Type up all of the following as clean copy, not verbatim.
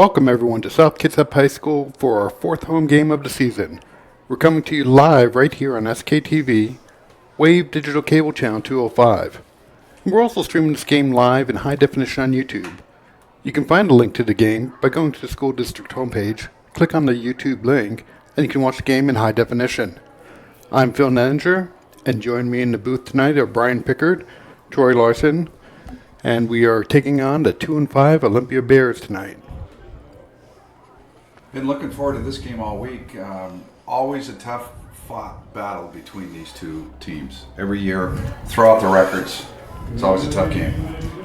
Welcome everyone to South Kitsap High School for our fourth home game of the season. We're coming to you live right here on SKTV, Wave Digital Cable Channel 205. We're also streaming this game live in high definition on YouTube. You can find a link to the game by going to the school district homepage, click on the YouTube link, and you can watch the game in high definition. I'm Phil Nenninger, and join me in the booth tonight are Brian Pickard, Troy Larson, and we are taking on the 2-5 Olympia Bears tonight. Been looking forward to this game all week. Always a tough fought battle between these two teams. Every year, throw out the records. It's always a tough game.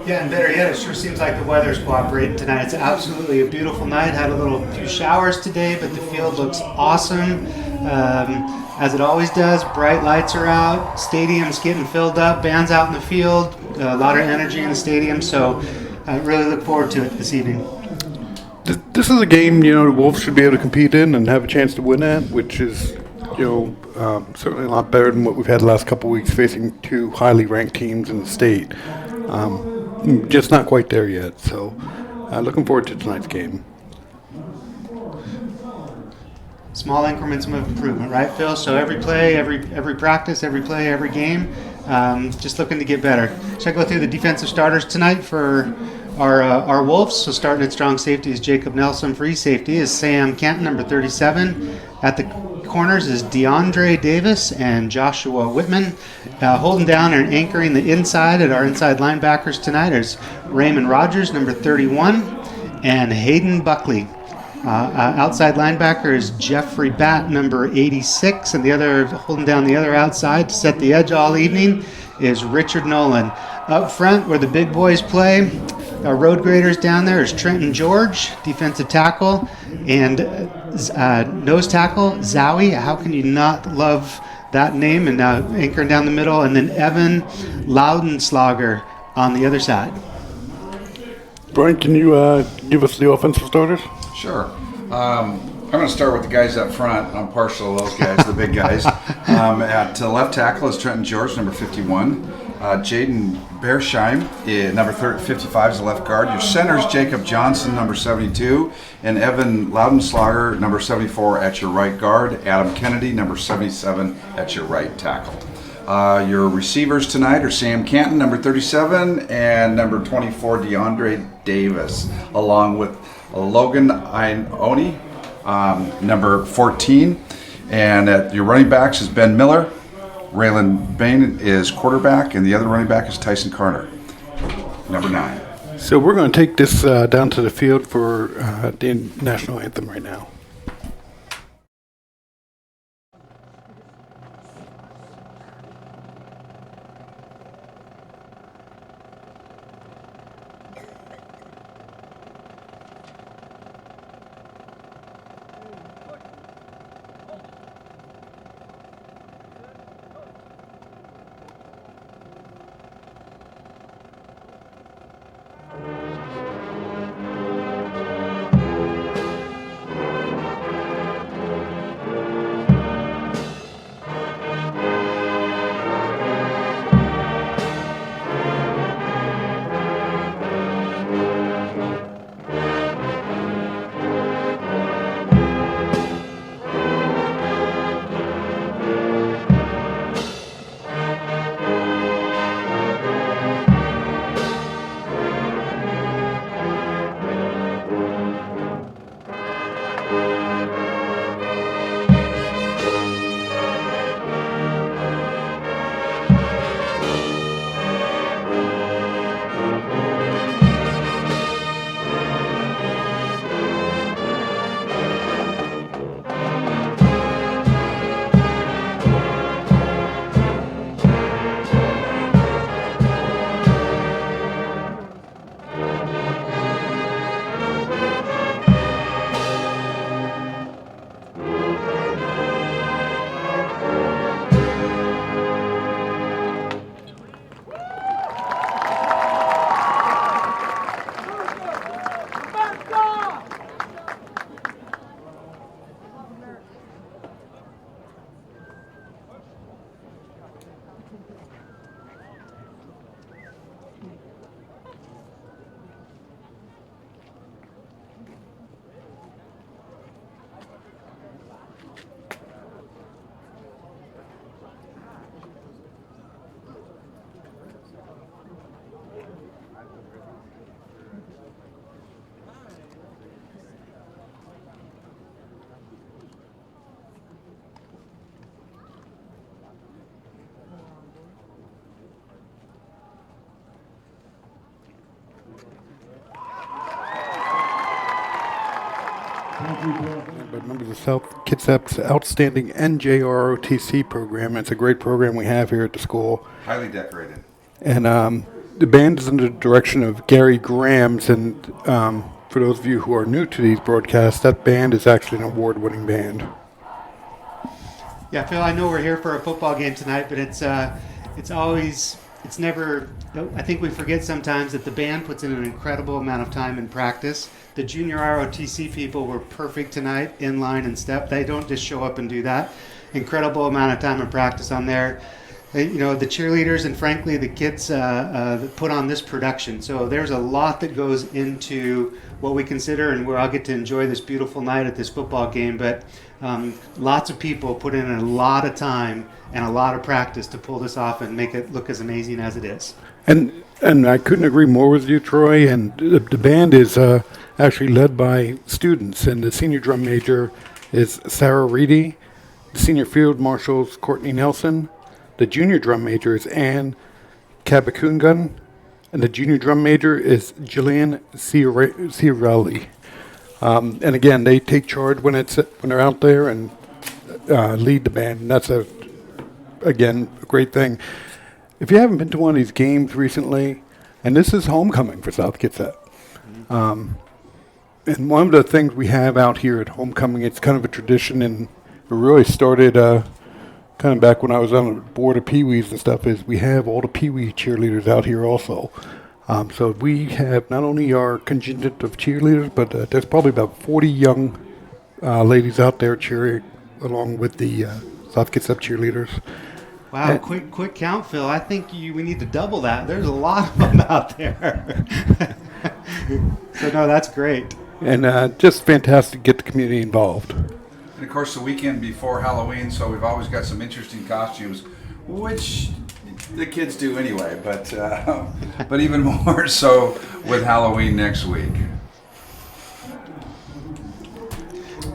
Yeah, and better yet, it sure seems like the weather's cooperating tonight. It's absolutely a beautiful night. Had a few showers today, but the field looks awesome. As it always does, bright lights are out, stadium's getting filled up, bands out in the field, a lot of energy in the stadium, so I really look forward to it this evening. This is a game, the Wolves should be able to compete in and have a chance to win at, which is, certainly a lot better than what we've had the last couple of weeks facing two highly ranked teams in the state. Just not quite there yet, so looking forward to tonight's game. Small increments of improvement, right, Phil? So every play, every practice, every play, every game, just looking to get better. Should I go through the defensive starters tonight for our Wolves? So starting at strong safety is Jacob Nelson. Free safety is Sam Canton, number 37. At the corners is DeAndre Davis and Joshua Whitman. Holding down and anchoring the inside at our inside linebackers tonight is Raymond Rogers, number 31, and Hayden Buckley. Outside linebacker is Jeffrey Batt, number 86, and the other holding down the other outside to set the edge all evening is Richard Nolan. Up front, where the big boys play, our road graders down there is Trenton George, defensive tackle, and nose tackle Zowie. How can you not love that name? And anchoring down the middle, and then Evan Loudenslager on the other side. Brian, can you give us the offensive starters? Sure. I'm going to start with the guys up front. I'm partial to those guys, the big guys. At left tackle is Trenton George, number 51. Jaden Bersheim, number 55, is the left guard. Your center is Jacob Johnson, number 72. And Evan Loudenslager, number 74, at your right guard. Adam Kennedy, number 77, at your right tackle. Your receivers tonight are Sam Canton, number 37, and number 24, DeAndre Davis, along with Logan Ione, number 14. And at your running backs is Ben Miller. Raylan Bain is quarterback, and the other running back is Tyson Carter, number 9. So we're going to take this down to the field for the national anthem right now. But members of South Kitsap's outstanding NJROTC program. It's a great program we have here at the school. Highly decorated. And the band is under the direction of Gary Grams. And for those of you who are new to these broadcasts, that band is actually an award-winning band. Yeah, Phil, I know we're here for a football game tonight, but it's never, I think we forget sometimes that the band puts in an incredible amount of time in practice. The junior ROTC people were perfect tonight, in line and step. They don't just show up and do that. Incredible amount of time in practice on there. The cheerleaders and frankly the kids that put on this production. So there's a lot that goes into what we consider and where I'll get to enjoy this beautiful night at this football game. But lots of people put in a lot of time and a lot of practice to pull this off and make it look as amazing as it is. And I couldn't agree more with you, Troy. And the band is actually led by students. And the senior drum major is Sarah Reedy. The senior field marshal is Courtney Nelson. The junior drum major is Ann Kabakungan, and the junior drum major is Jillian Ciarelli. And again, they take charge when they're out there and lead the band, and that's a great thing. If you haven't been to one of these games recently, and this is homecoming for South Kitsap, and one of the things we have out here at homecoming, it's kind of a tradition, and it really started kind of back when I was on the board of Pee-wees and stuff, is we have all the Pee-wee cheerleaders out here also. So we have not only our contingent of cheerleaders, but there's probably about 40 young ladies out there cheering along with the South Kitsap cheerleaders. Wow, quick count, Phil. I think we need to double that. There's a lot of them out there. So no, that's great. And just fantastic to get the community involved. And of course, the weekend before Halloween, so we've always got some interesting costumes, which the kids do anyway, but even more so with Halloween next week.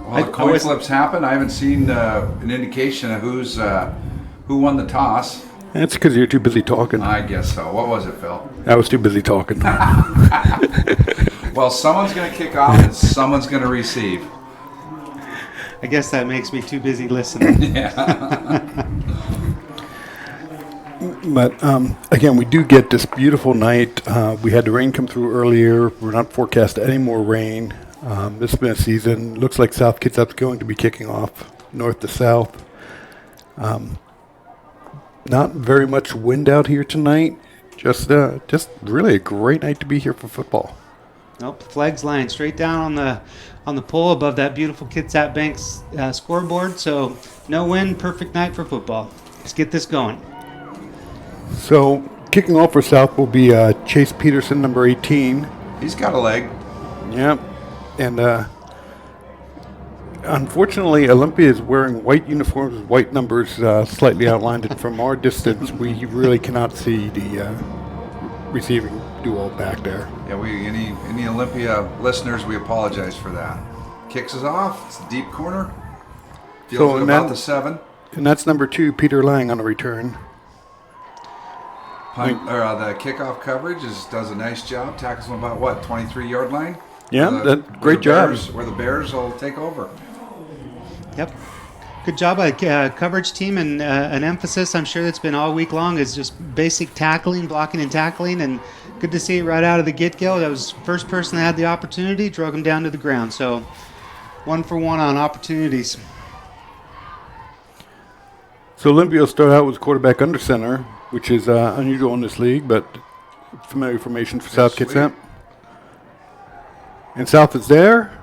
Well, the coin flips happen. I haven't seen an indication of who won the toss. That's because you're too busy talking. I guess so. What was it, Phil? I was too busy talking. Well, someone's going to kick off and someone's going to receive. I guess that makes me too busy listening. Yeah. But again, we do get this beautiful night. We had the rain come through earlier. We're not forecast any more rain. This has been a season. Looks like South Kitsap's going to be kicking off north to south. Not very much wind out here tonight. Just really a great night to be here for football. Nope, the flag's lying straight down on the pole above that beautiful Kitsap Banks scoreboard. So no wind, perfect night for football. Let's get this going. So kicking off for South will be Chase Peterson, number 18. He's got a leg. Yep. And unfortunately, Olympia is wearing white uniforms with white numbers slightly outlined. And from our distance, we really cannot see the receiving duo back there. Yeah, any Olympia listeners, we apologize for that. Kicks us off. It's a deep corner. Feels about the 7. And that's number 2, Peter Lang, on a return. The kickoff coverage does a nice job. Tackles them about 23-yard line. Yeah, great job. Where the Bears will take over. Yep. Good job by coverage team, and an emphasis I'm sure that's been all week long is just basic tackling, blocking and tackling, and good to see it right out of the get-go. That was the first person that had the opportunity, drug him down to the ground. So 1 for 1 on opportunities. So Olympia will start out with quarterback under center, which is unusual in this league, but familiar formation for South Kitsap. And South is there.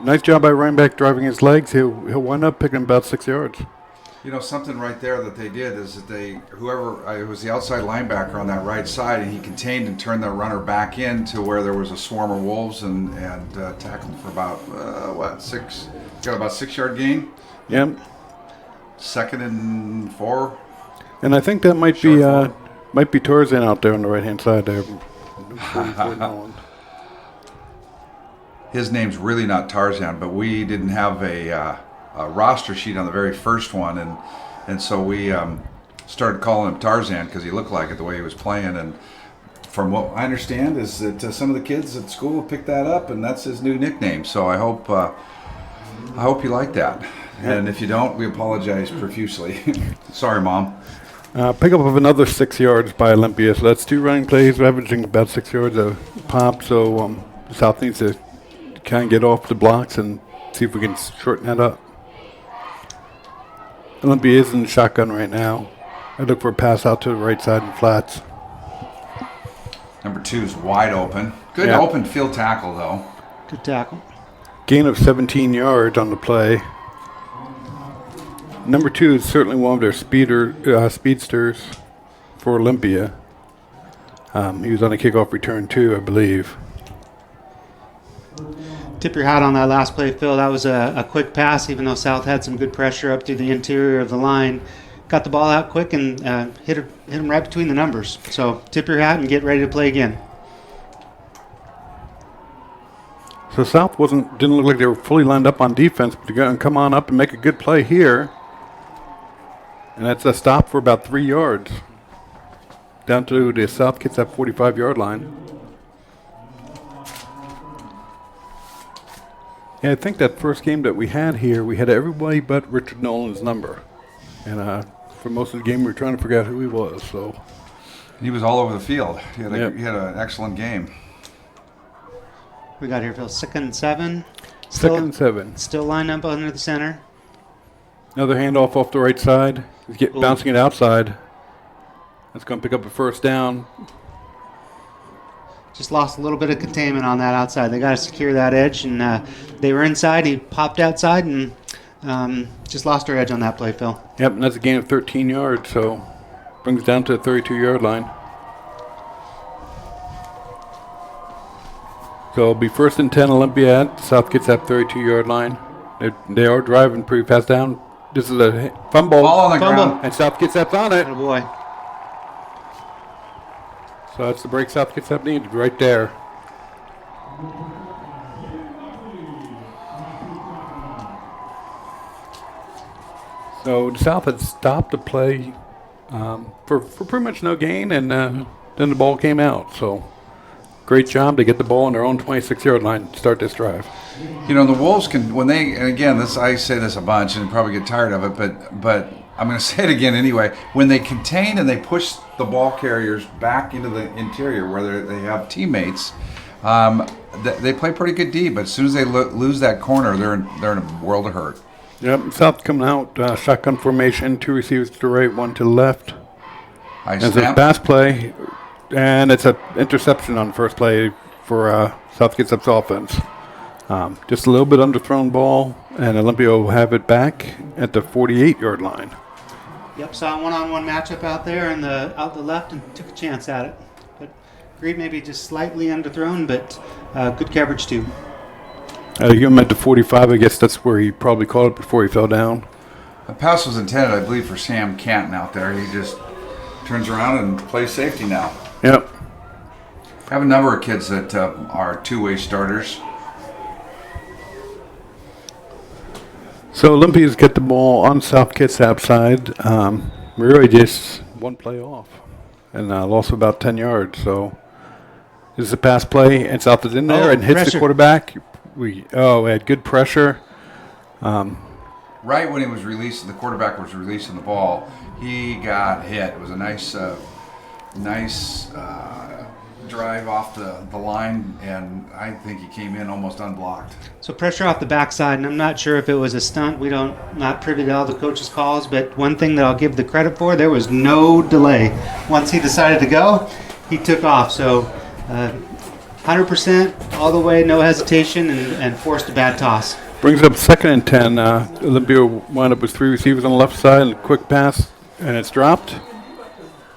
Nice job by running back driving his legs. He'll wind up picking about 6 yards. You know, something right there that they did is that it was the outside linebacker on that right side, and he contained and turned the runner back in to where there was a swarm of wolves and tackled for about, 6, got about 6-yard gain. Yep. 2nd and 4. And I think that might be Tarzan out there on the right-hand side there. His name's really not Tarzan, but we didn't have a roster sheet on the very first one, and so we started calling him Tarzan because he looked like it the way he was playing. And from what I understand, is that some of the kids at school picked that up, and that's his new nickname. So I hope you like that. And if you don't, we apologize profusely. Sorry, Mom. Pickup of another 6 yards by Olympia. So that's 2 running plays, averaging about 6 yards a pop. So South needs to kind of get off the blocks and see if we can shorten that up. Olympia is in the shotgun right now. I look for a pass out to the right side and flats. Number 2 is wide open. Good open field tackle, though. Good tackle. Gain of 17 yards on the play. Number 2 is certainly one of their speedsters for Olympia. He was on a kickoff return too, I believe. Tip your hat on that last play, Phil. That was a quick pass, even though South had some good pressure up through the interior of the line. Got the ball out quick and hit him right between the numbers. So tip your hat and get ready to play again. So South didn't look like they were fully lined up on defense, but they're going to come on up and make a good play here. And that's a stop for about 3 yards. Down to the South Kitsap 45-yard line. Yeah, I think that first game that we had here, we had everybody but Richard Nolan's number. And for most of the game, we were trying to figure out who he was. So He was all over the field. He had an excellent game. We got here, Phil, 2nd and 7. Second and 7. Still lined up under the center. Another handoff off the right side. He's bouncing it outside. That's going to pick up a first down. Just lost a little bit of containment on that outside. They got to secure that edge, and they were inside. He popped outside and just lost our edge on that play, Phil. Yep, and that's a gain of 13 yards, so brings it down to the 32-yard line. So it'll be 1st and 10 Olympia at South Kitsap 32-yard line. They are driving pretty fast down. This is a fumble. Ball on the ground. And South Kitsap's on it. Oh, boy. So that's the break South Kitsap needs right there. So the South had stopped the play for pretty much no gain, and then the ball came out. So great job to get the ball on their own 26-yard line to start this drive. You know, the Wolves can, when they, and again, I say this a bunch and probably get tired of it, but I'm going to say it again anyway. When they contain and they push the ball carriers back into the interior where they have teammates, they play pretty good D. But as soon as they lose that corner, they're in a world of hurt. Yep, South coming out, shotgun formation, 2 receivers to the right, 1 to the left. It's a pass play, and it's an interception on the first play for South Kitsap's offense. Just a little bit underthrown ball, and Olympia will have it back at the 48-yard line. Yep, saw a one-on-one matchup out there and out the left and took a chance at it. But agreed, maybe just slightly underthrown, but good coverage too. You meant the 45. I guess that's where he probably caught it before he fell down. The pass was intended, I believe, for Sam Canton out there. He just turns around and plays safety now. Yep. I have a number of kids that are two-way starters. So Olympians get the ball on South Kitsap side. Really just one play off and lost about 10 yards. So this is a pass play, and South is in there and hits the quarterback. We had good pressure. Right when he was released, the quarterback was releasing the ball, he got hit. It was a nice drive off the line, and I think he came in almost unblocked. So pressure off the backside, and I'm not sure if it was a stunt. Not privy to all the coaches' calls, but one thing that I'll give the credit for, there was no delay. Once he decided to go, he took off. So 100% all the way, no hesitation, and forced a bad toss. Brings up 2nd and 10. Olympia wound up with 3 receivers on the left side and a quick pass, and it's dropped.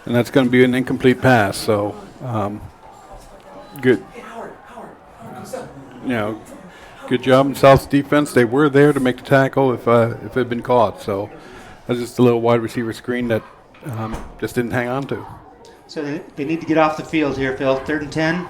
And that's going to be an incomplete pass. So good. Good job in South's defense. They were there to make the tackle if it had been caught. So that's just a little wide receiver screen that just didn't hang on to. So they need to get off the field here, Phil. 3rd and 10.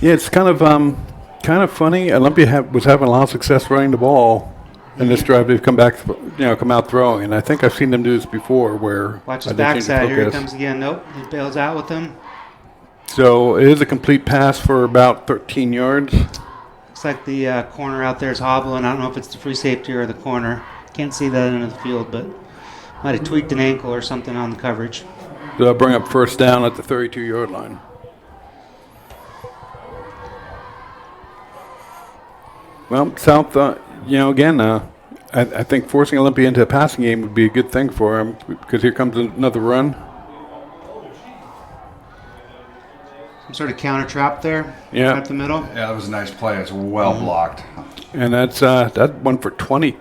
Yeah, it's kind of funny. Olympia was having a lot of success running the ball, And this drive, they've come out throwing, and I think I've seen them do this before, where Watch his they change the backside. Here he focus. comes again. Nope, he bails out with him. So it is a complete pass for about 13 yards. Looks like the corner out there is hobbling. I don't know if it's the free safety or the corner. Can't see that end of the field, but might have tweaked an ankle or something on the coverage. So they'll bring up first down at the 32-yard line. Well, South, again, I think forcing Olympia into a passing game would be a good thing for him, because here comes another run. Some sort of counter trap there. Yeah. Up the middle. Yeah, that was a nice play. It's well blocked. And that's that one for 20.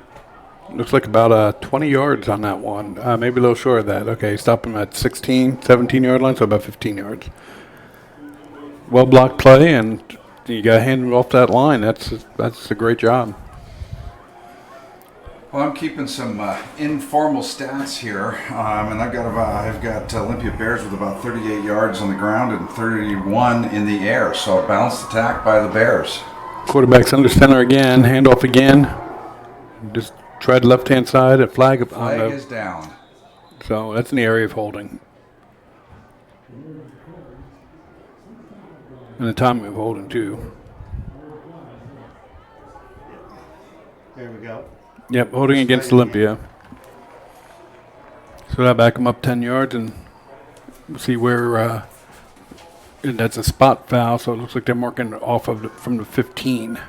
Looks like about 20 yards on that one. Maybe a little short of that. Okay, stop him at 16, 17-yard line, so about 15 yards. Well blocked play, and you got to hand it off that line. That's a great job. Well, I'm keeping some informal stats here, and I've got Olympia Bears with about 38 yards on the ground and 31 in the air. So a balanced attack by the Bears. Quarterback's under center again, handoff again. Just tried left-hand side, a flag Is down. So that's in the area of holding. And the time of holding, too. There we go. Yep, holding against Olympia. So that'll back him up 10 yards, and we'll see where and that's a spot foul, so it looks like they're marking off from the 15.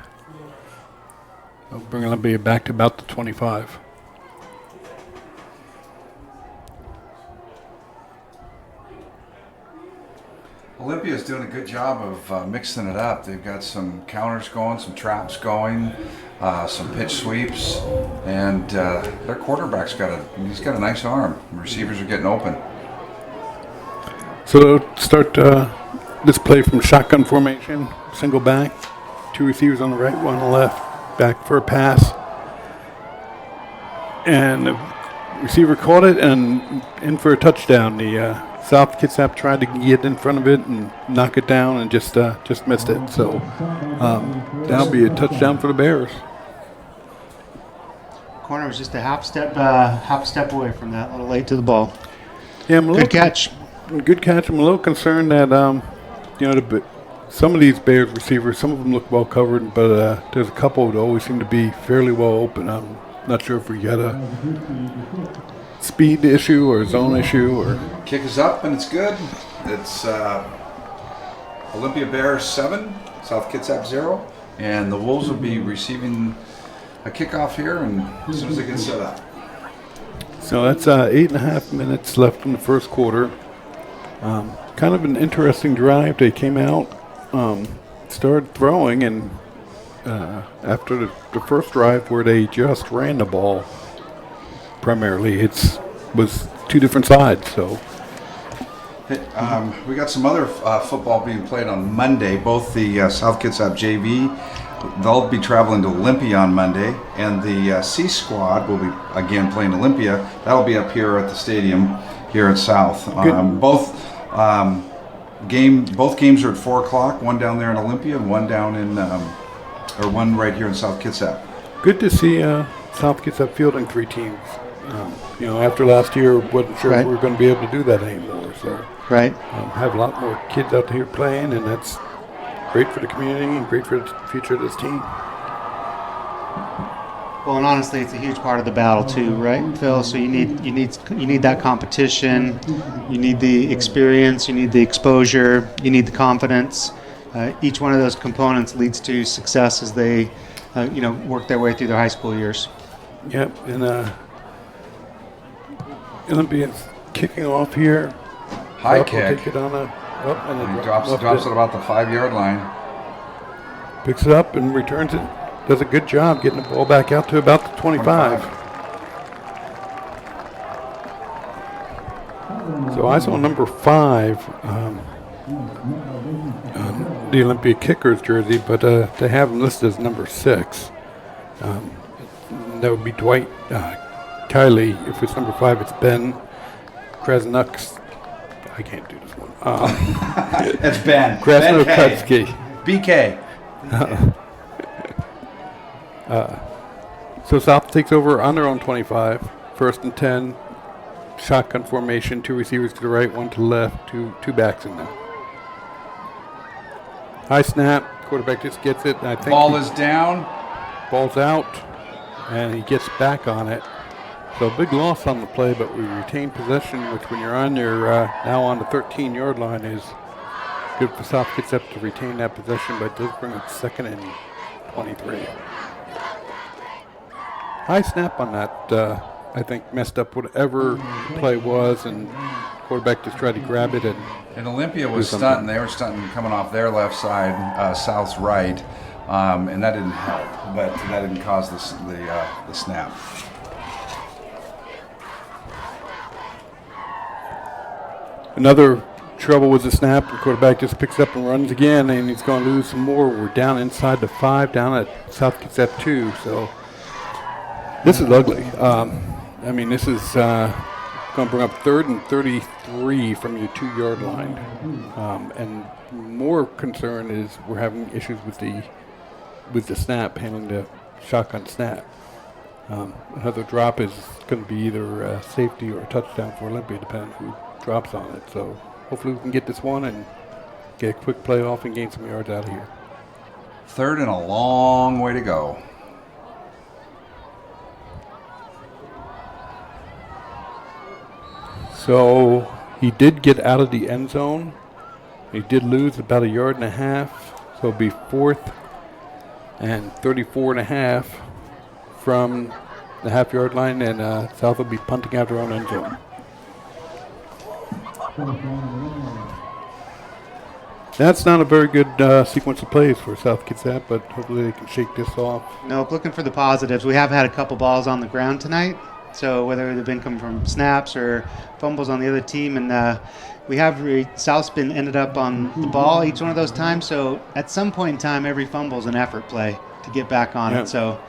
They'll bring Olympia back to about the 25. Olympia's doing a good job of mixing it up. They've got some counters going, some traps going, some pitch sweeps, and their quarterback's got a nice arm. Receivers are getting open. So they'll start this play from shotgun formation, single back, two receivers on the right, one on the left, back for a pass. And the receiver caught it and in for a touchdown. The South Kitsap tried to get in front of it and knock it down and just missed it. So that'll be a touchdown for the Bears. Corner was just a half step away from that. A little late to the ball. Yeah, Good catch. Good catch. I'm a little concerned that some of these Bears receivers, some of them look well covered, but there's a couple that always seem to be fairly well open. I'm not sure if we got a speed issue or zone issue or. Kick is up and it's good. It's Olympia Bears 7, South Kitsap 0, and the Wolves will be receiving a kickoff here, and as soon as they get set up. So that's 8.5 minutes left in the first quarter. Kind of an interesting drive. They came out, started throwing, and after the first drive where they just ran the ball, primarily, was two different sides. So we got some other football being played on Monday. Both the South Kitsap JV, they'll be traveling to Olympia on Monday, and the C Squad will be again playing Olympia. That'll be up here at the stadium here at South. Both games are at 4 o'clock. One down there in Olympia, and one down in one right here in South Kitsap. Good to see South Kitsap fielding 3 teams. After last year, wasn't sure if we were going to be able to do that anymore. So have a lot more kids out here playing, and that's great for the community and great for the future of this team. Well, and honestly, it's a huge part of the battle too, right, Phil? So you need that competition, you need the experience, you need the exposure, you need the confidence. Each one of those components leads to success as they, work their way through their high school years. Yep, and Olympia's kicking off here. High kick. Take it on and He drops it about the 5-yard line. Picks it up and returns it. Does a good job getting the ball back out to about the 25. So I saw number 5 on the Olympia Kickers jersey, but they have him listed as number 6. That would be Dwight Kiley. If it's number 5, it's Ben Krasnux. I can't do this one. It's Ben. Krasnokutsky. BK. So South takes over on their own 25. First and 10. Shotgun formation. 2 receivers to the right, 1 to the left. Two backs in there. High snap. Quarterback just gets it. I think Ball is down. ball's out, and he gets back on it. So big loss on the play, but we retain possession, which when you're on your now on the 13-yard line is good for South Kitsap to retain that possession, but it does bring up 2nd and 23. High snap on that, I think messed up whatever the play was, and quarterback just tried to grab it. And Olympia was stunting. They were stunting coming off their left side, South's right, and that didn't help. But that didn't cause the snap. Another trouble with the snap. The quarterback just picks up and runs again, and he's going to lose some more. We're down inside the 5, down at South Kitsap 2. So this is ugly. I mean, this is going to bring up 3rd and 33 from your 2-yard line. And more concern is we're having issues with the snap, handling the shotgun snap. Another drop is going to be either a safety or a touchdown for Olympia, depending on who drops on it. So hopefully we can get this one and get a quick play off and gain some yards out of here. 3rd and a long way to go. So he did get out of the end zone. He did lose about 1.5 yards. So it'll be 4th and 34.5 from the half-yard line, and South will be punting out their own end zone. That's not a very good sequence of plays for South Kitsap, but hopefully they can shake this off. Nope, looking for the positives. We have had a couple balls on the ground tonight, so whether they've been coming from snaps or fumbles on the other team, and we have South's been ended up on the ball each one of those times. So at some point in time, every fumble's an effort play to get back on it. So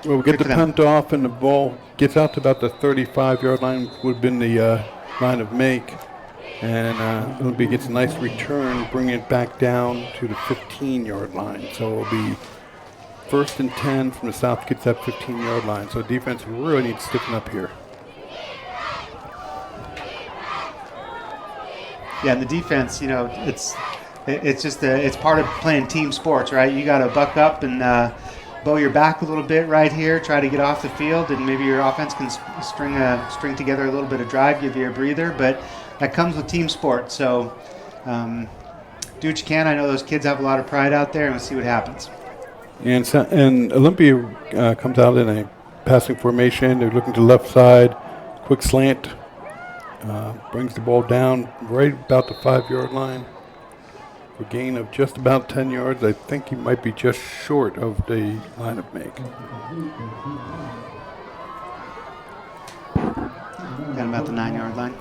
we'll get the punt off, and the ball gets out to about the 35-yard line. Would have been the line of make. And Olympia gets a nice return, bringing it back down to the 15-yard line. So it'll be 1st and 10 from the South Kitsap 15-yard line. So defense really needs to stiffen up here. Yeah, and the defense, you know, it's just it's part of playing team sports, right? You got to buck up and bow your back a little bit right here, try to get off the field, and maybe your offense can string together a little bit of drive, give you a breather, but that comes with team sport. So do what you can. I know those kids have a lot of pride out there, and we'll see what happens. And Olympia comes out in a passing formation. They're looking to the left side, quick slant, brings the ball down right about the 5-yard line for a gain of just about 10 yards. I think he might be just short of the line of make. Down about the 9-yard line.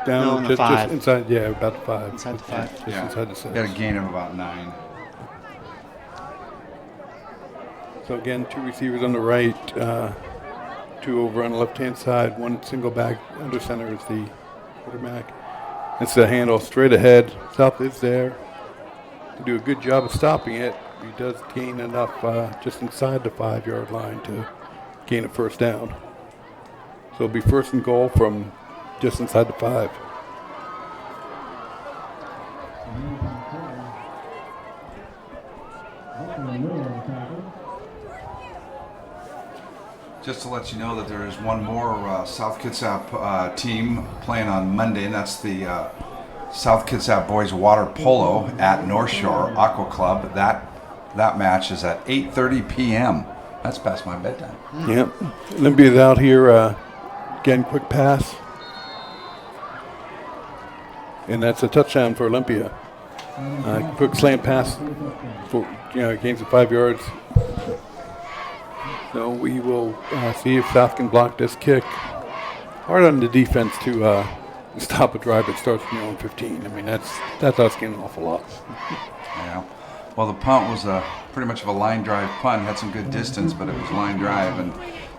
Down the 5. Just inside, yeah, about the 5. Inside the 5. Just inside the 6. Got a gain of about 9. So again, 2 receivers on the right, 2 over on the left-hand side, 1 single back. Under center is the quarterback. It's the handoff straight ahead. South is there to do a good job of stopping it. He does gain enough just inside the 5-yard line to gain a first down. So it'll be 1st and goal from just inside the 5. Just to let you know that there is one more South Kitsap team playing on Monday, and that's the South Kitsap Boys Water Polo at North Shore Aqua Club. That match is at 8:30 p.m. That's past my bedtime. Yep. Olympia's out here. Again, quick pass. And that's a touchdown for Olympia. Quick slant pass for gains of 5 yards. So we will see if South can block this kick. Hard on the defense to stop a drive that starts from your own 15. I mean, that's asking an awful lot. Yeah. Well, the punt was pretty much of a line drive punt. Had some good distance, but it was line drive, and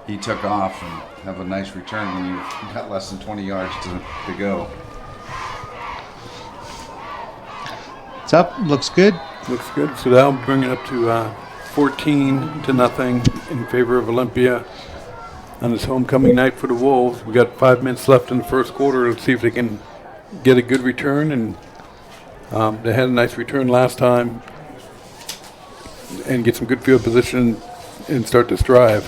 he took off and have a nice return when you got less than 20 yards to go. It's up. Looks good. Looks good. So that'll bring it up to 14-0 in favor of Olympia on this homecoming night for the Wolves. We got 5 minutes left in the first quarter. Let's see if they can get a good return. And they had a nice return last time and get some good field position and start this drive.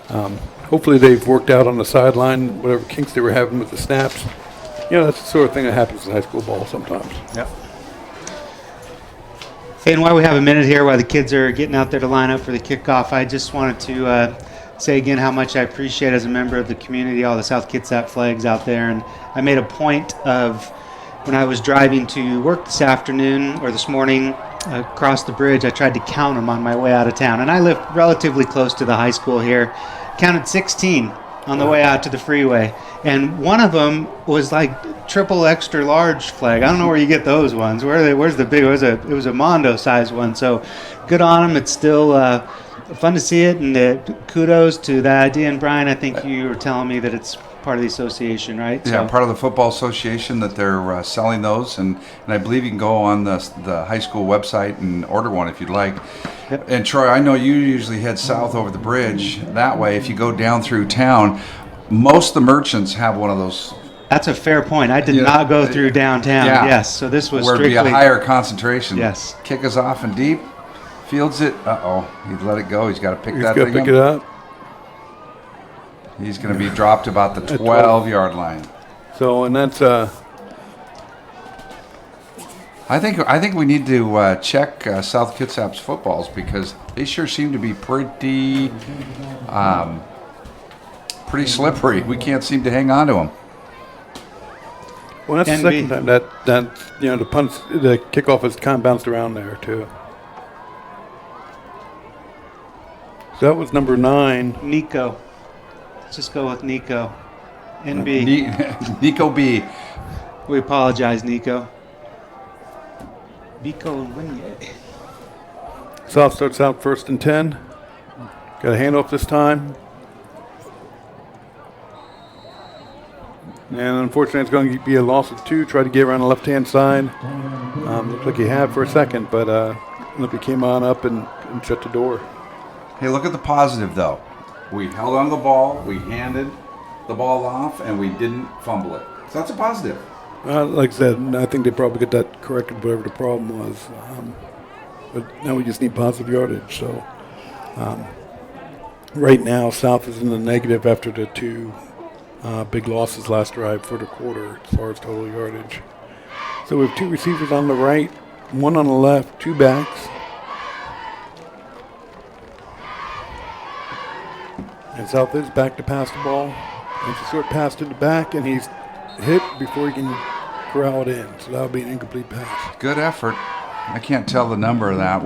Hopefully they've worked out on the sideline whatever kinks they were having with the snaps. That's the sort of thing that happens in high school ball sometimes. Yep. Hey, and while we have a minute here, while the kids are getting out there to line up for the kickoff, I just wanted to say again how much I appreciate as a member of the community all the South Kitsap flags out there. And I made a point of, when I was driving to work this afternoon or this morning across the bridge, I tried to count them on my way out of town. And I live relatively close to the high school here. Counted 16 on the way out to the freeway. And one of them was like triple extra large flag. I don't know where you get those ones. Where's the big? It was a Mondo size one. So good on them. It's still fun to see it. And kudos to that idea. And Brian, I think you were telling me that it's part of the association, right? Yeah, part of the football association that they're selling those, and I believe you can go on the high school website and order one if you'd like. Yep. And Troy, I know you usually head south over the bridge. That way, if you go down through town, most of the merchants have one of those. That's a fair point. I did not go through downtown. Yeah. Yes, so this was where it'd strictly be a higher concentration. Yes. Kick us off and deep, fields it. He let it go. He's got to pick that He's thing got to pick it up. He's going to be dropped about the 12-yard line. So, and that's I think we need to check South Kitsap's footballs, because they sure seem to be pretty slippery. We can't seem to hang on to them. well, that's the second time that the kickoff has kind of bounced around there too. So that was number 9. Nico. Let's just go with Nico. NB. Nico B. We apologize, Nico. Nico and Winye. South starts out 1st and 10. Got a handoff this time. And unfortunately, it's going to be a loss of 2. Tried to get around the left-hand side. Looked like he had for a second, but Olympia came on up and shut the door. Hey, look at the positive, though. We held on to the ball, we handed the ball off, and we didn't fumble it. So that's a positive. Like I said, I think they probably get that corrected, whatever the problem was. But now we just need positive yardage. So right now, South is in the negative after the 2 big losses last drive for the quarter as far as total yardage. So we have 2 receivers on the right, 1 on the left, 2 backs. And South is back to pass the ball. It's a short pass to the back, and he's hit before he can corral it in. So that'll be an incomplete pass. Good effort. I can't tell the number of that.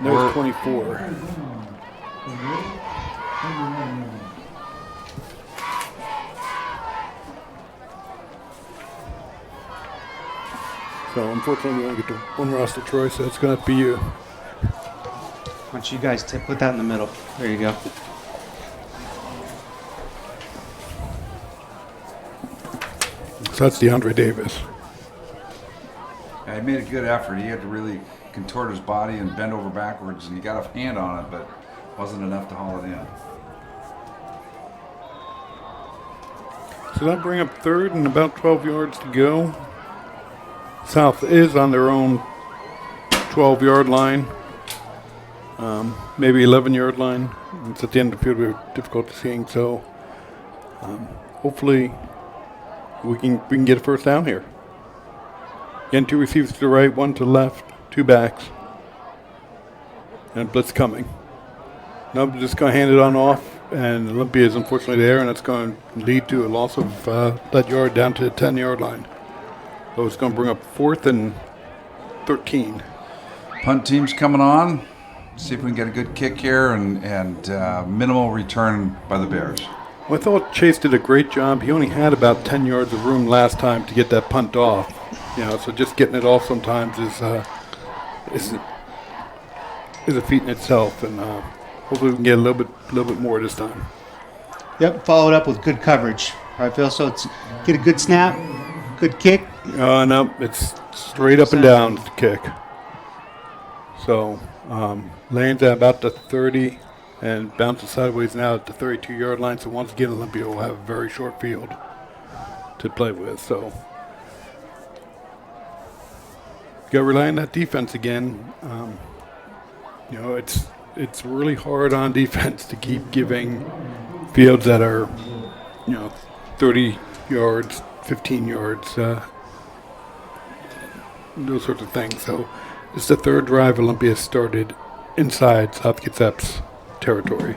There's 24. So unfortunately, we only get to 1 roster, Troy, so it's going to be you. Why don't you guys put that in the middle? There you go. So that's DeAndre Davis. Yeah, he made a good effort. He had to really contort his body and bend over backwards, and he got a hand on it, but wasn't enough to haul it in. So that'll bring up 3rd and about 12 yards to go. South is on their own 12-yard line, maybe 11-yard line. It's at the end of the field. We're difficult to seeing, so hopefully we can get a first down here. Again, 2 receivers to the right, 1 to the left, 2 backs, and blitz coming. Nope, just going to hand it on off, and Olympia is unfortunately there, and it's going to lead to a loss of that yard down to the 10-yard line. So it's going to bring up 4th and 13. Punt team's coming on. See if we can get a good kick here and minimal return by the Bears. Well, I thought Chase did a great job. He only had about 10 yards of room last time to get that punt off. So just getting it off sometimes is a feat in itself, and hopefully we can get a little bit more this time. Yep, followed up with good coverage. All right, Phil, so it's get a good snap, good kick. No, it's straight up and down the kick. So Lands at about the 30 and bounces sideways now at the 32-yard line. So once again, Olympia will have a very short field to play with. So you got to rely on that defense again. It's really hard on defense to keep giving fields that are 30 yards, 15 yards, those sorts of things. So it's the third drive Olympia started inside South Kitsap's territory.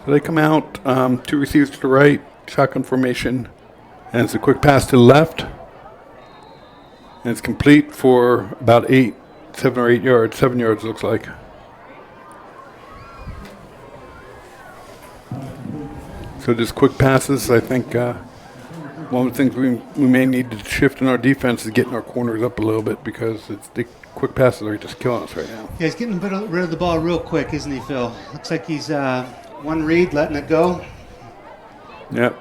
So they come out, 2 receivers to the right, shotgun formation, and it's a quick pass to the left. And it's complete for about 7 or 8 yards. 7 yards looks like. So just quick passes. I think one of the things we may need to shift in our defense is getting our corners up a little bit, because the quick passes are just killing us right now. Yeah, he's getting rid of the ball real quick, isn't he, Phil? Looks like he's one read, letting it go. Yep.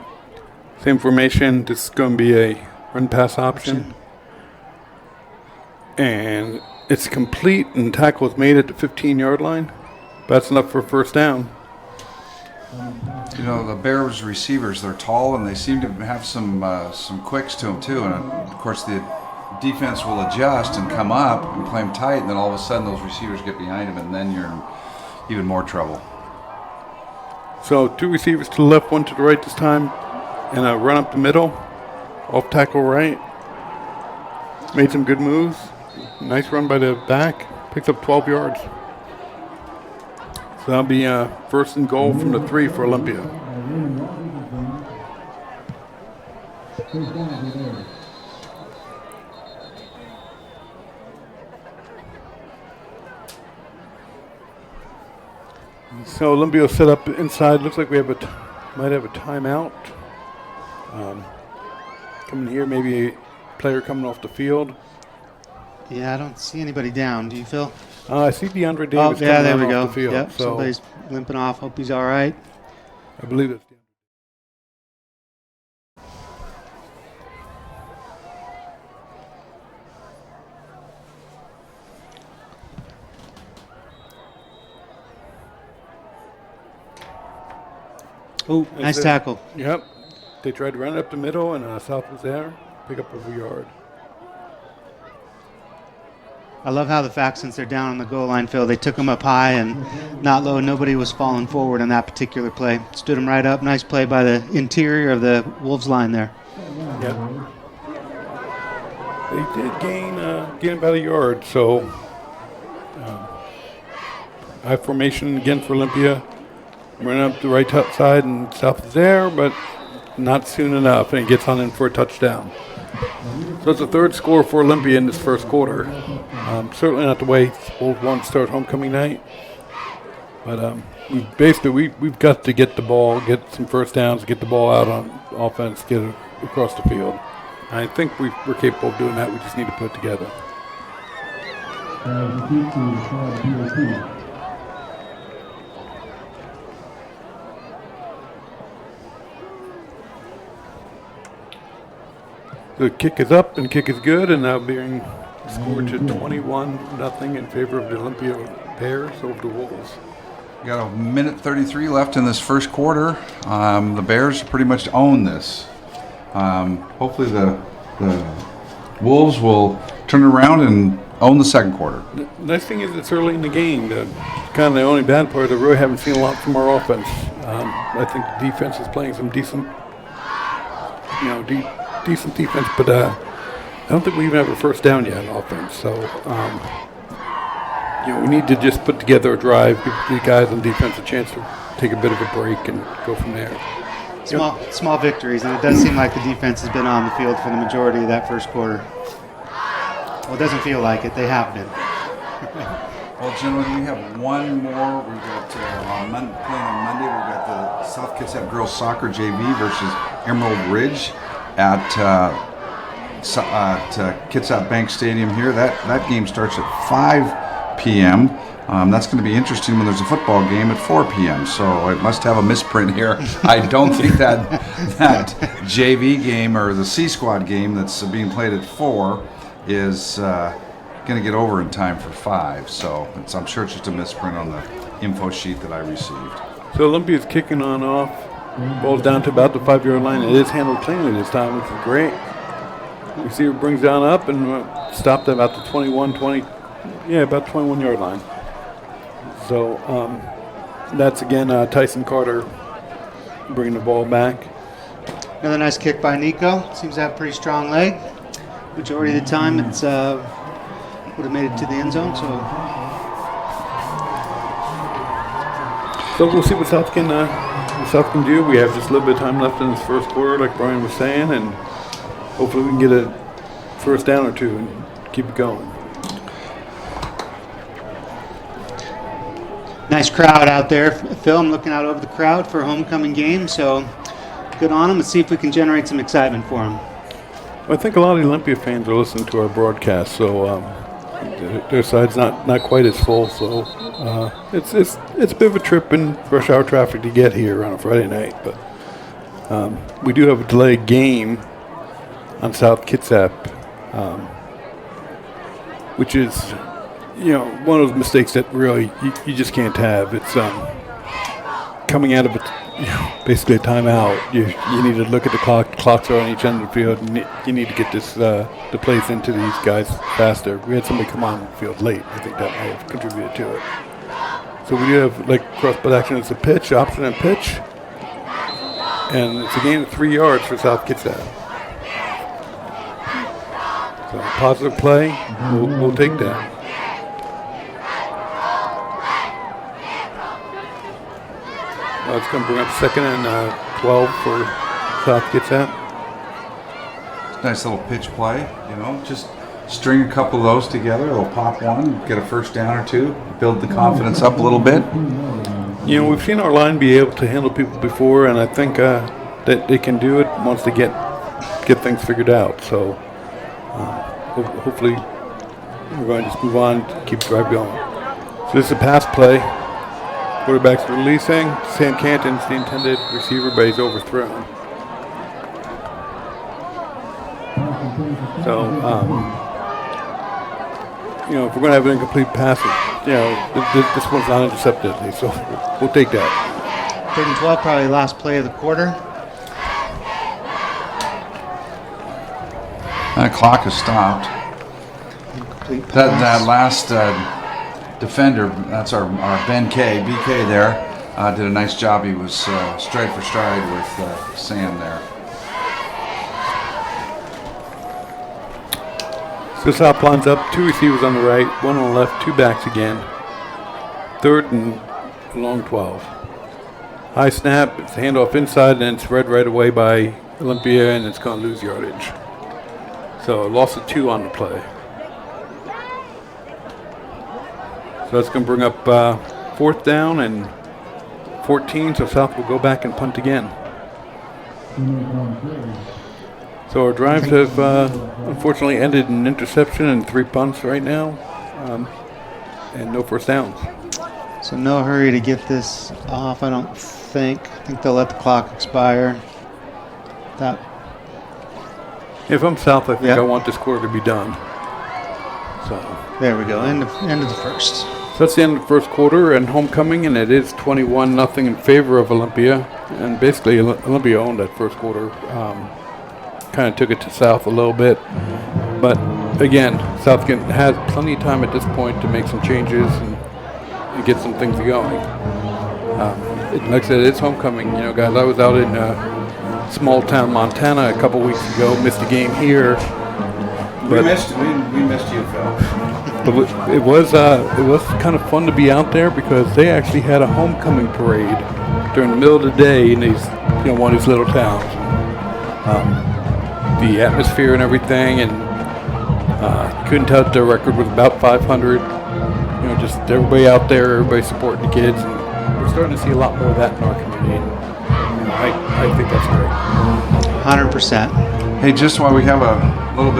Same formation. This is going to be a run-pass option. And it's complete, and tackle is made at the 15-yard line. That's enough for a first down. The Bears receivers, they're tall, and they seem to have some quicks to them too. And of course, the defense will adjust and come up and play them tight, and then all of a sudden those receivers get behind them, and then you're in even more trouble. So 2 receivers to the left, 1 to the right this time, and a run up the middle, off tackle right. Made some good moves. Nice run by the back. Picks up 12 yards. So that'll be first and goal from the 3 for Olympia. So Olympia set up inside. Looks like we might have a timeout. Coming here, maybe a player coming off the field. Yeah, I don't see anybody down. Do you, Phil? I see DeAndre Davis coming there we off go. the field. Yep, So somebody's limping off. Hope he's all right. I believe it's Oh, nice tackle. Yep. They tried to run it up the middle, and South was there. Pick up a yard. I love how the fact, since they're down on the goal line, Phil, they took them up high and not low. Nobody was falling forward on that particular play. Stood them right up. Nice play by the interior of the Wolves line there. Yep. They did gain about a yard, so high formation again for Olympia. Running up the right side, and South is there, but not soon enough, and he gets on in for a touchdown. So it's a third score for Olympia in this first quarter. Certainly not the way Wolves want to start homecoming night, but we've got to get the ball, get some first downs, get the ball out on offense, get it across the field. I think we're capable of doing that. We just need to put it together. The kick is up and kick is good, and now being scored to 21-0 in favor of the Olympia Bears over the Wolves. We got a minute 33 left in this first quarter. The Bears pretty much own this. Hopefully the Wolves will turn around and own the second quarter. The nice thing is it's early in the game. Kind of the only bad part is I really haven't seen a lot from our offense. I think the defense is playing some decent defense, but I don't think we even have a first down yet on offense. So, we need to just put together a drive, give the guys on defense a chance to take a bit of a break and go from there. Small victories, and it does seem like the defense has been on the field for the majority of that first quarter. Well, it doesn't feel like it. They have been. Well, gentlemen, we have one more. We've got playing on Monday. We've got the South Kitsap Girls Soccer JV versus Emerald Ridge at Kitsap Bank Stadium here. That game starts at 5 p.m. That's going to be interesting when there's a football game at 4 p.m. So it must have a misprint here. I don't think that JV game or the C Squad game that's being played at 4 is going to get over in time for 5. So I'm sure it's just a misprint on the info sheet that I received. So Olympia's kicking on off. Ball's down to about the 5-yard line. It is handled cleanly this time, which is great. Receiver brings down up and stopped at about the 21-yard line. So that's again Tyson Carter bringing the ball back. Another nice kick by Nico. Seems to have a pretty strong leg. Majority of the time, it's would have made it to the end zone. So we'll see what South can do. We have just a little bit of time left in this first quarter, like Brian was saying, and hopefully we can get a first down or two and keep it going. Nice crowd out there. Phil, I'm looking out over the crowd for a homecoming game, so good on them. Let's see if we can generate some excitement for them. I think a lot of the Olympia fans are listening to our broadcast, so their side's not quite as full. So it's a bit of a trip in rush hour traffic to get here on a Friday night, but we do have a delayed game on South Kitsap, which is one of those mistakes that really you just can't have. It's coming out of basically a timeout. You need to look at the clock. The clocks are on each end of the field, and you need to get the plays into these guys faster. We had somebody come on the field late. I think that may have contributed to it. So we do have cross-butt action. It's a pitch, option and pitch, and it's a gain of 3 yards for South Kitsap. So positive play. We'll take that. It's going to bring up 2nd and 12 for South Kitsap. Nice little pitch play, just string a couple of those together. They'll pop one, get a first down or two, build the confidence up a little bit. We've seen our line be able to handle people before, and I think that they can do it once they get things figured out. So hopefully we're going to just move on, keep the drive going. So this is a pass play. Quarterback's releasing. Sam Canton's the intended receiver, but he's overthrown. So, if we're going to have an incomplete pass, this one's not intercepted, so we'll take that. 3rd and 12, probably last play of the quarter. That clock has stopped. Incomplete pass. That last defender, that's our Ben K, BK there, did a nice job. He was stride for stride with Sam there. So South lines up, 2 receivers on the right, 1 on the left, 2 backs again. 3rd and long 12. High snap, it's a handoff inside, and it's read right away by Olympia, and it's going to lose yardage. So a loss of 2 on the play. So that's going to bring up 4th down and 14, so South will go back and punt again. So our drives have unfortunately ended in interception and 3 punts right now, and no first downs. So no hurry to get this off, I don't think. I think they'll let the clock expire. If I'm South, I think I want this quarter to be done. So there we go, end of the first. So that's the end of the first quarter and homecoming, and it is 21-0 in favor of Olympia. And basically, Olympia owned that first quarter. Kind of took it to South a little bit. But again, South has plenty of time at this point to make some changes and get some things going. Like I said, it's homecoming. Guys, I was out in small town Montana a couple weeks ago, missed a game here. We missed you, Phil. It was kind of fun to be out there because they actually had a homecoming parade during the middle of the day in these one of these little towns. The atmosphere and everything, and couldn't tell that their record was about 500. Just everybody out there, everybody supporting the kids, and we're starting to see a lot more of that in our community. And, I think that's great. 100%. Hey, just while we have a little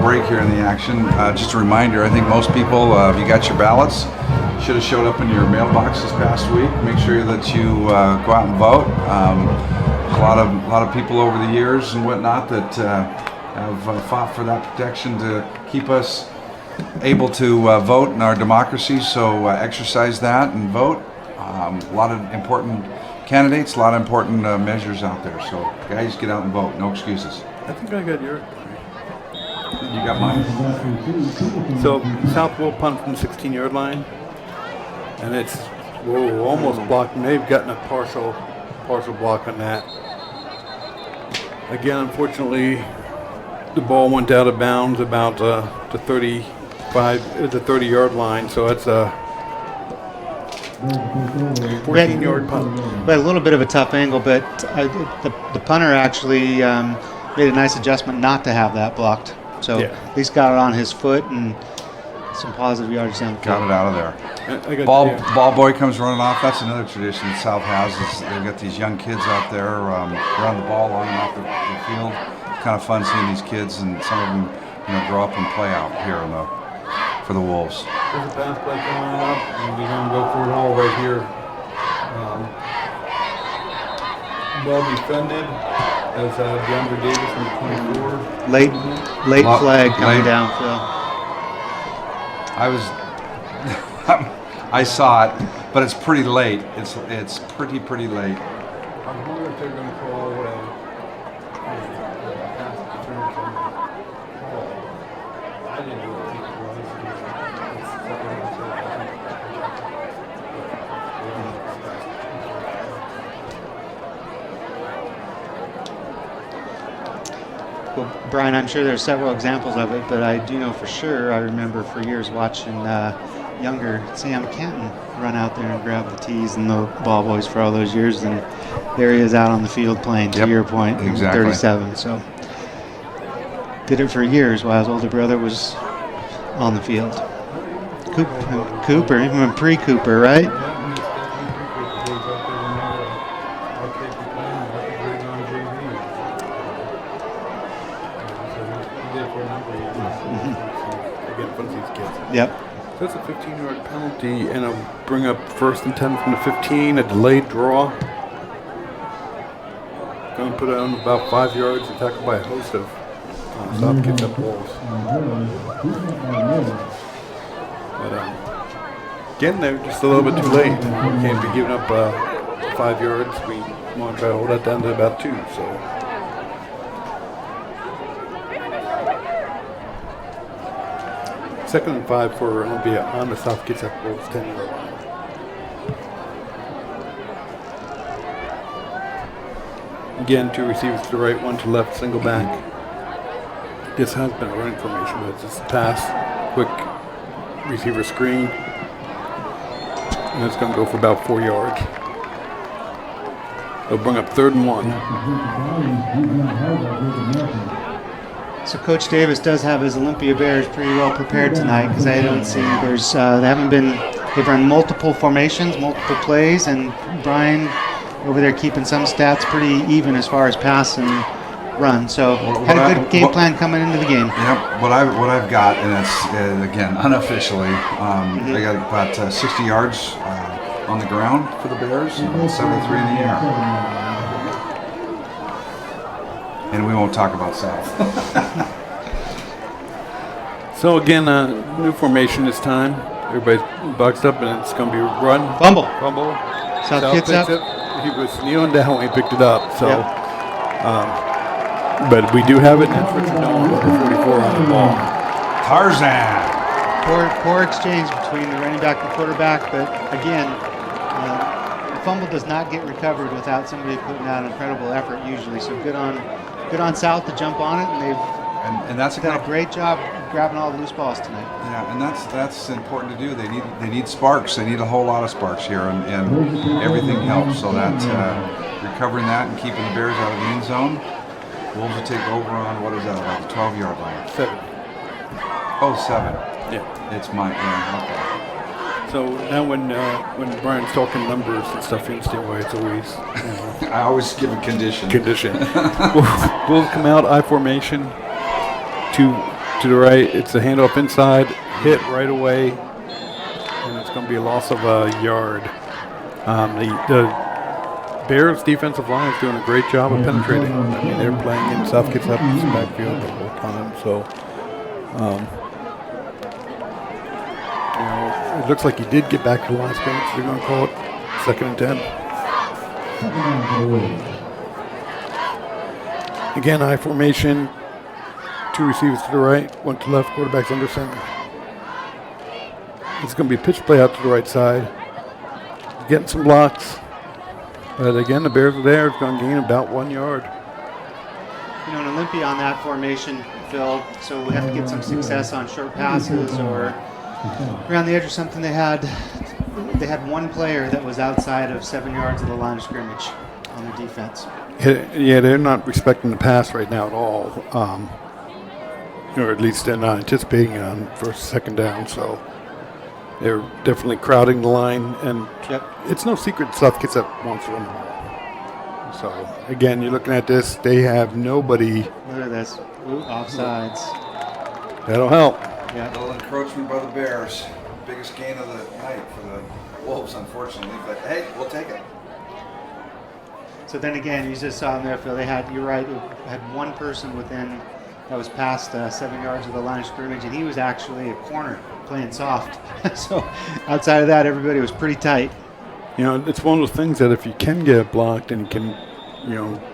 break here in the action, just a reminder, I think most people, if you got your ballots, should have showed up in your mailbox this past week. Make sure that you go out and vote. A lot of people over the years and whatnot that have fought for that protection to keep us able to vote in our democracy, so exercise that and vote. A lot of important candidates, a lot of important measures out there. So guys, get out and vote. No excuses. I think I got yours. You got mine. So South will punt from the 16-yard line, and it's almost blocked. And they've gotten a partial block on that. Again, unfortunately, the ball went out of bounds about the 30-yard line. So it's a 14-yard punt. We had a little bit of a tough angle, but the punter actually made a nice adjustment not to have that blocked. So at least got it on his foot and some positive yardage down the field. Got it out of there. Ball boy comes running off. That's another tradition that South has. Is they've got these young kids out there run the ball on and off the field. It's kind of fun seeing these kids, and some of them grow up and play out here for the Wolves. There's a pass play coming up, and we're going to go for it all right here. Well defended as DeAndre Davis from the 24. Late flag coming down, Phil. I saw it, but it's pretty late. It's pretty late. I'm wondering if they're going to call I didn't know what it Well, Brian, I'm sure there's several examples of it, but I do know for sure, I remember for years watching younger Sam Kenton run out there and grab the tees and the ball boys for all those years, and there he is out on the field playing, to your point, exactly. 37. So did it for years while his older brother was on the field. Cooper, even pre-Cooper, right? Yep. So it's a 15-yard penalty, and it'll bring up 1st and 10 from the 15, a delayed draw. Going to put it on about 5 yards and tackled by a host of South Kitsap Wolves. But again, they're just a little bit too late. We can't be giving up 5 yards. We want to try to hold that down to about 2. So. 2nd and 5 for Olympia on the South Kitsap Wolves 10-yard line. Again, 2 receivers to the right, 1 to the left, single back. This has been a running formation, but it's just a pass, quick receiver screen, and it's going to go for about 4 yards. They'll bring up 3rd and 1. So Coach Davis does have his Olympia Bears pretty well prepared tonight, because I don't see they've run multiple formations, multiple plays, and Brian over there keeping some stats pretty even as far as pass and run. So had a good game plan coming into the game. Yep. What I've got, and it's again unofficially, I got about 60 yards on the ground for the Bears, and 73 in the air. And we won't talk about South. So again, new formation this time. Everybody's boxed up, and it's going to be run. Fumble. South Kitsap. He was kneeling down when he picked it up. So, but we do have it, and that's Richard Nolan, number 44 on the ball. Tarzan. Poor exchange between the running back and quarterback, but again, the fumble does not get recovered without somebody putting out an incredible effort usually. So good on South to jump on it, and they've that's done a great job grabbing all the loose balls tonight. Yeah, and that's important to do. They need sparks. They need a whole lot of sparks here, and everything helps. So that recovering that and keeping the Bears out of the end zone, Wolves will take over on what is that, about the 12-yard line? 7. Oh, 7. Yeah. It's my okay. So now when Brian's talking numbers and stuff, he understand why it's always. I always give a condition. Wolves come out I formation. To the right, it's a handoff inside, hit right away, and it's going to be a loss of a yard. The Bears defensive line is doing a great job of penetrating. I mean, they're playing in South Kitsap's backfield the whole time. So It looks like he did get back to the line of scrimmage. They're going to call it 2nd and 10. Again, I formation. 2 receivers to the right, 1 to the left, quarterback's under center. It's going to be a pitch play out to the right side. Getting some blocks. But again, the Bears are there. It's going to gain about 1 yard. You know, in Olympia on that formation, Phil, so we have to get some success on short passes or around the edge or something. They had 1 player that was outside of 7 yards of the line of scrimmage on their defense. Yeah, they're not respecting the pass right now at all. Or at least they're not anticipating it on first, 2nd down. So they're definitely crowding the line. And it's no secret South Kitsap wants to run the ball. So, again, you're looking at this. They have nobody. Look at this. Ooh, offsides. That'll help. Yeah. A little encroachment by the Bears. Biggest gain of the night for the Wolves, unfortunately. But, hey, we'll take it. So then again, you just saw them there, Phil. They had, you're right, had 1 person within that was past 7 yards of the line of scrimmage, and he was actually a corner playing soft. So outside of that, everybody was pretty tight. You know, it's one of those things that if you can get it blocked and you can,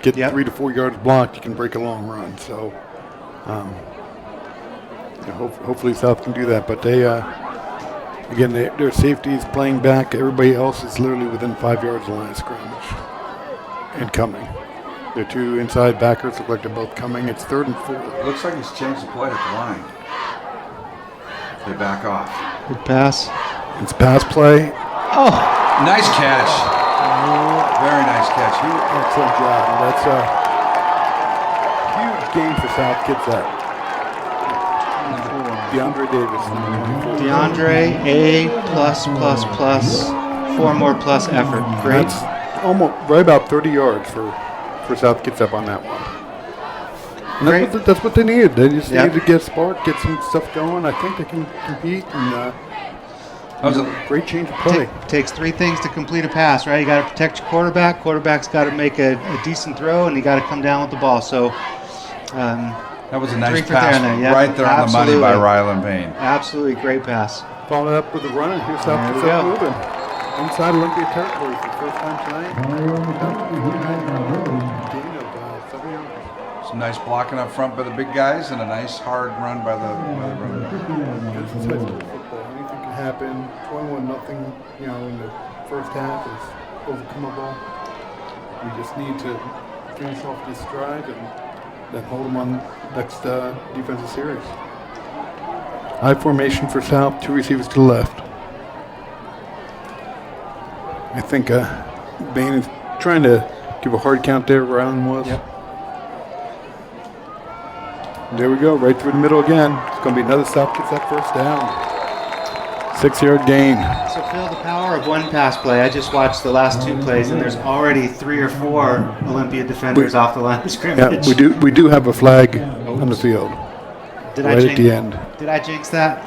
get 3 to 4 yards blocked, you can break a long run. So hopefully South can do that. But they, again, their safety is playing back. Everybody else is literally within 5 yards of the line of scrimmage and coming. Their 2 inside backers look like they're both coming. It's 3rd and 4. It looks like he's changed the play at the line. They back off. Good pass. It's pass play. Oh! Nice catch. Very nice catch. Excellent job. That's a huge game for South Kitsap. DeAndre Davis. DeAndre, A+++, 4 more plus effort. Great. That's almost right about 30 yards for South Kitsap on that one. And that's what they needed. They just needed to get spark, get some stuff going. I think they can compete. And that was a great change of play. Takes 3 things to complete a pass, right? You got to protect your quarterback. Quarterback's got to make a decent throw, and you got to come down with the ball. So that was a nice pass right there on the money by Rylan Bain. Absolutely great pass. Followed up with a run, and here's South Kitsap moving. Inside Olympia territory for the first time tonight. Some nice blocking up front by the big guys, and a nice hard run by the running back. Anything can happen. 21-0, in the first half is overcomable. We just need to finish off this drive and then hold them on next defensive series. High formation for South, 2 receivers to the left. I think Bain is trying to give a hard count there. Rylan was. Yep. There we go, right through the middle again. It's going to be another South Kitsap first down. 6-yard gain. So Phil, the power of 1 pass play. I just watched the last 2 plays, and there's already 3 or 4 Olympia defenders off the line of scrimmage. Yeah, we do have a flag on the field. At the end. Did I jinx that?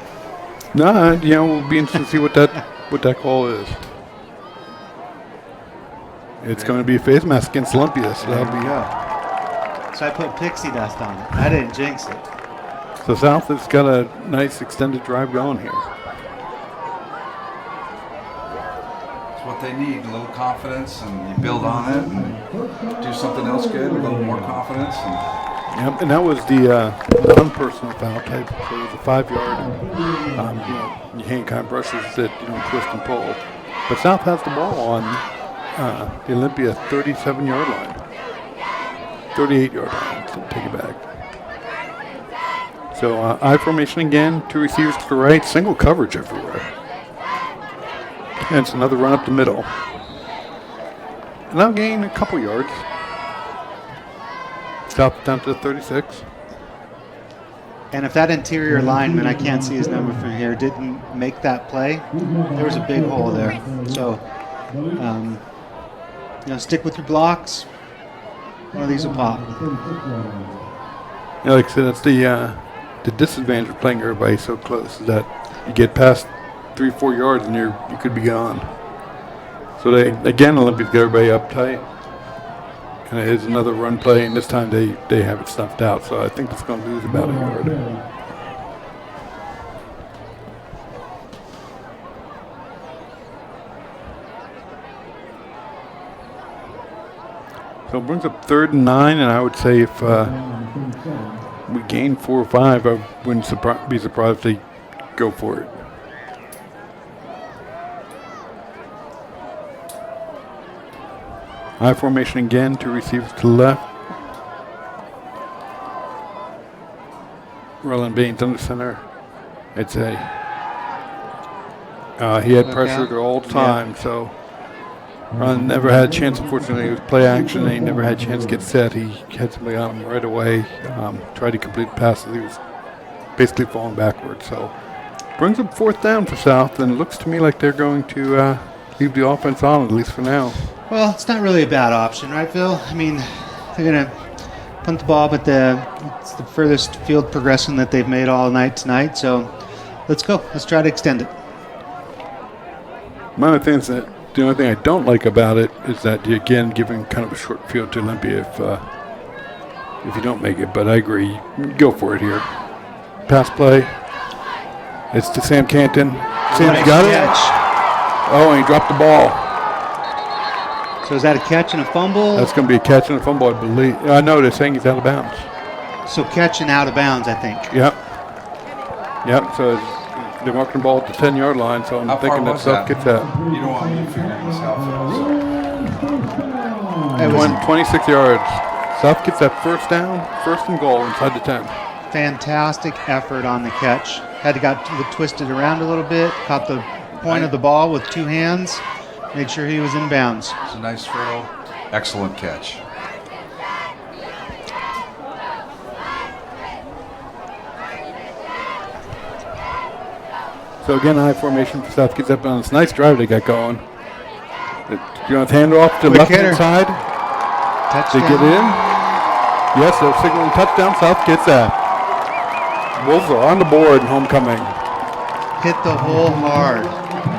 No, we'll be interested to see what that call is. It's going to be a face mask against Olympia, so that'll be. So I put pixie dust on it. I didn't jinx it. So South has got a nice extended drive going here. It's what they need, a little confidence, and you build on it and do something else good, a little more confidence. Yep, and that was the non-personal foul type. So it was a 5-yard. Your hand kind of brushes it, twist and pull. But South has the ball on the Olympia 37-yard line. 38-yard line, so take it back. So I formation again, 2 receivers to the right, single coverage everywhere. And it's another run up the middle. And I'll gain a couple yards. South down to 36. And if that interior lineman, I can't see his number from here, didn't make that play, there was a big hole there. So, stick with your blocks. One of these will pop. Yeah, like I said, that's the disadvantage of playing everybody so close, is that you get past 3-4 yards and you could be gone. So Olympia's got everybody up tight. And it is another run play, and this time they have it stuffed out. So I think it's going to lose about a yard. So it brings up 3rd and 9, and I would say if we gain 4 or 5, I wouldn't be surprised if they go for it. I formation again, 2 receivers to the left. Roland Baines under center. It's a he had pressure the whole time, so Ron never had a chance. Unfortunately, it was play action, and he never had a chance to get set. He had somebody on him right away. Tried to complete passes. He was basically falling backwards. So brings up 4th down for South, and it looks to me like they're going to leave the offense on, at least for now. Well, it's not really a bad option, right, Phil? I mean, they're going to punt the ball, but it's the furthest field progression that they've made all night tonight. So let's go. Let's try to extend it. My only thing is that the only thing I don't like about it is that you're again giving kind of a short field to Olympia if you don't make it. But I agree, go for it here. Pass play. It's to Sam Canton. Sam's got it. Oh, and he dropped the ball. So is that a catch and a fumble? That's going to be a catch and a fumble, I believe. No, they're saying he's out of bounds. So catch and out of bounds, I think. Yep. So they're marking the ball at the 10-yard line, so I'm thinking that South gets that. You don't want me to figure this out. It was 26 yards. South gets that 1st down, 1st and goal inside the 10. fantastic effort on the catch. Had to got twisted around a little bit, caught the point of the ball with 2 hands, made sure he was in bounds. It's a nice throw. Excellent catch. So again, high formation for South Kitsap on this nice drive they got going. You want to hand off to the left-hand side? Touchdown. They get in. Yes, they're signaling touchdown, South Kitsap. Wolves are on the board in homecoming. Hit the hole hard.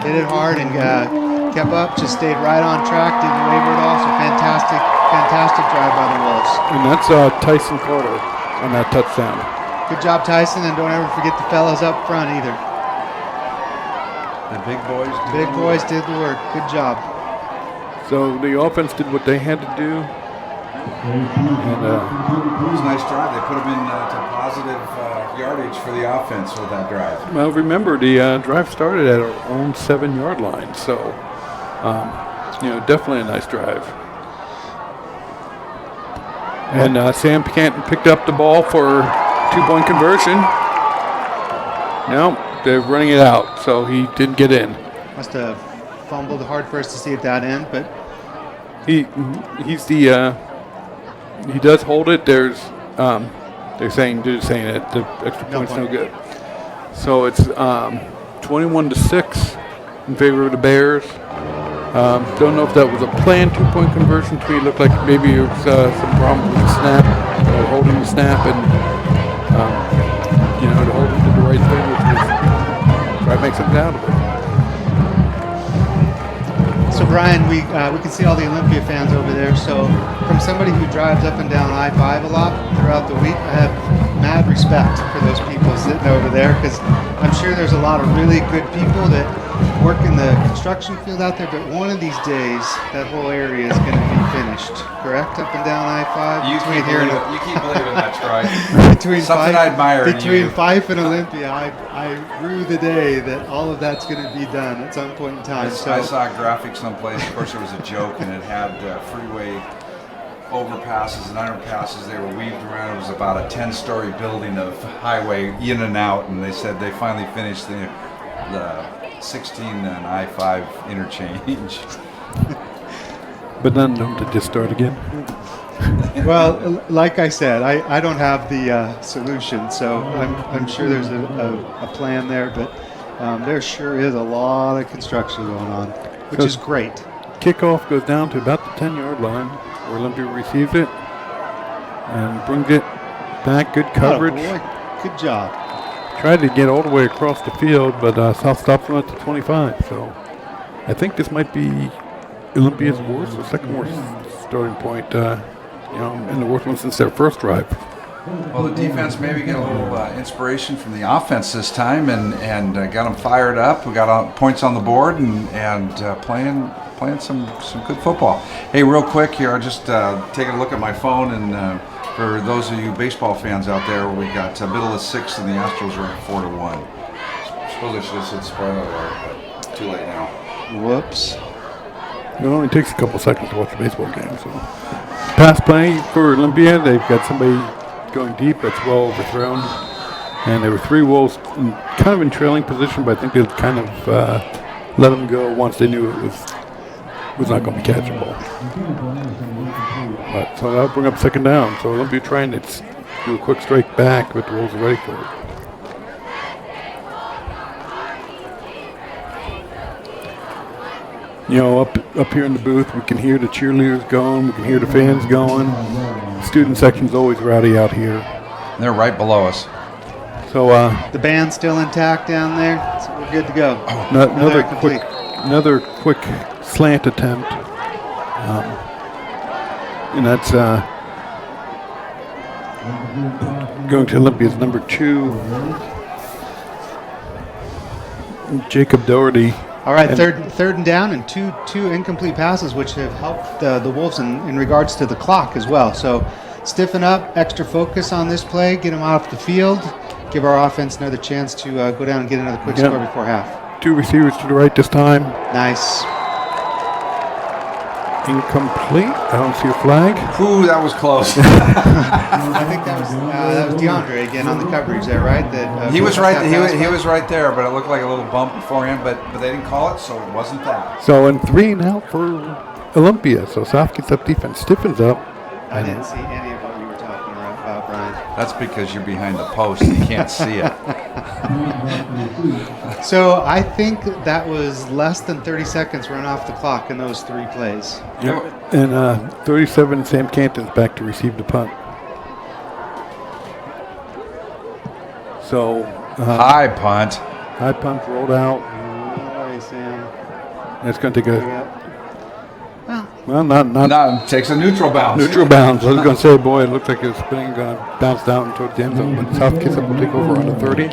Hit it hard and kept up, just stayed right on track, didn't waver at all. So fantastic drive by the Wolves. And that's Tyson Carter on that touchdown. Good job, Tyson, and don't ever forget the fellas up front either. The big boys did Big boys did the work. Good job. So the offense did what they had to do. And It was a nice drive. They put them into positive yardage for the offense with that drive. well, remember the drive started at our own 7-yard line, so definitely a nice drive. And Sam Canton picked up the ball for 2-point conversion. No, they're running it out, so he didn't get in. Must have fumbled hard for us to see at that end, but He does hold it. They're saying that the extra point's no good. So it's 21-6 in favor of the Bears. Don't know if that was a planned 2-point conversion. To me, it looked like maybe it was some problem with the snap, or holding the snap, and to hold it to the right thing, which was try to make something out of it. so Brian, we can see all the Olympia fans over there. So from somebody who drives up and down I-5 a lot throughout the week, I have mad respect for those people sitting over there, because I'm sure there's a lot of really good people that work in the construction field out there, but one of these days that whole area is going to be finished, correct? Up and down I-5? You keep believing that, Troy. Between Something I admire in Between you. Fife and Olympia, I rue the day that all of that's going to be done at some point in time. I saw a graphic someplace. Of course, it was a joke, and it had freeway overpasses and underpasses. They were weaved around. It was about a 10-story building of highway in and out, and they said they finally finished the 16 and I-5 interchange. But then don't they just start again? Well, like I said, I don't have the solution, so I'm sure there's a plan there, but there sure is a lot of construction going on, which is great. Kickoff goes down to about the 10-yard line, where Olympia receives it and brings it back. Good coverage. Oh, boy. Good job. Tried to get all the way across the field, but South stops them at the 25. So I think this might be Olympia's worst or second worst starting point. And the worst one since their first drive. Well, the defense maybe get a little inspiration from the offense this time, and got them fired up. We got points on the board and playing some good football. Hey, real quick here, I'm just taking a look at my phone, and for those of you baseball fans out there, we got middle of sixth, and the Astros are at 4-1. Suppose I should have said spoiler alert, but too late now. Whoops. It only takes a couple seconds to watch a baseball game. So, pass play for Olympia. They've got somebody going deep. That's well overthrown. And there were 3 Wolves kind of in trailing position, but I think they kind of let them go once they knew it was not going to be catchable. But so that'll bring up second down. So Olympia trying to do a quick strike back, but the Wolves are ready for it. You know, up here in the booth, we can hear the cheerleaders going, we can hear the fans going. Student section's always rowdy out here. They're right below us. So The band's still intact down there, so we're good to go. another quick slant attempt, and that's going to Olympia's number 2, Jacob Doherty. All right, third and down, and two incomplete passes, which have helped the Wolves in regards to the clock as well. So stiffen up, extra focus on this play, get them off the field, give our offense another chance to go down and get another quick score before half. 2 receivers to the right this time. Nice. Incomplete. I don't see a flag. Ooh, that was close. I think that was DeAndre again on the coverage there, right? He was right. He was right there, but it looked like a little bump for him. But they didn't call it, so it wasn't that. So in 3 and out for Olympia. So South gets up defense, stiffens up. I didn't see any of what you were talking about, Brian. That's because you're behind the post and you can't see it. So I think that was less than 30 seconds run off the clock in those 3 plays. Yep. And 37, Sam Canton's back to receive the punt. So High punt. high punt rolled out. All right, Sam. It's going to take a Well, not No, takes a neutral bounce. neutral bounce. I was going to say, boy, it looks like it's spinning, going to bounce down towards the end zone. But South Kitsap will take over on the 30.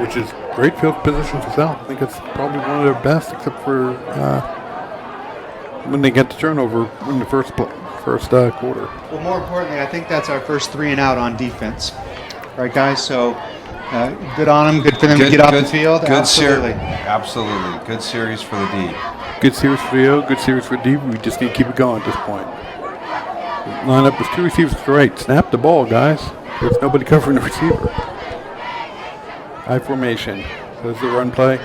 Which is great field position for South. I think it's probably one of their best, except for when they get the turnover in the first quarter. well, more importantly, I think that's our first 3 and out on defense. All right, guys. So good on them. Good for them to get off the field. Good Absolutely. Absolutely. Good series for the D. Good series for Rio, good series for D. We just need to keep it going at this point. Line up with 2 receivers to the right. Snap the ball, guys. There's nobody covering the receiver. High formation. There's the run play.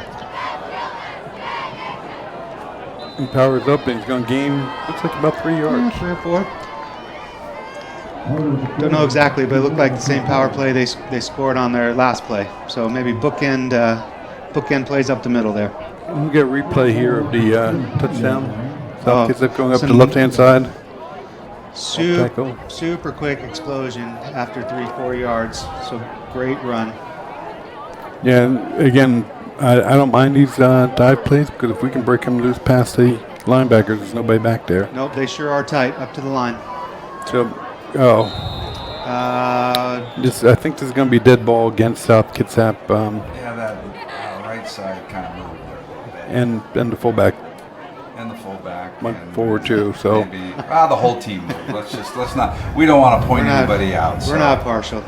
He powers up and he's going to gain, looks like about 3 yards. 3 or 4. Don't know exactly, but it looked like the same power play they scored on their last play. So maybe bookend plays up the middle there. We'll get a replay here of the touchdown. South Kitsap going up to the left-hand side. Super quick explosion after 3-4 yards. So great run. Yeah, and again, I don't mind these dive plays because if we can break them loose past the linebackers, there's nobody back there. Nope, they sure are tight up to the line. So, I think this is going to be dead ball against South Kitsap. Yeah, that right side kind of moved there a little bit. And the fullback And the fullback. went forward too. So Maybe, the whole team moved. Let's not. We don't want to point anybody out. We're not partial.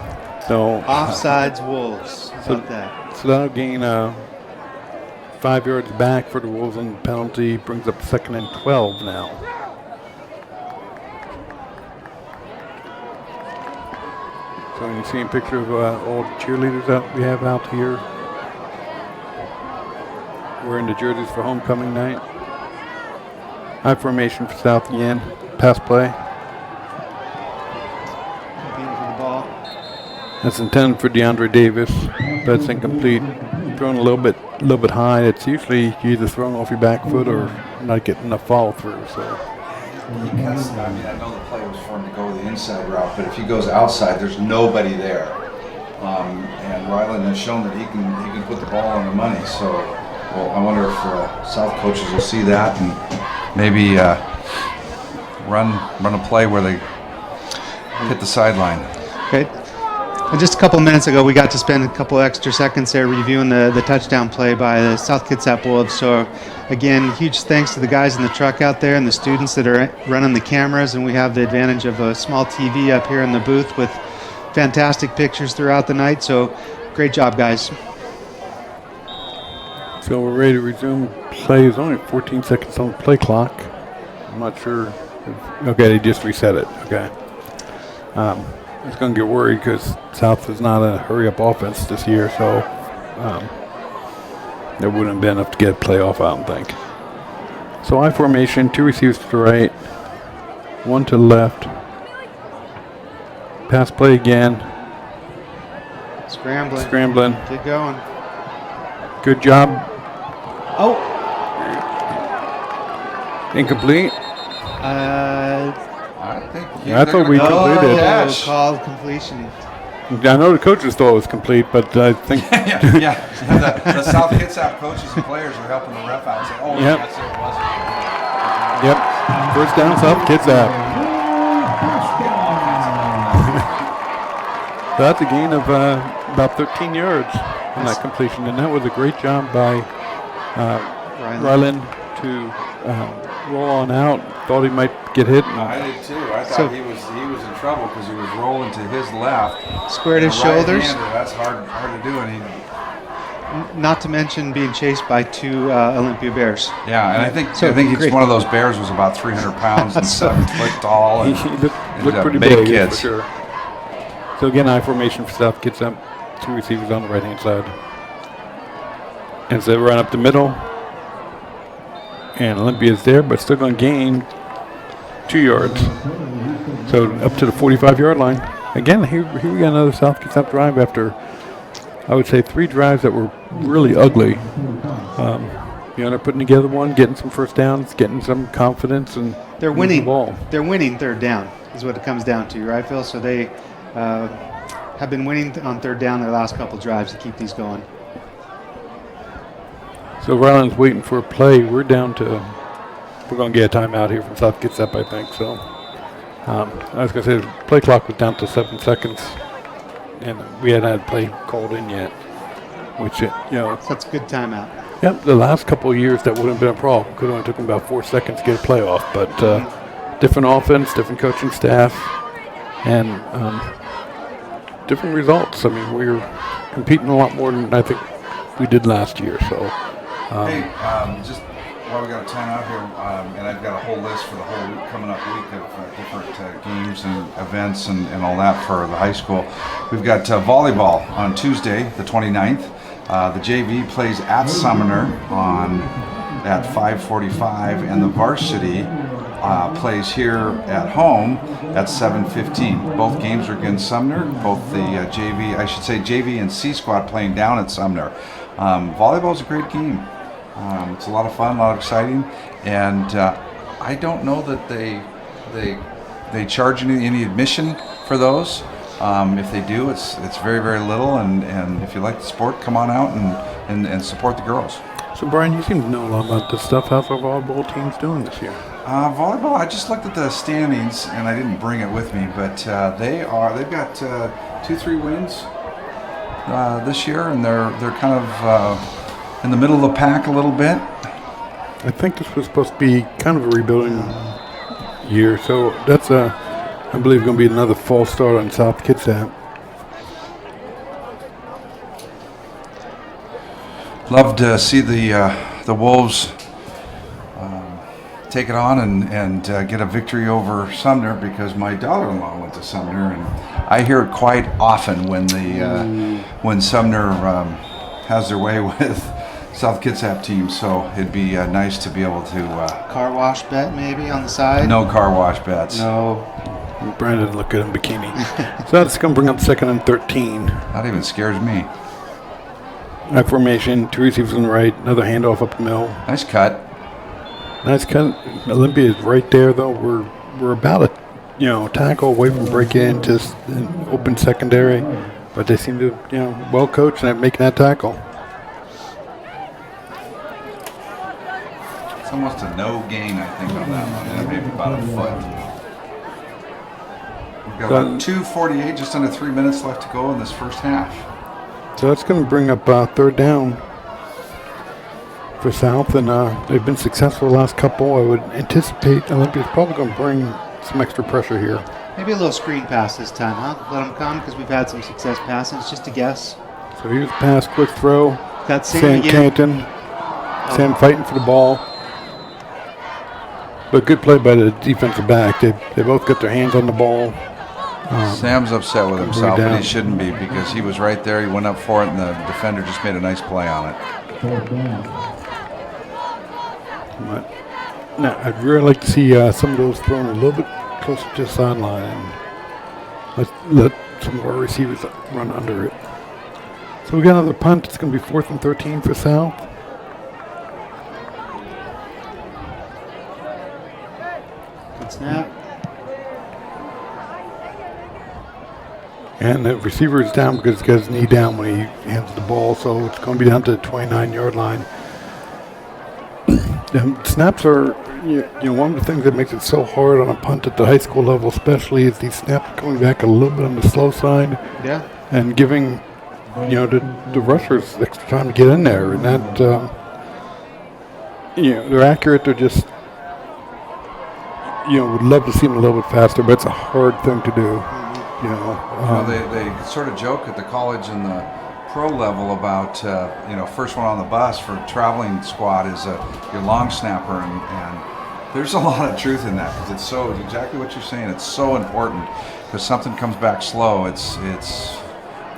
so Offsides Wolves. How about that? so that'll gain 5 yards back for the Wolves on the penalty. Brings up 2nd and 12 now. So you see a picture of all the cheerleaders that we have out here wearing the jerseys for homecoming night. High formation for South again. Pass play. Beating for the ball. That's intended for DeAndre Davis. That's incomplete. Thrown a little bit high. It's usually either thrown off your back foot or not getting enough follow through. So Because, I know the play was for him to go the inside route, but if he goes outside, there's nobody there. And Ryland has shown that he can put the ball on the money. So, well, I wonder if South coaches will see that and maybe run a play where they. hit the sideline. Okay. And just a couple minutes ago, we got to spend a couple extra seconds there reviewing the touchdown play by the South Kitsap Wolves. So, again, huge thanks to the guys in the truck out there and the students that are running the cameras. And we have the advantage of a small TV up here in the booth with fantastic pictures throughout the night. So, great job, guys. So we're ready to resume play. There's only 14 seconds on the play clock. I'm not sure. Okay, they just reset it. Okay. I was going to get worried because South is not a hurry-up offense this year, so there wouldn't have been enough to get a playoff, I don't think. So I formation, 2 receivers to the right, 1 to the left. Pass play again. Scrambling. Get going. Good job. Oh. Incomplete. I thought we completed. Oh, called completion. I know the coaches thought it was complete, but I think yeah. The South Kitsap coaches and players are helping the ref out and say, "Oh, Yep. yes, it wasn't." Yep. First down, South Kitsap. So that's a gain of about 13 yards on that completion, and that was a great job by Ryland to roll on out. Thought he might get hit. I did too. I thought he was in trouble because he was rolling to his left. Squared his shoulders. That's hard to do, and not to mention being chased by 2 Olympia Bears. Yeah, and I think each one of those bears was about 300 pounds and 7 foot tall. And he looked pretty big big kids. for sure. So again, I formation for South Kitsap, 2 receivers on the right hand side, and so they run up the middle. And Olympia's there, but still going to gain 2 yards. So up to the 45-yard line. Again, here we got another South Kitsap drive after, I would say, 3 drives that were really ugly. They're putting together one, getting some first downs, getting some confidence, and they're winning. The ball. They're winning third down is what it comes down to, right, Phil? So they have been winning on third down their last couple drives to keep these going. So Ryland's waiting for a play. We're going to get a timeout here from South Kitsap, I think. So I was going to say the play clock was down to 7 seconds, and we hadn't had a play called in yet, which, So that's a good timeout. Yep, the last couple of years that wouldn't have been a problem. Could have only took them about 4 seconds to get a playoff, but different offense, different coaching staff, and different results. I mean, we're competing a lot more than I think we did last year. So. Just while we got a timeout here, and I've got a whole list for the whole coming up week of different games and events and all that for the high school. We've got volleyball on Tuesday, the 29th. The JV plays at Sumner at 5:45, and the varsity plays here at home at 7:15. Both games are against Sumner. Both the JV and C squad playing down at Sumner. Volleyball is a great game. It's a lot of fun, a lot of exciting, and I don't know that they charge any admission for those. If they do, it's very, very little, and if you like the sport, come on out and support the girls. So Brian, you seem to know a lot about this stuff. How's our volleyball teams doing this year? Volleyball, I just looked at the standings, and I didn't bring it with me, but they've got 2-3 wins this year, and they're kind of in the middle of the pack a little bit. I think this was supposed to be kind of a rebuilding year, so that's I believe going to be another false start on South Kitsap. Love to see the Wolves take it on and get a victory over Sumner, because my daughter-in-law went to Sumner, and I hear it quite often when Sumner has their way with South Kitsap teams. So it'd be nice to be able to Car wash bet maybe on the side? no car wash bets. No. Brandon look good in bikini. So that's going to bring up 2nd and 13. That even scares me. That formation, 2 receivers on the right, another handoff up the middle. Nice cut. Nice cut. Olympia is right there, though. We're about a tackle away from breaking into an open secondary, but they seem to well coached at making that tackle. It's almost a no gain, I think, on that one. Maybe about a foot. Got about 2:48, just under 3 minutes left to go in this first half. So that's going to bring up third down for South, and they've been successful the last couple. I would anticipate Olympia's probably going to bring some extra pressure here. Maybe a little screen pass this time, huh? Let them come because we've had some success passing. It's just a guess. So here's the pass, quick throw. Got Sam Canton. Sam fighting for the ball. But good play by the defensive back. They both got their hands on the ball. Sam's upset with himself, but he shouldn't be because he was right there. He went up for it, and the defender just made a nice play on it. But, now, I'd really like to see some of those thrown a little bit closer to the sideline and let some of our receivers run under it. So we got another punt. It's going to be 4th and 13 for South. Good snap. And the receiver is down because he's got his knee down when he hands the ball, so it's going to be down to the 29-yard line. Snaps are, one of the things that makes it so hard on a punt at the high school level especially is these snaps coming back a little bit on the slow side. Yeah. And giving, the rushers extra time to get in there. And that, they're accurate. They're just, would love to see them a little bit faster, but it's a hard thing to do. They sort of joke at the college and the pro level about, first one on the bus for traveling squad is your long snapper, and there's a lot of truth in that because it's exactly what you're saying. It's so important because something comes back slow. It's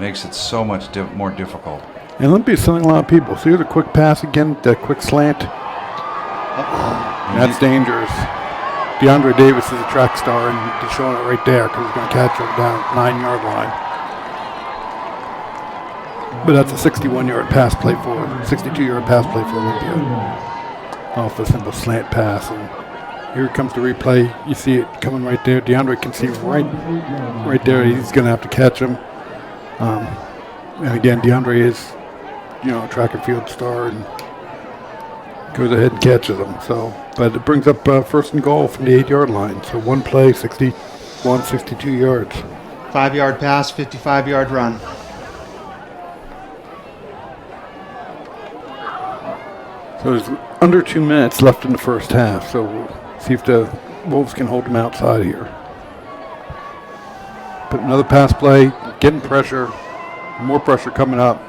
makes it so much more difficult. And Olympia's selling a lot of people. So here's a quick pass again, that quick slant. That's dangerous. DeAndre Davis is a track star, and he's showing it right there because he's going to catch him down 9-yard line. But that's a 61-yard pass play 62-yard pass play for Olympia. Off a simple slant pass, and here comes the replay. You see it coming right there. DeAndre can see right there. He's going to have to catch him. And again, DeAndre is, a track and field star, and goes ahead and catches them. So, but it brings up 1st and goal from the 8-yard line. So one play, 62 yards. 5-yard pass, 55-yard run. So there's under 2 minutes left in the first half. So we'll see if the Wolves can hold them outside here. But another pass play, getting pressure, more pressure coming up,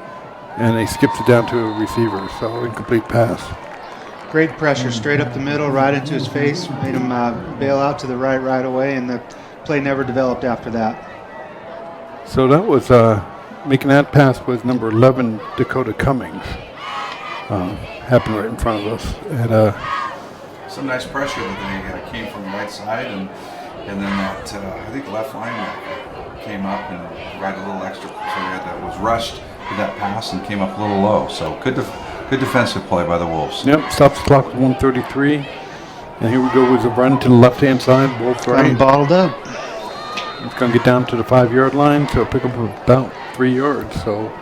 and he skips it down to a receiver. So incomplete pass. Great pressure, straight up the middle, right into his face. Made him bail out to the right away, and the play never developed after that. So that was, making that pass was number 11, Dakota Cummings. Happened right in front of us. And some nice pressure that they came from the right side, and then that, I think left linebacker came up and provided a little extra. So that was rushed with that pass and came up a little low. So good defensive play by the Wolves. Yep, stops the clock at 1:33. And here we go with a run to the left-hand side. Wolves Got him bottled up. It's going to get down to the 5-yard line, so pick up about 3 yards. So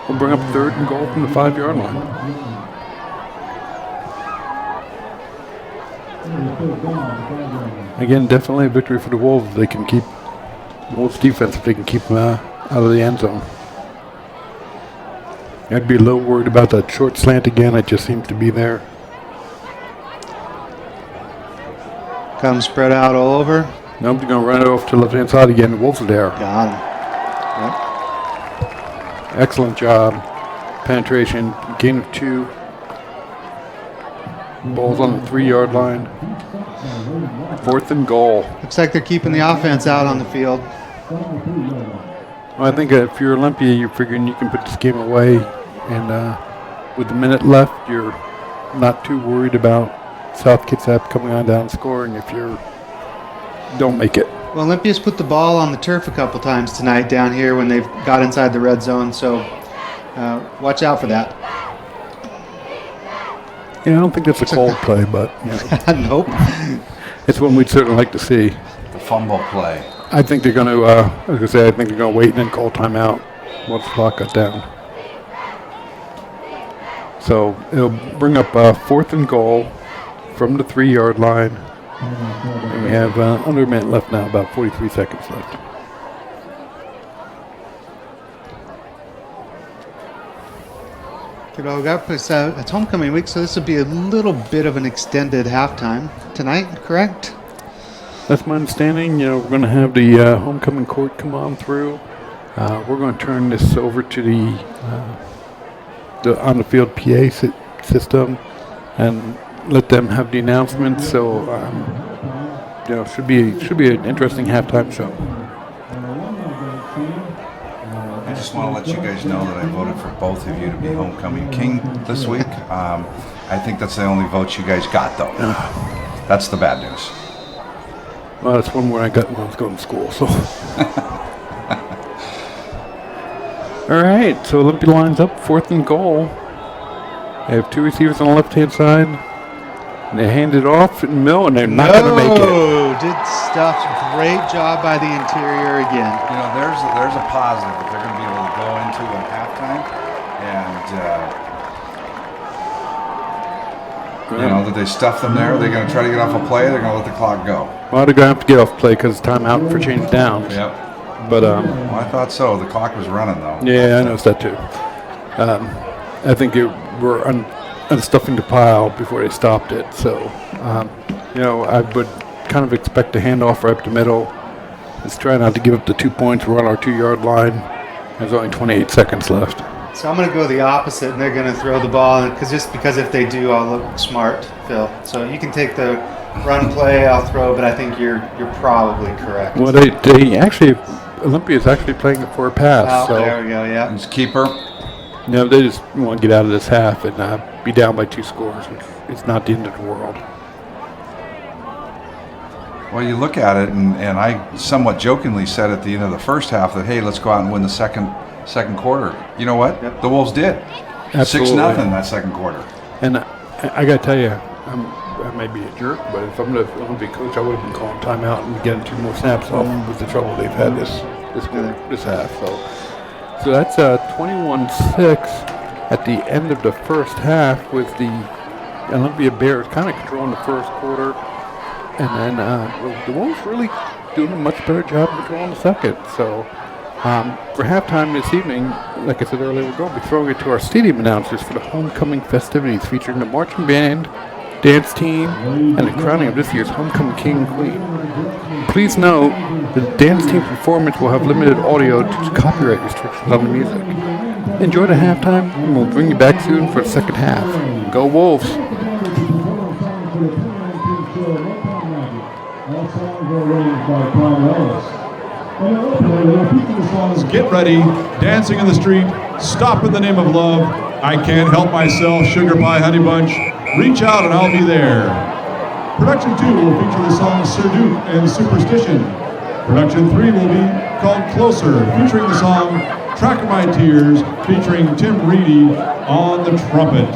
we'll bring up 3rd and goal from the 5-yard line. Again, definitely a victory for the Wolves. They can keep Wolves defense if they can keep them out of the end zone. I'd be a little worried about that short slant again. It just seems to be there. Got him spread out all over. Nope, they're going to run it off to the left-hand side again. The Wolves are there. Got him. Yep. Excellent job. Penetration, gain of 2. Ball's on the 3-yard line. 4th and goal. Looks like they're keeping the offense out on the field. Well, I think if you're Olympia, you're figuring you can put this game away. And with a minute left, you're not too worried about South Kitsap coming on down and scoring if you don't make it. Well, Olympia's put the ball on the turf a couple times tonight down here when they've got inside the red zone. So watch out for that. Yeah, I don't think that's a cold play, but Nope. It's one we'd certainly like to see. The fumble play. I think they're going to, I think they're going to wait and then call timeout once the clock got down. So it'll bring up 4th and goal from the 3-yard line. And we have under a minute left now, about 43 seconds left. Good old guy. It's homecoming week, so this will be a little bit of an extended halftime tonight, correct? That's my understanding. We're going to have the homecoming court come on through. We're going to turn this over to the on-the-field PA system and let them have the announcements. So, should be an interesting halftime show. I just want to let you guys know that I voted for both of you to be homecoming king this week. I think that's the only vote you guys got, though. That's the bad news. Well, that's one where I got when I was going to school. So, all right. So Olympia lines up, 4th and goal. They have 2 receivers on the left-hand side. And they hand it off in the middle, and they're not going to make it. Did stuff. Great job by the interior again. There's a positive that they're going to be able to go into at halftime, and that they stuff them there. They're going to try to get off a play. They're going to let the clock go. Well, they're going to have to get off play because it's timeout for change downs. Yep. But well, I thought so. The clock was running though. Yeah, I noticed that too. I think they were unstuffing the pile before they stopped it. So, I would kind of expect a handoff right up the middle. Let's try not to give up the 2 points. We're on our 2-yard line. There's only 28 seconds left. So I'm going to go the opposite, and they're going to throw the ball, because if they do, I'll look smart, Phil. So you can take the run play, I'll throw, but I think you're probably correct. Well, they actually, Olympia's actually playing it for a pass. Oh, there we go, yeah. It's keeper. They just want to get out of this half and be down by 2 scores. It's not the end of the world. Well, you look at it, and I somewhat jokingly said at the end of the first half that, hey, let's go out and win the second quarter. You know what? Yep. The Wolves did. Absolutely. 6-0 that second quarter. And I got to tell you, I may be a jerk, but if I'm going to be a coach, I would have been calling timeout and getting 2 more snaps off with the trouble they've had this half. So that's 21-6 at the end of the first half, with the Olympia Bears kind of controlling the first quarter. And then the Wolves really doing a much better job controlling the second. So for halftime this evening, like I said earlier, we're going to be throwing it to our stadium announcers for the homecoming festivities, featuring the marching band, dance team, and the crowning of this year's homecoming king and queen. Please note that the dance team performance will have limited audio due to copyright restrictions on the music. Enjoy the halftime, and we'll bring you back soon for the second half. Go Wolves! Get ready, dancing in the street, stop in the name of love, I can't help myself, sugar pie, honey bunch, reach out and I'll be there. Production 2 will feature the songs Sir Duke and Superstition. Production 3 will be called Closer, featuring the song Track My Tears, featuring Tim Reedy on the trumpet.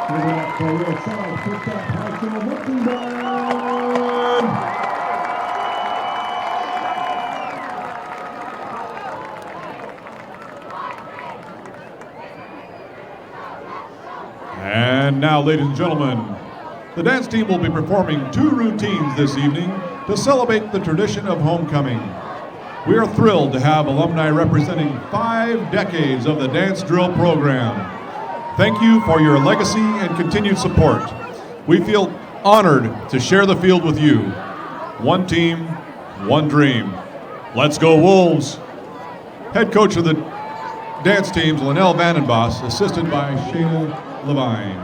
Moving up for your South Kitsap High School marching band. And now, ladies and gentlemen, the dance team will be performing 2 routines this evening to celebrate the tradition of homecoming. We are thrilled to have alumni representing 5 decades of the dance drill program. Thank you for your legacy and continued support. We feel honored to share the field with you. One team, one dream. Let's go Wolves! Head coach of the dance teams, Linnell Vandenbos, assisted by Shayna Levine.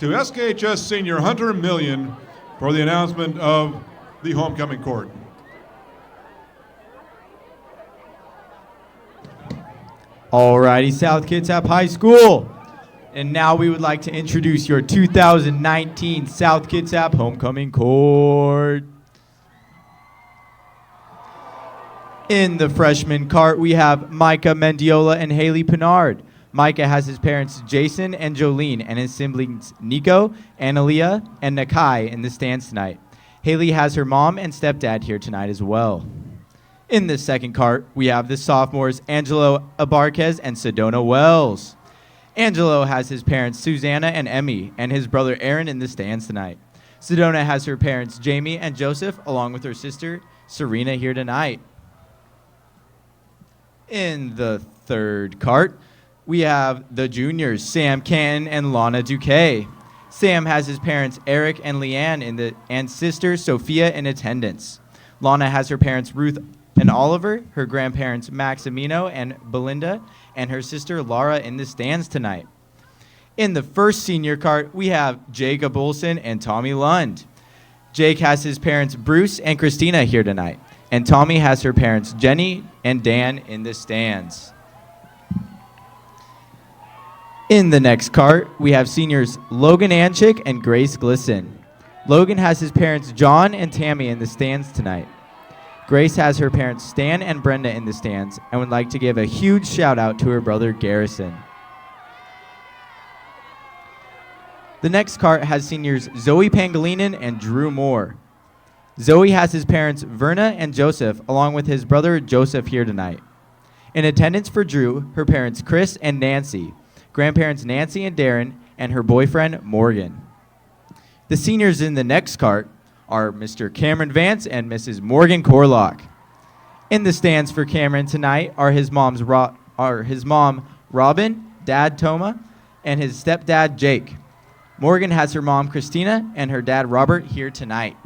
to SKHS Senior Hunter Million for the announcement of the homecoming court. Alrighty, South Kitsap High School. And now we would like to introduce your 2019 South Kitsap Homecoming Court. In the freshman cart, we have Micah Mendiola and Haley Pinard. Micah has his parents Jason and Jolene and his siblings Nico, Analia, and Nakai in the stands tonight. Haley has her mom and stepdad here tonight as well. In the second cart, we have the sophomores Angelo Abarquez and Sedona Wells. Angelo has his parents Susanna and Emmy and his brother Aaron in the stands tonight. Sedona has her parents Jamie and Joseph along with her sister Serena here tonight. In the third cart, we have the juniors, Sam Canton and Lana Duque. Sam has his parents Eric and Leanne and sister Sophia in attendance. Lana has her parents Ruth and Oliver, her grandparents Maximino and Belinda, and her sister Laura in the stands tonight. In the first senior cart, we have Jacob Olson and Tommy Lund. Jake has his parents Bruce and Christina here tonight, and Tommy has her parents Jenny and Dan in the stands. In the next cart, we have seniors Logan Anchik and Grace Glisson. Logan has his parents John and Tammy in the stands tonight. Grace has her parents Stan and Brenda in the stands and would like to give a huge shout out to her brother Garrison. The next cart has seniors Zoe Pangolinan and Drew Moore. Zoe has his parents Verna and Joseph along with his brother Joseph here tonight. In attendance for Drew, her parents Chris and Nancy, grandparents Nancy and Darren, and her boyfriend Morgan. The seniors in the next cart are Mr. Cameron Vance and Mrs. Morgan Corlock. In the stands for Cameron tonight are his mom Robin, dad Toma, and his stepdad Jake. Morgan has her mom Christina and her dad Robert here tonight.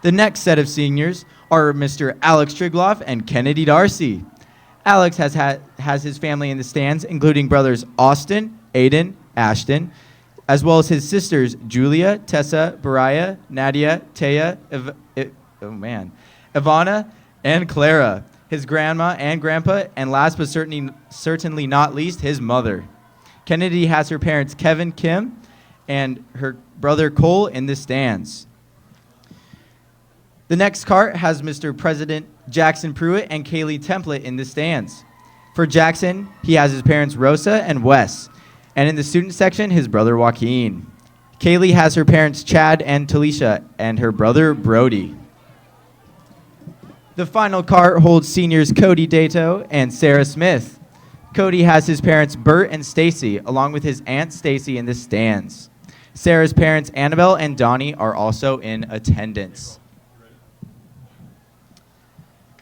The next set of seniors are Mr. Alex Trigloff and Kennedy Darcy. Alex has his family in the stands, including brothers Austin, Aiden, Ashton, as well as his sisters Julia, Tessa, Bariah, Nadia, Taya, Ivana, and Clara, his grandma and grandpa, and last but certainly not least, his mother. Kennedy has her parents Kevin, Kim, and her brother Cole in the stands. The next cart has Mr. President Jackson Pruitt and Kaylee Template in the stands. For Jackson, he has his parents Rosa and Wes, and in the student section, his brother Joaquin. Kaylee has her parents Chad and Talisha and her brother Brody. The final cart holds seniors Cody Dato and Sarah Smith. Cody has his parents Bert and Stacy, along with his aunt Stacy in the stands. Sarah's parents Annabelle and Donnie are also in attendance.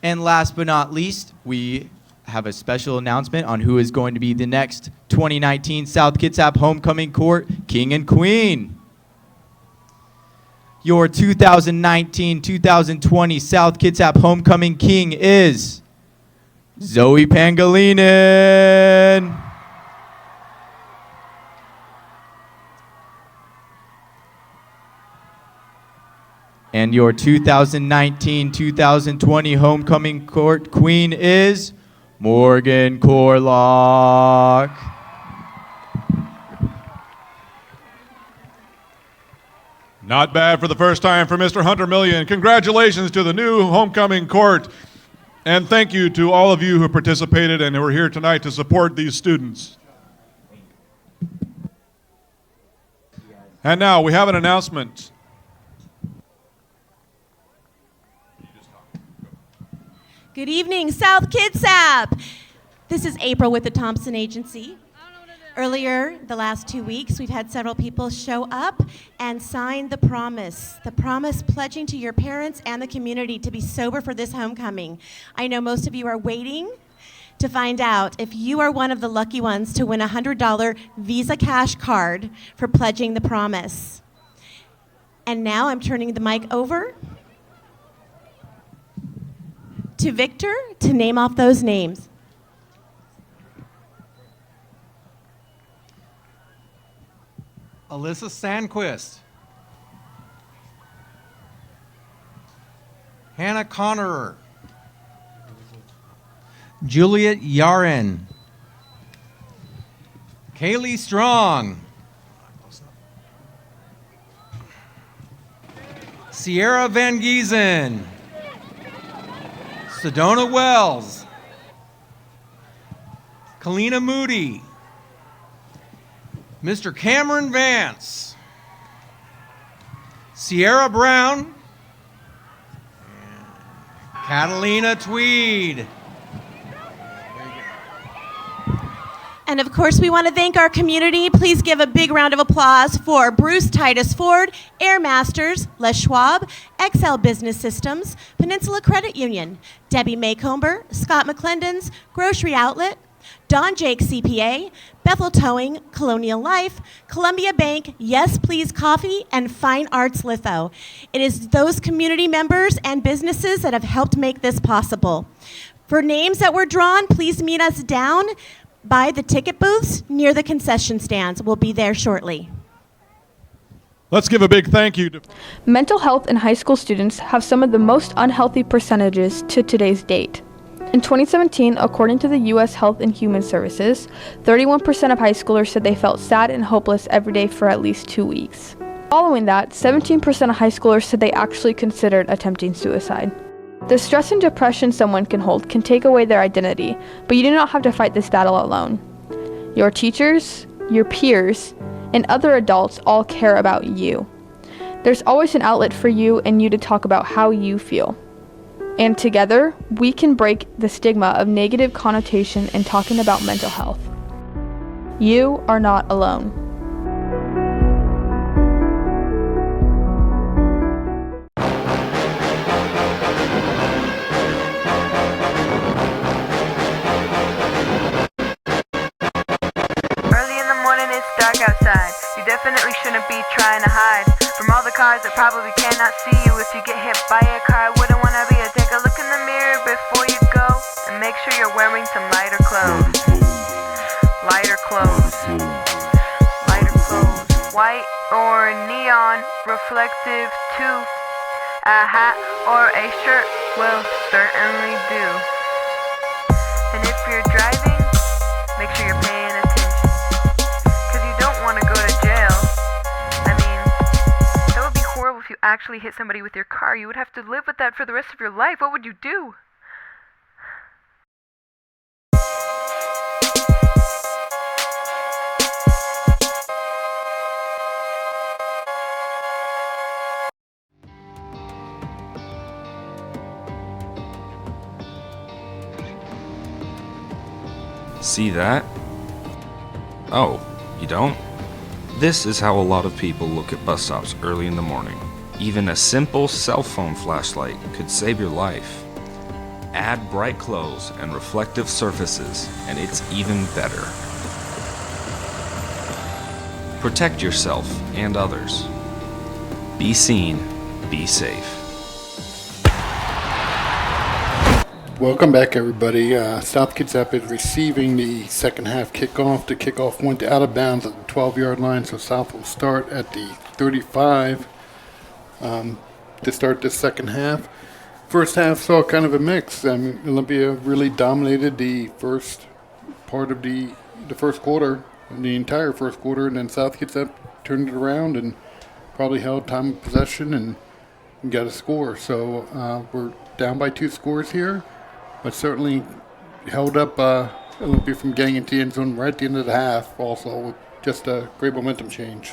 And last but not least, we have a special announcement on who is going to be the next 2019 South Kitsap Homecoming Court King and Queen. Your 2019-2020 South Kitsap Homecoming King is Zoe Pangolinan. And your 2019-2020 Homecoming Court Queen is Morgan Corlock. Not bad for the first time for Mr. Hunter Million. Congratulations to the new homecoming court. And thank you to all of you who participated and who are here tonight to support these students. And now we have an announcement. Good evening, South Kitsap. This is April with the Thompson Agency. Earlier, the last 2 weeks, we've had several people show up and sign the promise pledging to your parents and the community to be sober for this homecoming. I know most of you are waiting to find out if you are one of the lucky ones to win a $100 Visa cash card for pledging the promise. And now I'm turning the mic over to Victor to name off those names. Alyssa Sandquist. Hannah Connerer. Juliet Yaren. Kaylee Strong. Sierra Van Giesen. Sedona Wells. Kalina Moody. Mr. Cameron Vance. Sierra Brown. Catalina Tweed. And of course, we want to thank our community. Please give a big round of applause for Bruce Titus Ford, Air Masters, Les Schwab, XL Business Systems, Peninsula Credit Union, Debbie Maycomber, Scott McClendon's Grocery Outlet, Don Jake CPA, Bethel Towing, Colonial Life, Columbia Bank, Yes Please Coffee, and Fine Arts Litho. It is those community members and businesses that have helped make this possible. For names that were drawn, please meet us down by the ticket booths near the concession stands. We'll be there shortly. Let's give a big thank you to Mental health in high school students have some of the most unhealthy percentages to today's date. In 2017, according to the U.S. Health and Human Services, 31% of high schoolers said they felt sad and hopeless every day for at least 2 weeks. Following that, 17% of high schoolers said they actually considered attempting suicide. The stress and depression someone can hold can take away their identity, but you do not have to fight this battle alone. Your teachers, your peers, and other adults all care about you. There's always an outlet for you and you to talk about how you feel. And together, we can break the stigma of negative connotation in talking about mental health. You are not alone. Early in the morning, it's dark outside. You definitely shouldn't be trying to hide from all the cars that probably cannot see you. If you get hit by a car, I wouldn't want to be you. Take a look in the mirror before you go, and make sure you're wearing some lighter clothes. Lighter clothes. Lighter clothes. White or neon, reflective too. A hat or a shirt will certainly do. And if you're driving, make sure you're paying attention, because you don't want to go to jail. I mean, that would be horrible if you actually hit somebody with your car. You would have to live with that for the rest of your life. What would you do? See that? Oh, you don't? This is how a lot of people look at bus stops early in the morning. Even a simple cell phone flashlight could save your life. Add bright clothes and reflective surfaces, and it's even better. Protect yourself and others. Be seen, be safe. Welcome back, everybody. South Kitsap is receiving the second half kickoff. The kickoff went out of bounds at the 12-yard line, so South will start at the 35 to start the second half. First half saw kind of a mix. Olympia really dominated the first part of the first quarter, the entire first quarter, and then South Kitsap turned it around and probably held time of possession and got a score. So we're down by 2 scores here, but certainly held up Olympia from getting into the end zone right at the end of the half, also with just a great momentum change.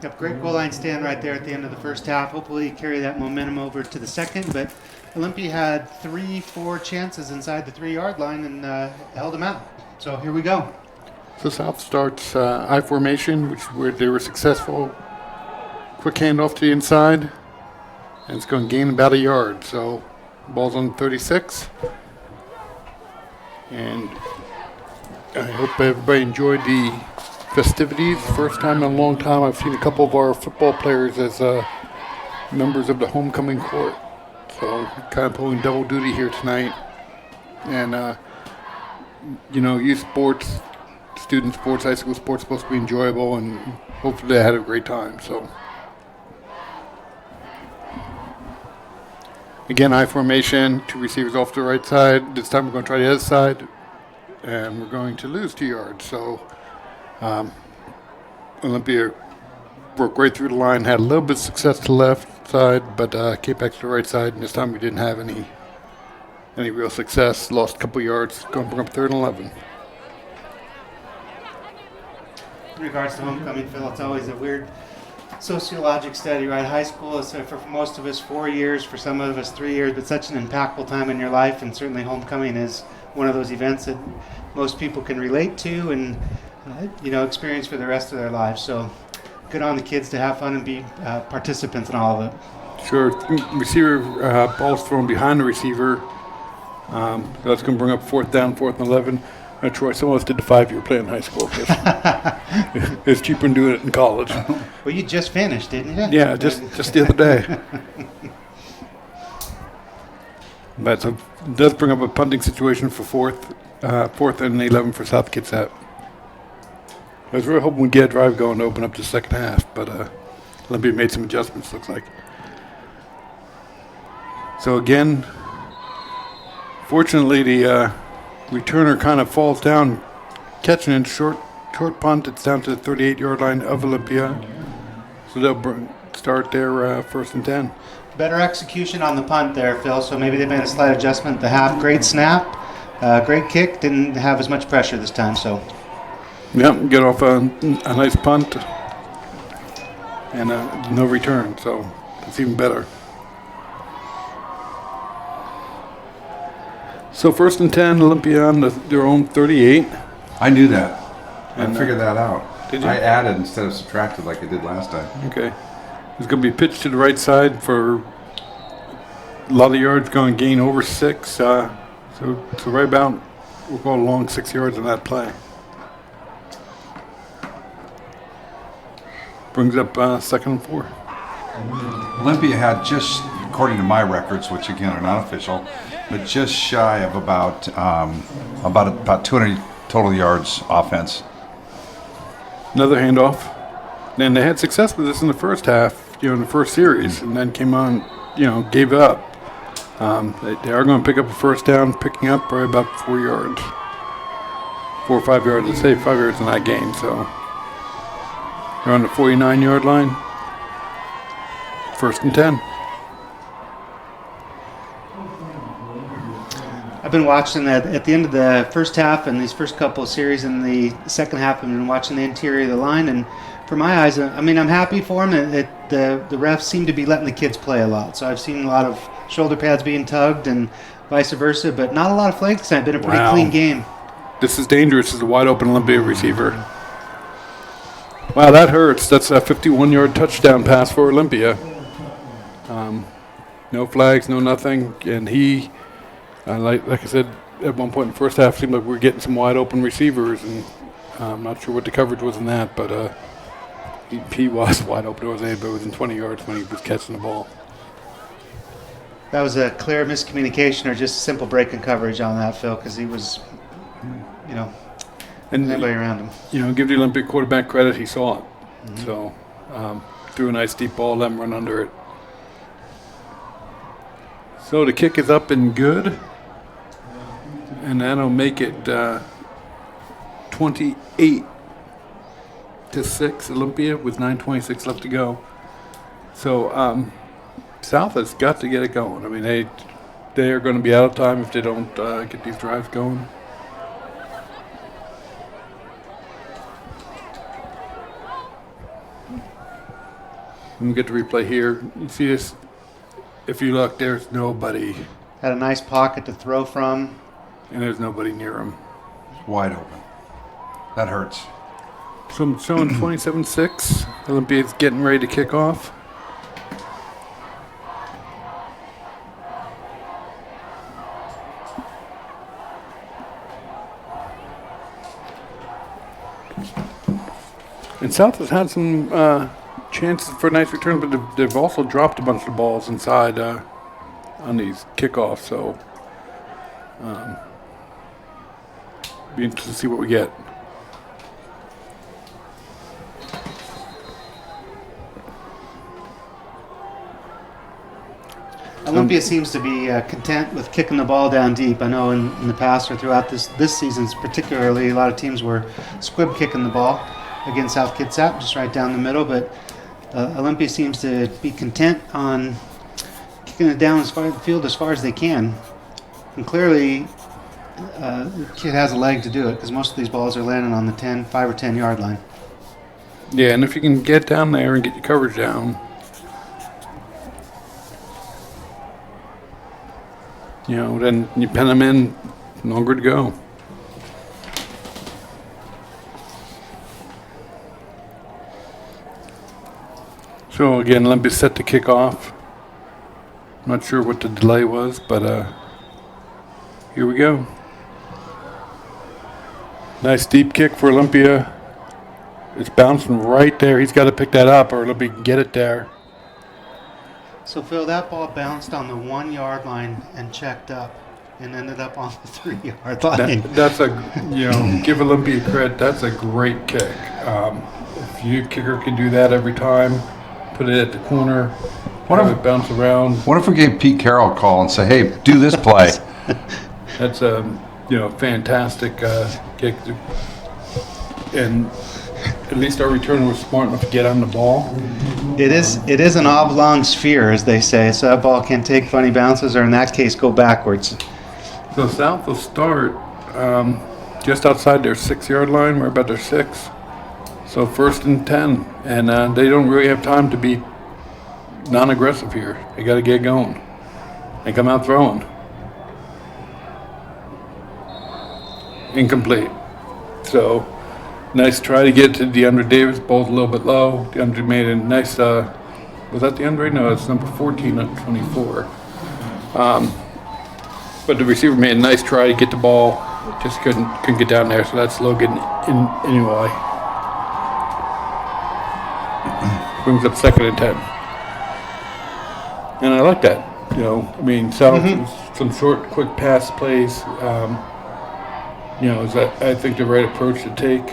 Yep, great goal line stand right there at the end of the first half. Hopefully carry that momentum over to the second, but Olympia had 3-4 chances inside the 3-yard line and held them out. So here we go. So South starts I formation, where they were successful. Quick handoff to the inside, and it's going to gain about 1 yard. So ball's on 36. And I hope everybody enjoyed the festivities. First time in a long time I've seen a couple of our football players as members of the homecoming court. So kind of pulling double duty here tonight. And, youth sports, student sports, high school sports supposed to be enjoyable. And hopefully they had a great time. So again, I formation, 2 receivers off to the right side. This time we're going to try the other side, and we're going to lose 2 yards. So Olympia broke right through the line, had a little bit of success to the left side, but came back to the right side, and this time we didn't have any real success. Lost a couple yards, going to bring up 3rd and 11. In regards to homecoming, Phil, it's always a weird sociologic study, right? High school is for most of us 4 years, for some of us 3 years, but such an impactful time in your life, and certainly homecoming is one of those events that most people can relate to and experience for the rest of their lives. So good on the kids to have fun and be participants in all of it. Sure. Receiver ball's thrown behind the receiver. That's going to bring up 4th down, 4th and 11. Troy, some of us did the 5-year play in high school. It's cheaper than doing it in college. Well, you just finished, didn't you? Yeah, just the other day. But so it does bring up a punting situation for 4th and 11 for South Kitsap. I was really hoping we'd get a drive going to open up the second half, but Olympia made some adjustments, looks like. So again, fortunately, the returner kind of falls down, catching it short punt. It's down to the 38-yard line of Olympia. So they'll start their 1st and 10. Better execution on the punt there, Phil, so maybe they made a slight adjustment at the half. Great snap, great kick, didn't have as much pressure this time, so. Yep, get off a nice punt and no return, so it's even better. So 1st and 10, Olympia on their own 38. I knew that. And, I figured that out. Did you? I added instead of subtracted like I did last time. Okay. It's going to be pitched to the right side for a lot of yards, going to gain over 6. So right about, we'll go along 6 yards on that play. Brings up 2nd and 4. Olympia had just, according to my records, which again are not official, but just shy of about 200 total yards offense. Another handoff. And they had success with this in the first half, in the first series, and then came on, gave up. They are going to pick up a 1st down, picking up probably about 4 yards. 4 or 5 yards, let's say 5 yards in that game, so. They're on the 49-yard line. 1st and 10. I've been watching at the end of the first half and these first couple of series in the second half. I've been watching the interior of the line, and for my eyes, I'm happy for them. The refs seem to be letting the kids play a lot. So I've seen a lot of shoulder pads being tugged and vice versa, but not a lot of flags tonight. Been a pretty clean game. This is dangerous. This is a wide open Olympia receiver. Wow, that hurts. That's a 51-yard touchdown pass for Olympia. No flags, no nothing, and he, like I said, at one point in the first half, seemed like we were getting some wide open receivers, and I'm not sure what the coverage was in that, but he was wide open. It was within 20 yards when he was catching the ball. That was a clear miscommunication or just simple break in coverage on that, Phil, because he was, and anybody around him. Give the Olympic quarterback credit. He saw it. Mm-hmm. So threw a nice deep ball, let him run under it. So the kick is up and good. And that'll make it 28-6 Olympia with 9:26 left to go. So South has got to get it going. They are going to be out of time if they don't get these drives going. And we get to replay here. You see this? If you look, there's nobody. Had a nice pocket to throw from. And there's nobody near him. Wide open. That hurts. So I'm showing 27-6. Olympia's getting ready to kick off. And South has had some chances for a nice return, but they've also dropped a bunch of balls inside on these kickoffs. So be interested to see what we get. Olympia seems to be content with kicking the ball down deep. I know in the past or throughout this season particularly, a lot of teams were squib kicking the ball against South Kitsap, just right down the middle. But Olympia seems to be content on kicking it down as far as the field as far as they can. And clearly, the kid has a leg to do it because most of these balls are landing on the 5 or 10 yard line. Yeah, and if you can get down there and get your coverage down, then you pin them in, longer to go. So again, Olympia set to kick off. Not sure what the delay was, but here we go. Nice deep kick for Olympia. It's bouncing right there. He's got to pick that up or Olympia can get it there. So, Phil, that ball bounced on the 1 yard line and checked up and ended up on the 3 yard line. That's give Olympia credit. That's a great kick. If your kicker can do that every time, put it at the corner, have it bounce around. What if we gave Pete Carroll a call and say, hey, do this play? That's a fantastic kick. And at least our returner was smart enough to get on the ball. It is an oblong sphere, as they say, so that ball can take funny bounces, or in that case, go backwards. So South will start just outside their 6 yard line. We're about their 6. So 1st and 10. And they don't really have time to be non-aggressive here. They got to get going and come out throwing. Incomplete. So nice try to get to DeAndre Davis, both a little bit low. DeAndre made a nice, was that DeAndre? No, it's number 14, not 24. But the receiver made a nice try to get the ball, just couldn't get down there, so that's Logan in anyway. Brings up 2nd and 10. And I like that. South, some short, quick pass plays, is that I think the right approach to take.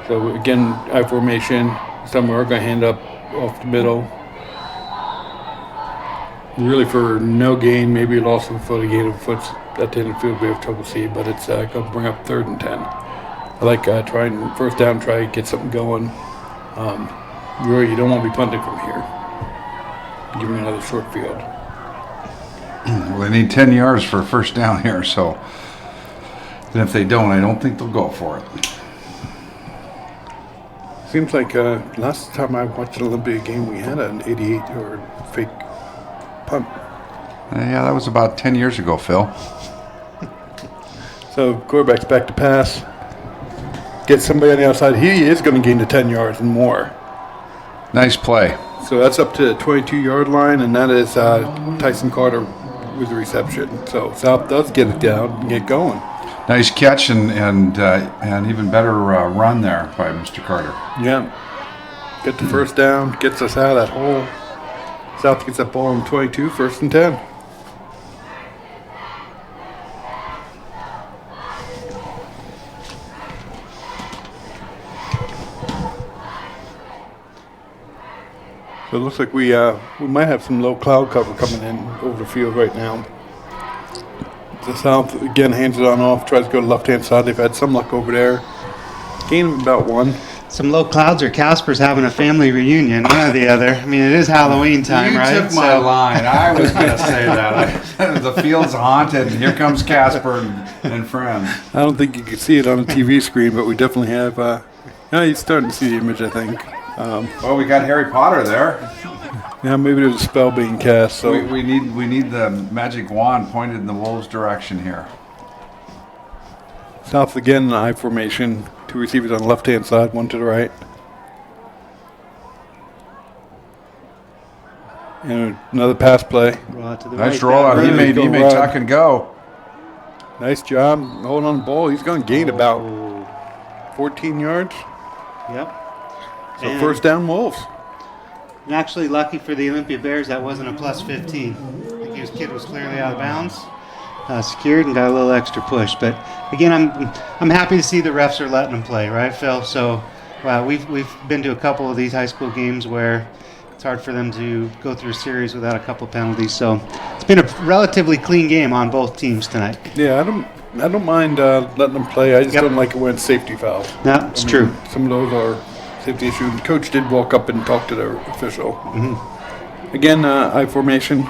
So again, I formation. Somewhere we're going to hand up off the middle. Really for no gain, maybe a loss of a foot, a gain of a foot at the end of the field we have trouble seeing, but it's going to bring up 3rd and 10. I like trying 1st down, try to get something going. Really, you don't want to be punting from here. Give me another short field. Well, they need 10 yards for a 1st down here, so and if they don't, I don't think they'll go for it. Seems like last time I watched an Olympia game, we had an 88-yard fake punt. Yeah, that was about 10 years ago, Phil. So quarterback's back to pass. Get somebody on the outside. He is going to gain the 10 yards and more. Nice play. So that's up to the 22-yard line, and that is Tyson Carter with the reception. So South does get it down and get going. Nice catch and even better run there by Mr. Carter. Yeah. Get the 1st down, gets us out of that hole. South gets that ball on 22, 1st and 10. So it looks like we might have some low cloud cover coming in over the field right now. The South, again, hands it on off, tries to go to the left-hand side. They've had some luck over there. Gain of about 1. Some low clouds or Casper's having a family reunion, one or the other. I mean, it is Halloween time, right? You took my line. I was going to say that. The field's haunted, and here comes Casper and friends. I don't think you can see it on the TV screen, but we definitely have. You're starting to see the image, I think. Well, we got Harry Potter there. Yeah, maybe there's a spell being cast. So we need the magic wand pointed in the Wolves' direction here. South again in I formation. 2 receivers on the left-hand side, 1 to the right. And another pass play. Nice rollout. He made tuck and go. Nice job holding on the ball. He's going to gain about 14 yards. Yep. So 1st down, Wolves. And actually, lucky for the Olympia Bears, that wasn't a +15. I think his kid was clearly out of bounds. Secured and got a little extra push. But again, I'm happy to see the refs are letting them play, right, Phil? So Well, we've been to a couple of these high school games where it's hard for them to go through a series without a couple penalties. So it's been a relatively clean game on both teams tonight. Yeah, I don't mind letting them play. I just don't like it when it's safety fouls. No, it's true. Some of those are safety issues. The coach did walk up and talk to the official. Again, I formation.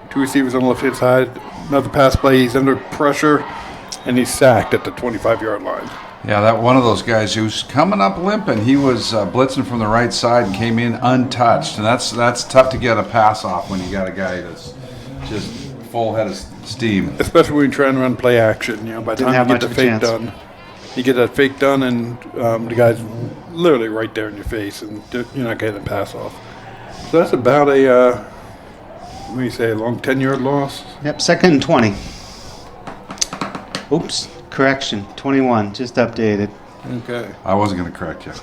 2 receivers on the left-hand side. Another pass play. He's under pressure, and he's sacked at the 25-yard line. Yeah, that one of those guys who's coming up limping. He was blitzing from the right side and came in untouched, and that's tough to get a pass off when you got a guy that's just full head of steam. Especially when you're trying to run play action. By the Didn't time have you much get the of a fake chance. done, you get that fake done, and the guy's literally right there in your face, and you're not getting a pass off. So that's about a, what do you say, a long 10-yard loss? Yep, 2nd and 20. Oops, correction, 21, just updated. Okay. I wasn't going to correct you.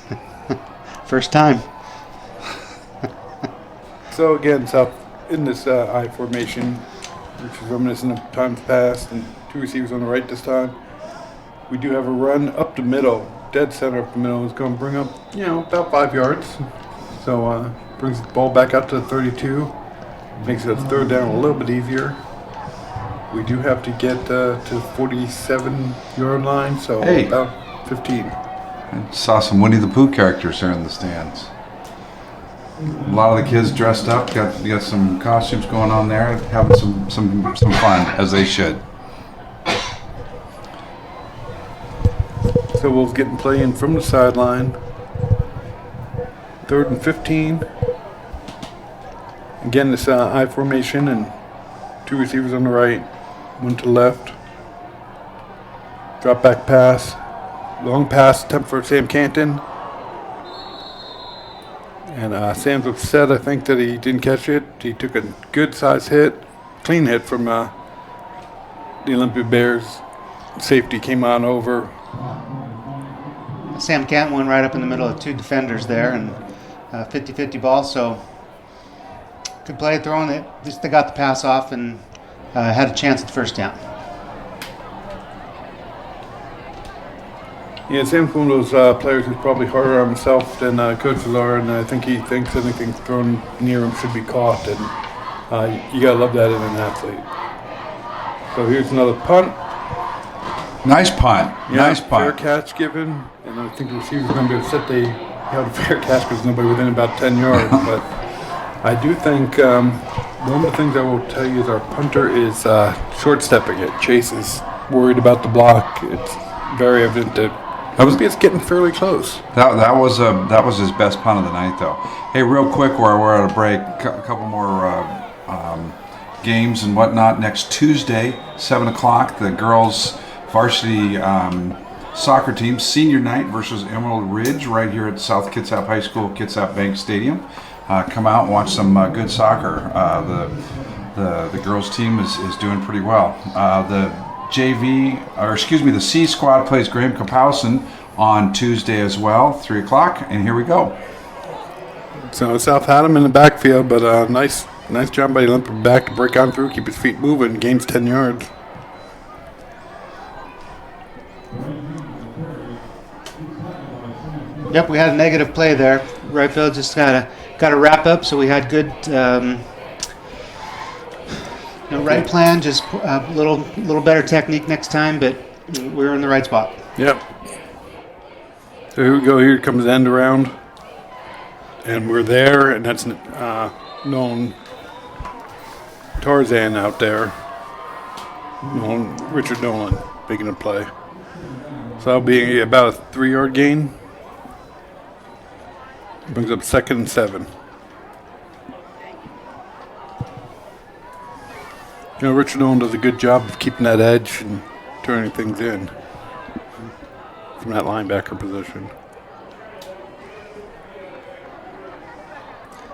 First time. So again, South in this I formation, which is reminiscent of times past, and 2 receivers on the right this time. We do have a run up the middle, dead center up the middle. Is going to bring up, about 5 yards. So brings the ball back out to 32, makes it a 3rd down a little bit easier. We do have to get to the 47-yard line, so Hey. about 15. I saw some Winnie the Pooh characters there in the stands. A lot of the kids dressed up, got some costumes going on there, having some fun, as they should. So Wolves getting play in from the sideline. 3rd and 15. Again, this I formation and 2 receivers on the right, 1 to the left. Drop back pass. Long pass attempt for Sam Canton. And Sam's upset, I think, that he didn't catch it. He took a good size hit, clean hit from the Olympia Bears. Safety came on over. Sam Canton went right up in the middle of 2 defenders there, and 50-50 ball, so good play throwing it. At least they got the pass off and had a chance at the first down. Yeah, Sam's one of those players who's probably harder on himself than coaches are, and I think he thinks anything thrown near him should be caught, and you gotta love that in an athlete. So here's another punt. Nice punt. Yeah, Nice fair punt. catch given, and I think the receiver's going to be upset they held a fair catch because nobody within about 10 yards. But I do think one of the things I will tell you is our punter is short stepping it. Chase is worried about the block. It's very evident that it's getting fairly close. That was his best punt of the night, though. Hey, real quick, while we're at a break, a couple more games and whatnot. Next Tuesday, 7 o'clock, the girls' varsity soccer team, senior night versus Emerald Ridge, right here at South Kitsap High School, Kitsap Bank Stadium. Come out and watch some good soccer. The girls' team is doing pretty well. The C squad plays Graham Kapowson on Tuesday as well, 3 o'clock, and here we go. So South had him in the backfield, but nice job by Olympia back to break on through, keep his feet moving, gains 10 yards. Yep, we had a negative play there. Right field just got a wrap up, so we had good right plan, just a little better technique next time, but we were in the right spot. Yep. So here we go. Here comes the end around, and we're there, and that's known Tarzan out there. Known Richard Nolan making a play. So that'll be about a 3-yard gain. Brings up 2nd and 7. Richard Nolan does a good job of keeping that edge and turning things in from that linebacker position.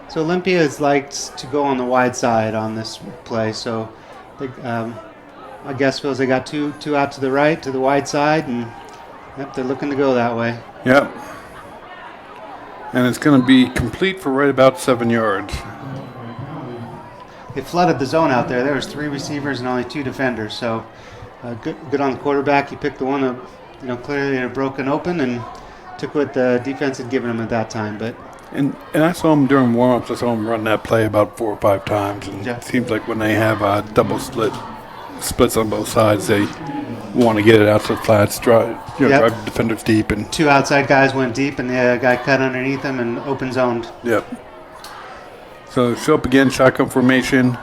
So Olympia likes to go on the wide side on this play, so they, my guess feels they got two out to the right, to the wide side, and yep, they're looking to go that way. Yep. And it's going to be complete for right about 7 yards. They flooded the zone out there. There was 3 receivers and only 2 defenders, so good on the quarterback. He picked the one that clearly had broken open and took what the defense had given them at that time. But And I saw him during warm-ups. I saw him run that play about 4 or 5 times. And Yeah. it seems like when they have double splits on both sides, they want to get it out to the flats, drive the defenders deep. And 2 outside guys went deep, and the guy cut underneath them and open zoned. yep. So show up again, shotgun formation.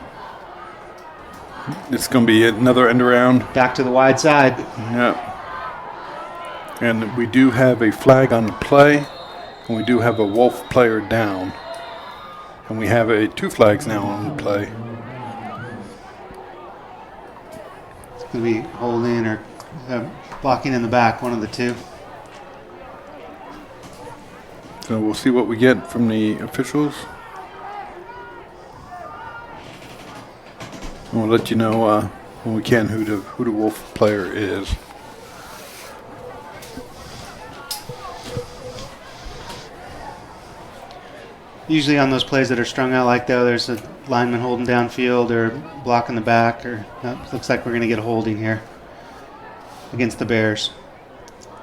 It's going to be another end around. Back to the wide side. Yep. And we do have a flag on the play, and we do have a Wolf player down. And we have 2 flags now on the play. It's going to be holding or blocking in the back, one of the 2. So we'll see what we get from the officials. And we'll let you know when we can who the Wolf player is. Usually on those plays that are strung out like that, there's a lineman holding downfield or blocking the back. Or looks like we're going to get a holding here against the Bears.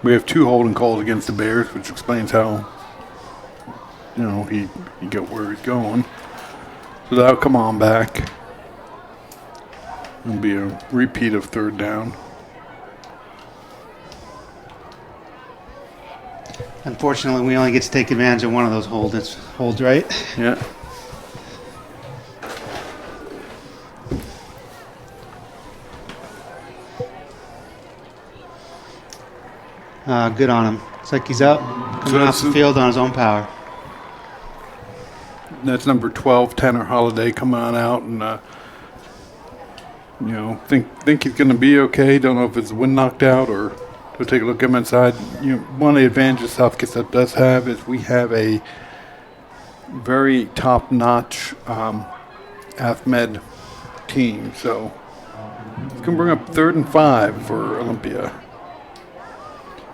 We have 2 holding calls against the Bears, which explains how he got where he's going. So that'll come on back. It'll be a repeat of 3rd down. Unfortunately, we only get to take advantage of one of those holds, right? Yeah. Good on him. Looks like he's up, coming off the field on his own power. That's number 12, Tanner Holiday, coming on out, and think he's going to be okay. Don't know if it's wind knocked out or we'll take a look at him inside. One of the advantages South Kitsap does have is we have a very top-notch AFMED team. So it's going to bring up 3rd and 5 for Olympia.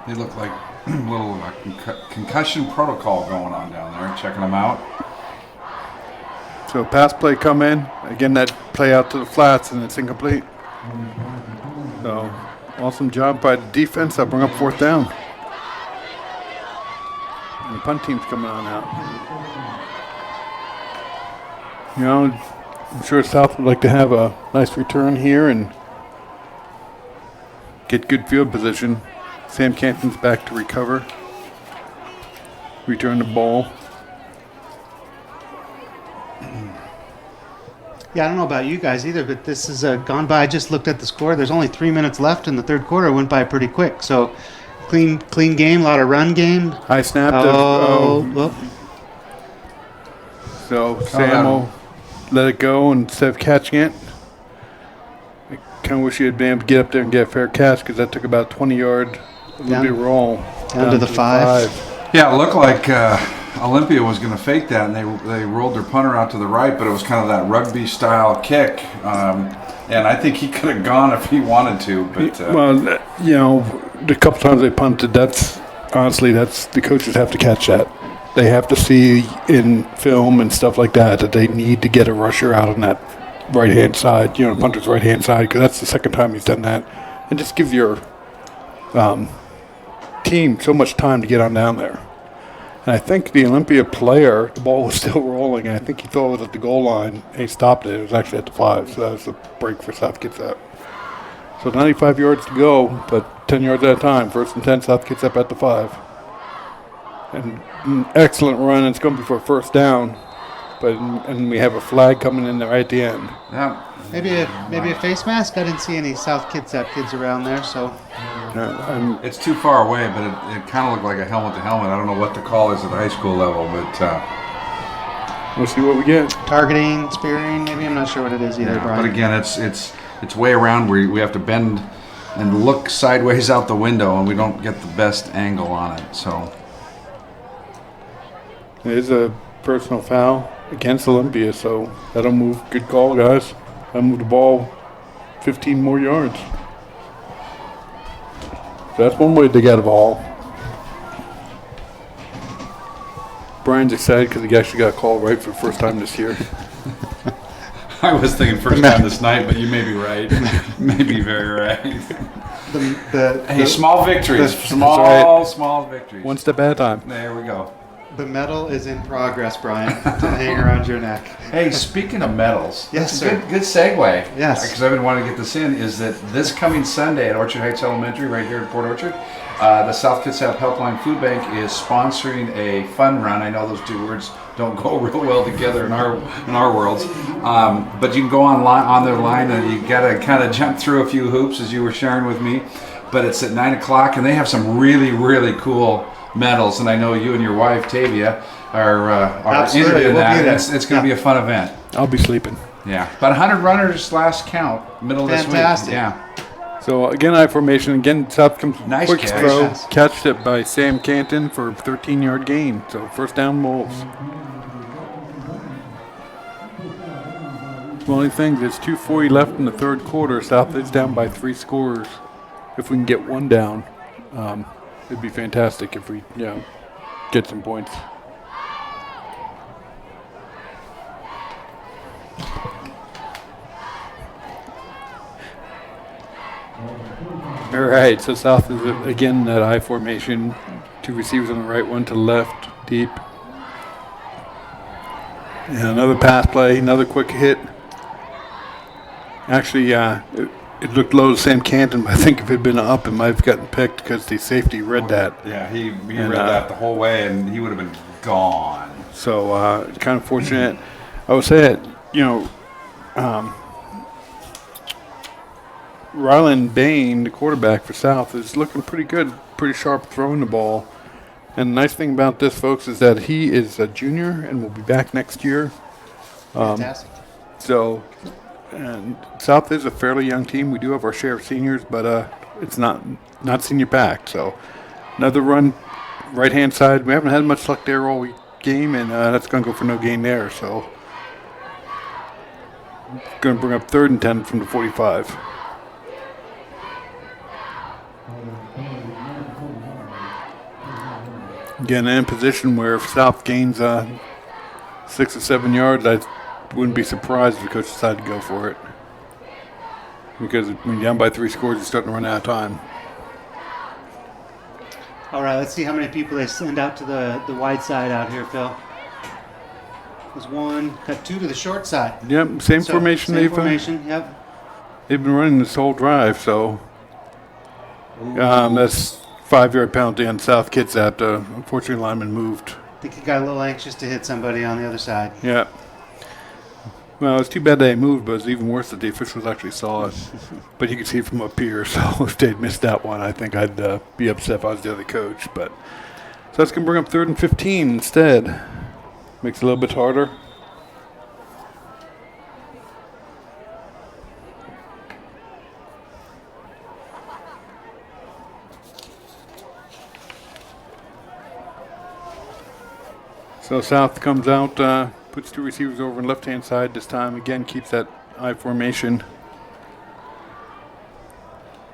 They look like a little concussion protocol going on down there. Checking them out. So pass play come in. Again, that play out to the flats, and it's incomplete. So awesome job by the defense. That'll bring up 4th down. And the punt team's coming on out. I'm sure South would like to have a nice return here and get good field position. Sam Canton's back to recover. Return the ball. Yeah, I don't know about you guys either, but this has gone by. I just looked at the score. There's only 3 minutes left in the 3rd quarter. It went by pretty quick. So clean game, a lot of run game. High snap. So Sam will let it go instead of catching it. I kind of wish he had been able to get up there and get a fair catch because that took about 20-yard Olympia roll. Down to the 5. Yeah, it looked like Olympia was going to fake that, and they rolled their punter out to the right, but it was kind of that rugby-style kick. And I think he could have gone if he wanted to. But the couple times they punted, that's the coaches have to catch that. They have to see in film and stuff like that they need to get a rusher out on that right-hand side, the punter's right-hand side, because that's the second time he's done that. And just gives your team so much time to get on down there. And I think the Olympia player, the ball was still rolling, and I think he thought it was at the goal line, and he stopped it. It was actually at the 5, so that was a break for South Kitsap. So 95 yards to go, but 10 yards at a time. 1st and 10, South Kitsap at the 5. And an excellent run. It's going to be for a 1st down, and we have a flag coming in right at the end. Yeah. Maybe a face mask. I didn't see any South Kitsap kids around there, so. It's too far away, but it kind of looked like a helmet to helmet. I don't know what the call is at the high school level, but we'll see what we get. Targeting, spearing, maybe. I'm not sure what it is either, Brian. But again, it's way around where we have to bend and look sideways out the window, and we don't get the best angle on it. So it is a personal foul against Olympia, so that'll move. Good call, guys. That'll move the ball 15 more yards. So that's one way to get a ball. Brian's excited because he actually got a call right for the first time this year. I was thinking first time this night, but you may be right. Maybe very right. Hey, small victories. Small victories. One step at a time. There we go. The medal is in progress, Brian, to hang around your neck. Hey, speaking of medals, Yes, that's a sir. good segue. Yes. Because I've been wanting to get this in, is that this coming Sunday at Orchard Heights Elementary, right here in Port Orchard, the South Kitsap Helpline Food Bank is sponsoring a fun run. I know those two words don't go real well together in our worlds, but you can go on their line, and you got to kind of jump through a few hoops, as you were sharing with me. But it's at 9 o'clock, and they have some really, really cool medals, and I know you and your wife Tavia are Absolutely, interested in we'll that. be there. It's going to be a fun event. I'll be sleeping. Yeah, about 100 runners last count, middle of this week. Fantastic. Yeah, So again, I formation. Again, South comes Nice quick catch. throw, Yes. catched it by Sam Canton for a 13-yard gain. So first down, Wolves. The only thing is 2:40 left in the third quarter. South is down by 3 scores. If we can get one down, it'd be fantastic if we, get some points. All right, so South is again that I formation. 2 receivers on the right, 1 to the left, deep. And another pass play, another quick hit. Actually, it looked low to Sam Canton, but I think if it had been up, it might have gotten picked because the safety read that. yeah, he read that the whole way, and he would have been gone. So it's kind of fortunate. I would say that, Rylan Bain, the quarterback for South, is looking pretty good, pretty sharp throwing the ball. And the nice thing about this, folks, is that he is a junior and will be back next year. Fantastic. So, and South is a fairly young team. We do have our share of seniors, but it's not senior packed. So, another run, right hand side. We haven't had much luck there all game, and that's going to go for no gain there. So, going to bring up 3rd and 10 from the 45. Again, in a position where if South gains 6 or 7 yards, I wouldn't be surprised if the coach decided to go for it. Because when you're down by 3 scores, you're starting to run out of time. All right, let's see how many people they send out to the wide side out here, Phil. There's 1, cut 2 to the short side. Yep, same So, formation. Same formation, yep. They've been running this whole drive, so that's 5-yard penalty on South Kitsap. Unfortunately, lineman moved. I think he got a little anxious to hit somebody on the other side. Yeah. Well, it's too bad they moved, but it's even worse that the officials actually saw it. But you can see it from up here, so if they'd missed that one, I think I'd be upset if I was the other coach. But so that's going to bring up 3rd and 15 instead. Makes it a little bit harder. So South comes out, puts 2 receivers over on the left-hand side this time. Again, keeps that I formation.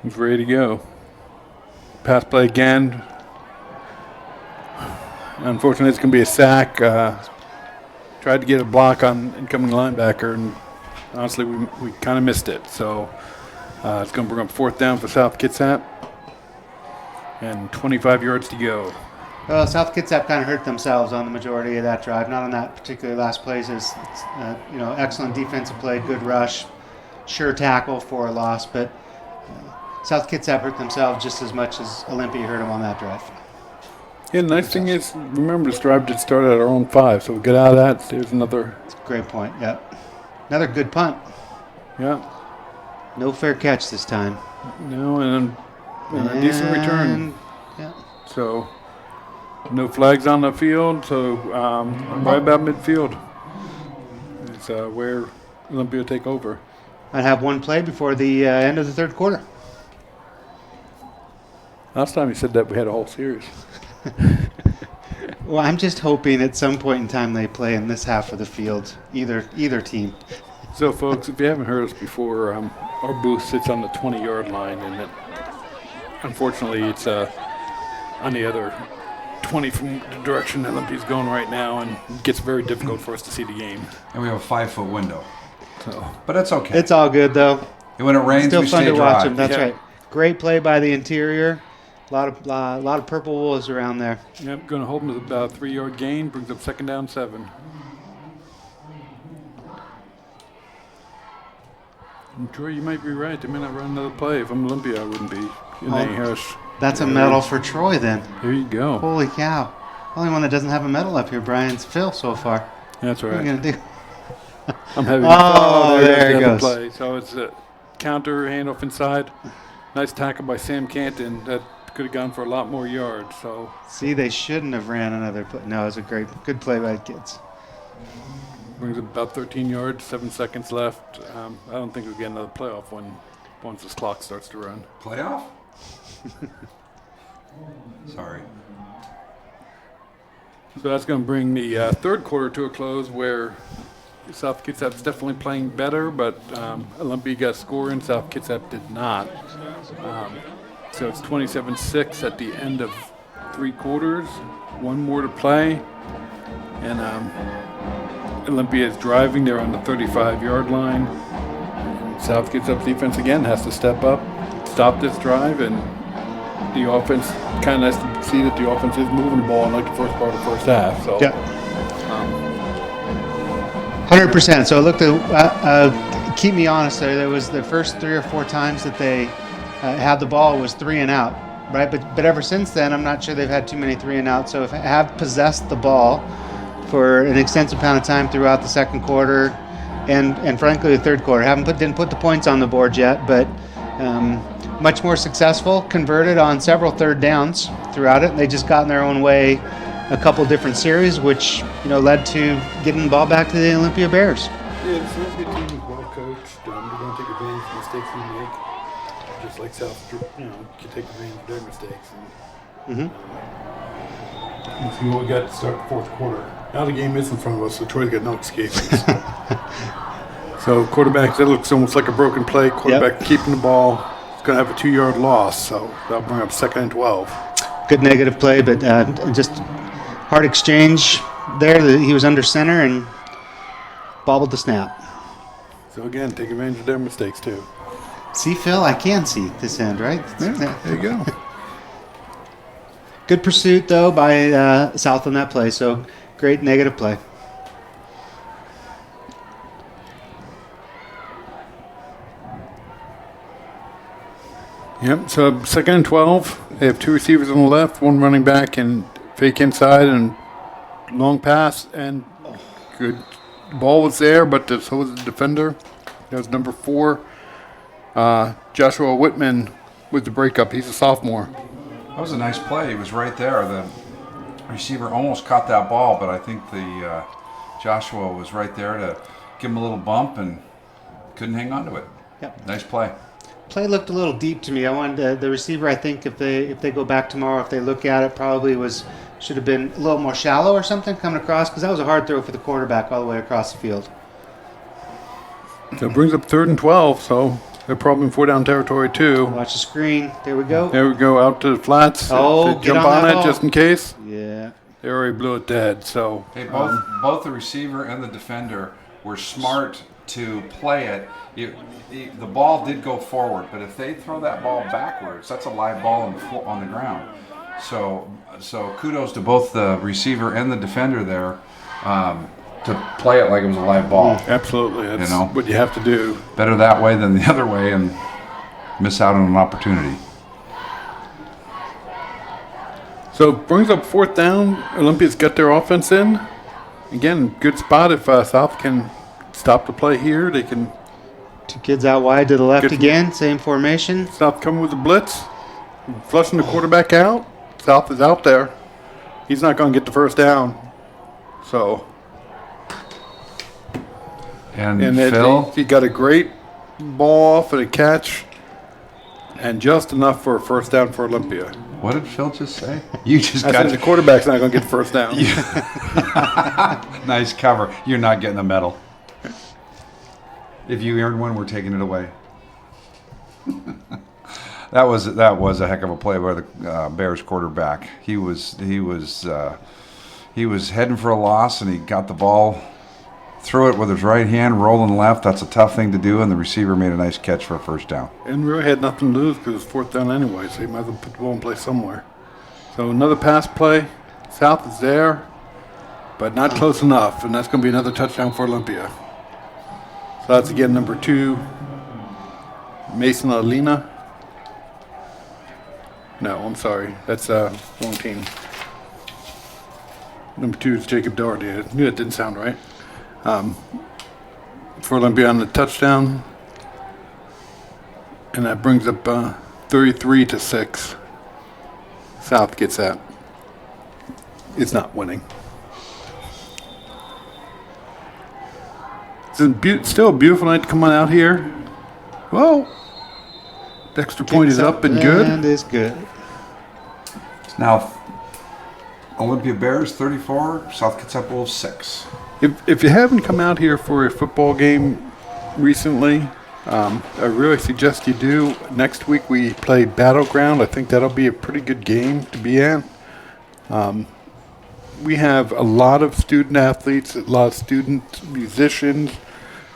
He's ready to go. Pass play again. Unfortunately, it's going to be a sack. Tried to get a block on incoming linebacker, and honestly, we kind of missed it. So it's going to bring up 4th down for South Kitsap. And 25 yards to go. Well, South Kitsap kind of hurt themselves on the majority of that drive. Not on that particular last play. It's excellent defensive play, good rush, sure tackle for a loss. But South Kitsap hurt themselves just as much as Olympia hurt them on that drive. Yeah, the nice thing is, remember, this drive did start at our own 5, so we get out of that. There's another. That's a great point. Yep. Another good punt. Yeah. No fair catch this time. No, and a decent return. Yeah. So. No flags on the field, so right about midfield is where Olympia will take over. I'd have one play before the end of the third quarter. Last time you said that we had a whole series. Well, I'm just hoping at some point in time they play in this half of the field, either team. So, folks, if you haven't heard us before, our booth sits on the 20-yard line, and unfortunately it's on the other 20 from the direction that Olympia's going right now, and it gets very difficult for us to see the game. And we have a 5-foot window. So, but it's okay. It's all good, though. And when it rains, Still we fun stay to dry. watch them. That's Yeah. right. Great play by the interior. A lot of purple wolves around there. Yep, going to hold them to about a 3-yard gain. Brings up 2nd down 7. And Troy, you might be right. They may not run another play. If I'm Olympia, I wouldn't be. That's a medal for Troy then. There you go. Holy cow. Only one that doesn't have a medal up here, Brian's Phil so far. That's right. What are you going to do? I'm having there it goes. Play. So it's a counter handoff inside. Nice tackle by Sam Canton. That could have gone for a lot more yards. So see, they shouldn't have ran another play. No, it was a good play by the kids. Brings up about 13 yards, 7 seconds left. I don't think we'll get another playoff once this clock starts to run. Playoff? Sorry. So that's going to bring the third quarter to a close, where South Kitsap's definitely playing better, but Olympia got a score in. South Kitsap did not. So it's 27-6 at the end of 3 quarters. 1 more to play. And Olympia is driving. They're on the 35-yard line. And South Kitsap's defense again has to step up, stop this drive, and the offense kind of has to see that the offense is moving the ball in like the first part of the first half. So, yeah. 100%. So look, keep me honest. There was the first 3 or 4 times that they had the ball was 3 and out, right? But ever since then, I'm not sure they've had too many 3 and out. So if they have possessed the ball for an extensive amount of time throughout the second quarter, and frankly the third quarter, didn't put the points on the board yet, but much more successful, converted on several third downs throughout it. And they just got in their own way a couple different series, which led to getting the ball back to the Olympia Bears. Yeah, this Olympia team is well coached. They're going to take advantage of mistakes we make, just like South, can take advantage of their mistakes. And see what we got to start the fourth quarter. Now the game is in front of us, so Troy's got no excuses. So quarterback, that looks almost like a broken play. Quarterback keeping the ball. It's going to have a 2-yard loss, so that'll bring up 2nd and 12. Good negative play, but just hard exchange there. He was under center and bobbled the snap. So again, take advantage of their mistakes too. See, Phil, I can see this end, right? Yeah, there you go. Good pursuit, though, by South on that play, so great negative play. Yep, so 2nd and 12. They have 2 receivers on the left, 1 running back, and fake inside and long pass. And good ball was there, but so was the defender. That was number 4. Joshua Whitman with the breakup. He's a sophomore. That was a nice play. He was right there. The receiver almost caught that ball, but I think the Joshua was right there to give him a little bump and couldn't hang on to it. Yep. Nice play. Play looked a little deep to me. I wanted the receiver. I think if they go back tomorrow, if they look at it, probably should have been a little more shallow or something coming across, because that was a hard throw for the quarterback all the way across the field. So it brings up 3rd and 12. So they're probably in 4-down territory too. Watch the screen. There we go. There we go, out to the flats. Oh, jump on it just in case. Yeah. They already blew it dead. So hey, both the receiver and the defender were smart to play it. The ball did go forward, but if they throw that ball backwards, that's a live ball on the ground. So kudos to both the receiver and the defender there to play it like it was a live ball. Absolutely, that's what you have to do. Better that way than the other way and miss out on an opportunity. So it brings up 4th down. Olympia's got their offense in. Again, good spot if South can stop the play here. They can. 2 kids out wide to the left again, same formation. South coming with the blitz, flushing the quarterback out. South is out there. He's not going to get the first down. So. And Phil? He got a great ball off and a catch, and just enough for a first down for Olympia. What did Phil just say? You just I got said the quarterback's not going to get the first down. Nice cover. You're not getting a medal. If you earned one, we're taking it away. That was a heck of a play by the Bears quarterback. He was heading for a loss, and he got the ball threw it with his right hand, rolling left. That's a tough thing to do, and the receiver made a nice catch for a first down. And we really had nothing to lose because it was fourth down anyway, so you might as well put the ball in play somewhere. So another pass play. South is there, but not close enough, and that's going to be another touchdown for Olympia. So that's again number 2, Mason Alina. No, I'm sorry. That's wrong team. Number 2 is Jacob Doherty. I knew that didn't sound right. For Olympia on the touchdown. And that brings up 33-6. South gets that. It's not winning. It's still a beautiful night to come on out here. Whoa. The extra point is up and good. And is good. It's now Olympia Bears 34, South Kitsap Wolves 6. If you haven't come out here for a football game recently, I really suggest you do. Next week we play Battleground. I think that'll be a pretty good game to be in. We have a lot of student athletes, a lot of student musicians,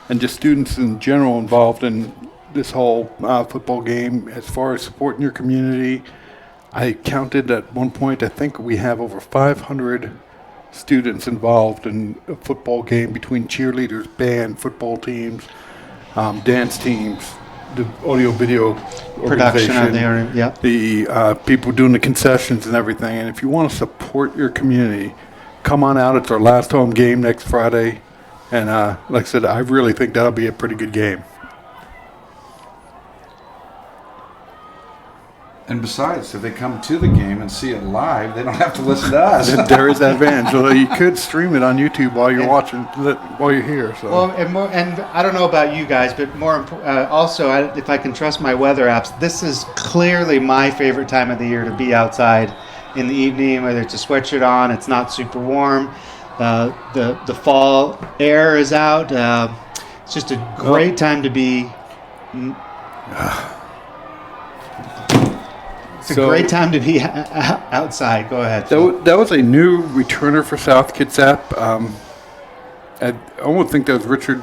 and just students in general involved in this whole football game. As far as supporting your community, I counted at one point, I think we have over 500 students involved in a football game between cheerleaders, band, football teams, dance teams, the audio-video Production out organization, there, yeah. the people doing the concessions and everything. And if you want to support your community, come on out. It's our last home game next Friday. And like I said, I really think that'll be a pretty good game. And besides, if they come to the game and see it live, they don't have to listen to us. There is that advantage. Although you could stream it on YouTube while you're watching, while you're here. So. Well, and I don't know about you guys, but also, if I can trust my weather apps, this is clearly my favorite time of the year to be outside in the evening, whether it's a sweatshirt on, it's not super warm, the fall air is out. It's just a great time to be. It's a great time to be outside. Go ahead. That was a new returner for South Kitsap. I almost think that was Richard.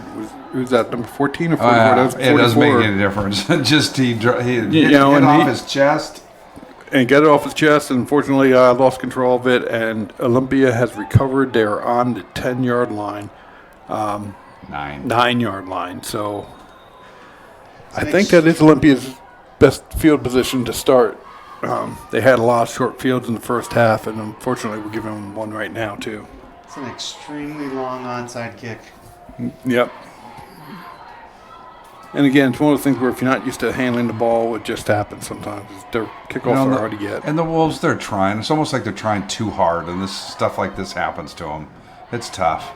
Was that number 14 or 44? It doesn't make any difference. Just he hit off his chest. And got it off his chest, and unfortunately lost control of it, and Olympia has recovered. They're on the 10-yard line. 9-yard line. So I think that is Olympia's best field position to start. They had a lot of short fields in the first half, and unfortunately we're giving them one right now, too. It's an extremely long onside kick. Yep. And again, it's one of those things where if you're not used to handling the ball, it just happens sometimes. Their kickoffs are hard to get. And the Wolves, they're trying. It's almost like they're trying too hard, and this stuff like this happens to them. It's tough.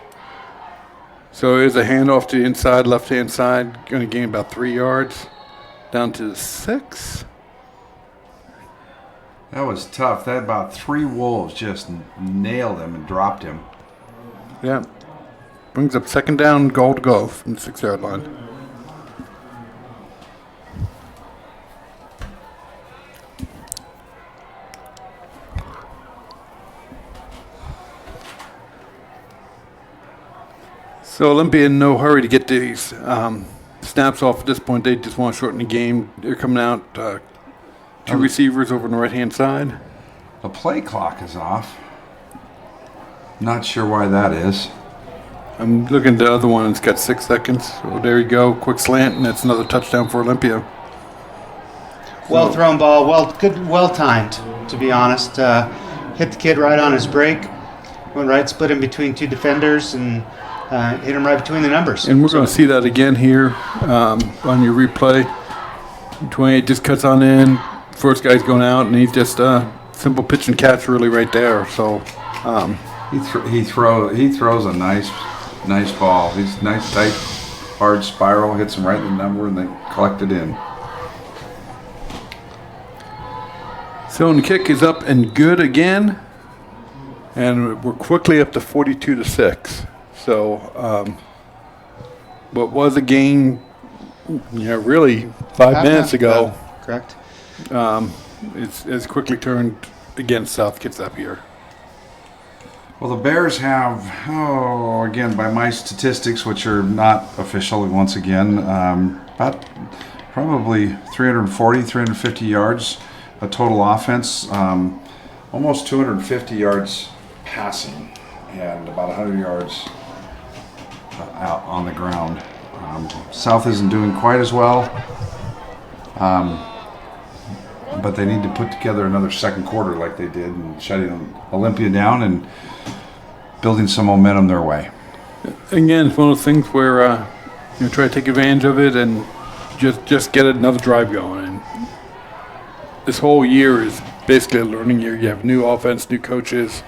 So here's a handoff to the inside, left-hand side, going to gain about 3 yards, down to 6. That was tough. That about 3 Wolves just nailed him and dropped him. Yeah. Brings up second down, goal to go from the 6-yard line. So Olympia in no hurry to get these snaps off at this point. They just want to shorten the game. They're coming out 2 receivers over on the right-hand side. The play clock is off. Not sure why that is. I'm looking at the other one. It's got 6 seconds. So there you go. Quick slant, and that's another touchdown for Olympia. Well thrown ball. Well timed, to be honest. Hit the kid right on his break. Went right, split him between 2 defenders, and hit him right between the numbers. And we're going to see that again here on your replay. 28 just cuts on in. First guy's going out, and he's just simple pitch and catch really right there. So he throws a nice ball. He's nice tight hard spiral, hits him right in the number, and they collect it in. So the kick is up and good again, and we're quickly up to 42-6. So what was a game, really 5 minutes ago. Correct. It's quickly turned against South Kitsap here. Well, the Bears have, again, by my statistics, which are not official once again, about probably 340, 350 yards of total offense, almost 250 yards passing, and about 100 yards out on the ground. South isn't doing quite as well, but they need to put together another second quarter like they did and shutting Olympia down and building some momentum their way. Again, it's one of those things where you try to take advantage of it and just get another drive going. And this whole year is basically a learning year. You have new offense, new coaches.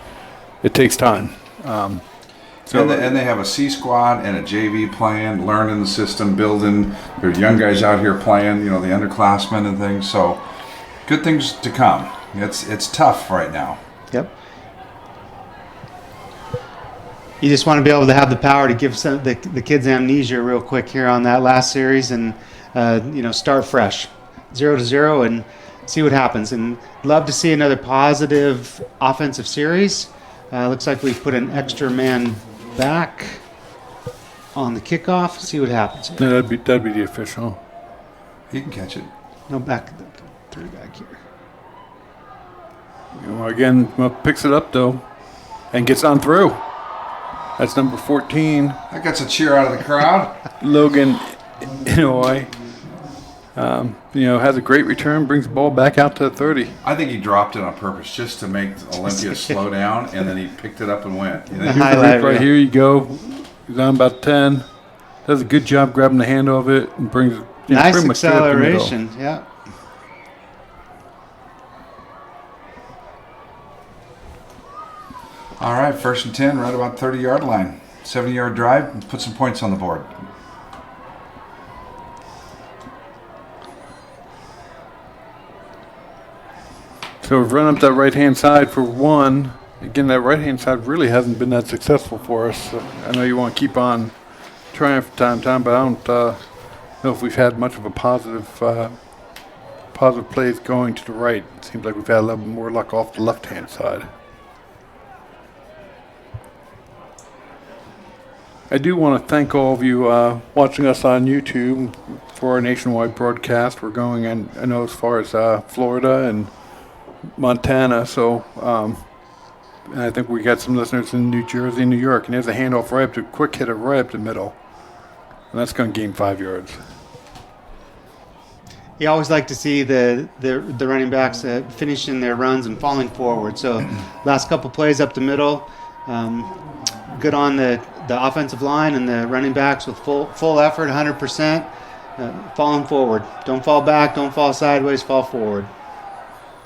It takes time. And they have a C squad and a JV playing, learning the system, building. There are young guys out here playing, the underclassmen and things. So good things to come. It's tough right now. Yep. You just want to be able to have the power to give the kids amnesia real quick here on that last series and, start fresh, 0-0, and see what happens. And love to see another positive offensive series. Looks like we've put an extra man back on the kickoff. See what happens. Yeah, that'd be the official. He can catch it. No, back here. Again, picks it up though, and gets on through. That's number 14. That gets a cheer out of the crowd. Logan Inouye. Has a great return, brings the ball back out to 30. I think he dropped it on purpose just to make Olympia slow down, and then he picked it up and went. Right here you go. He's on about 10. Does a good job grabbing the handle of it and brings it nice pretty much straight up the middle. acceleration, yeah. All right, 1st and 10, right about 30-yard line. 70-yard drive, and put some points on the board. So we've run up that right-hand side for one. Again, that right-hand side really hasn't been that successful for us. So I know you want to keep on trying from time to time, but I don't know if we've had much of a positive plays going to the right. It seems like we've had a little more luck off the left-hand side. I do want to thank all of you watching us on YouTube for our nationwide broadcast. We're going, I know, as far as Florida and Montana, so and I think we got some listeners in New Jersey and New York, and there's a handoff right up to quick hitter right up the middle, and that's going to gain 5 yards. You always like to see the running backs finishing their runs and falling forward. So last couple plays up the middle, good on the offensive line and the running backs with full effort, 100%, falling forward. Don't fall back, don't fall sideways, fall forward.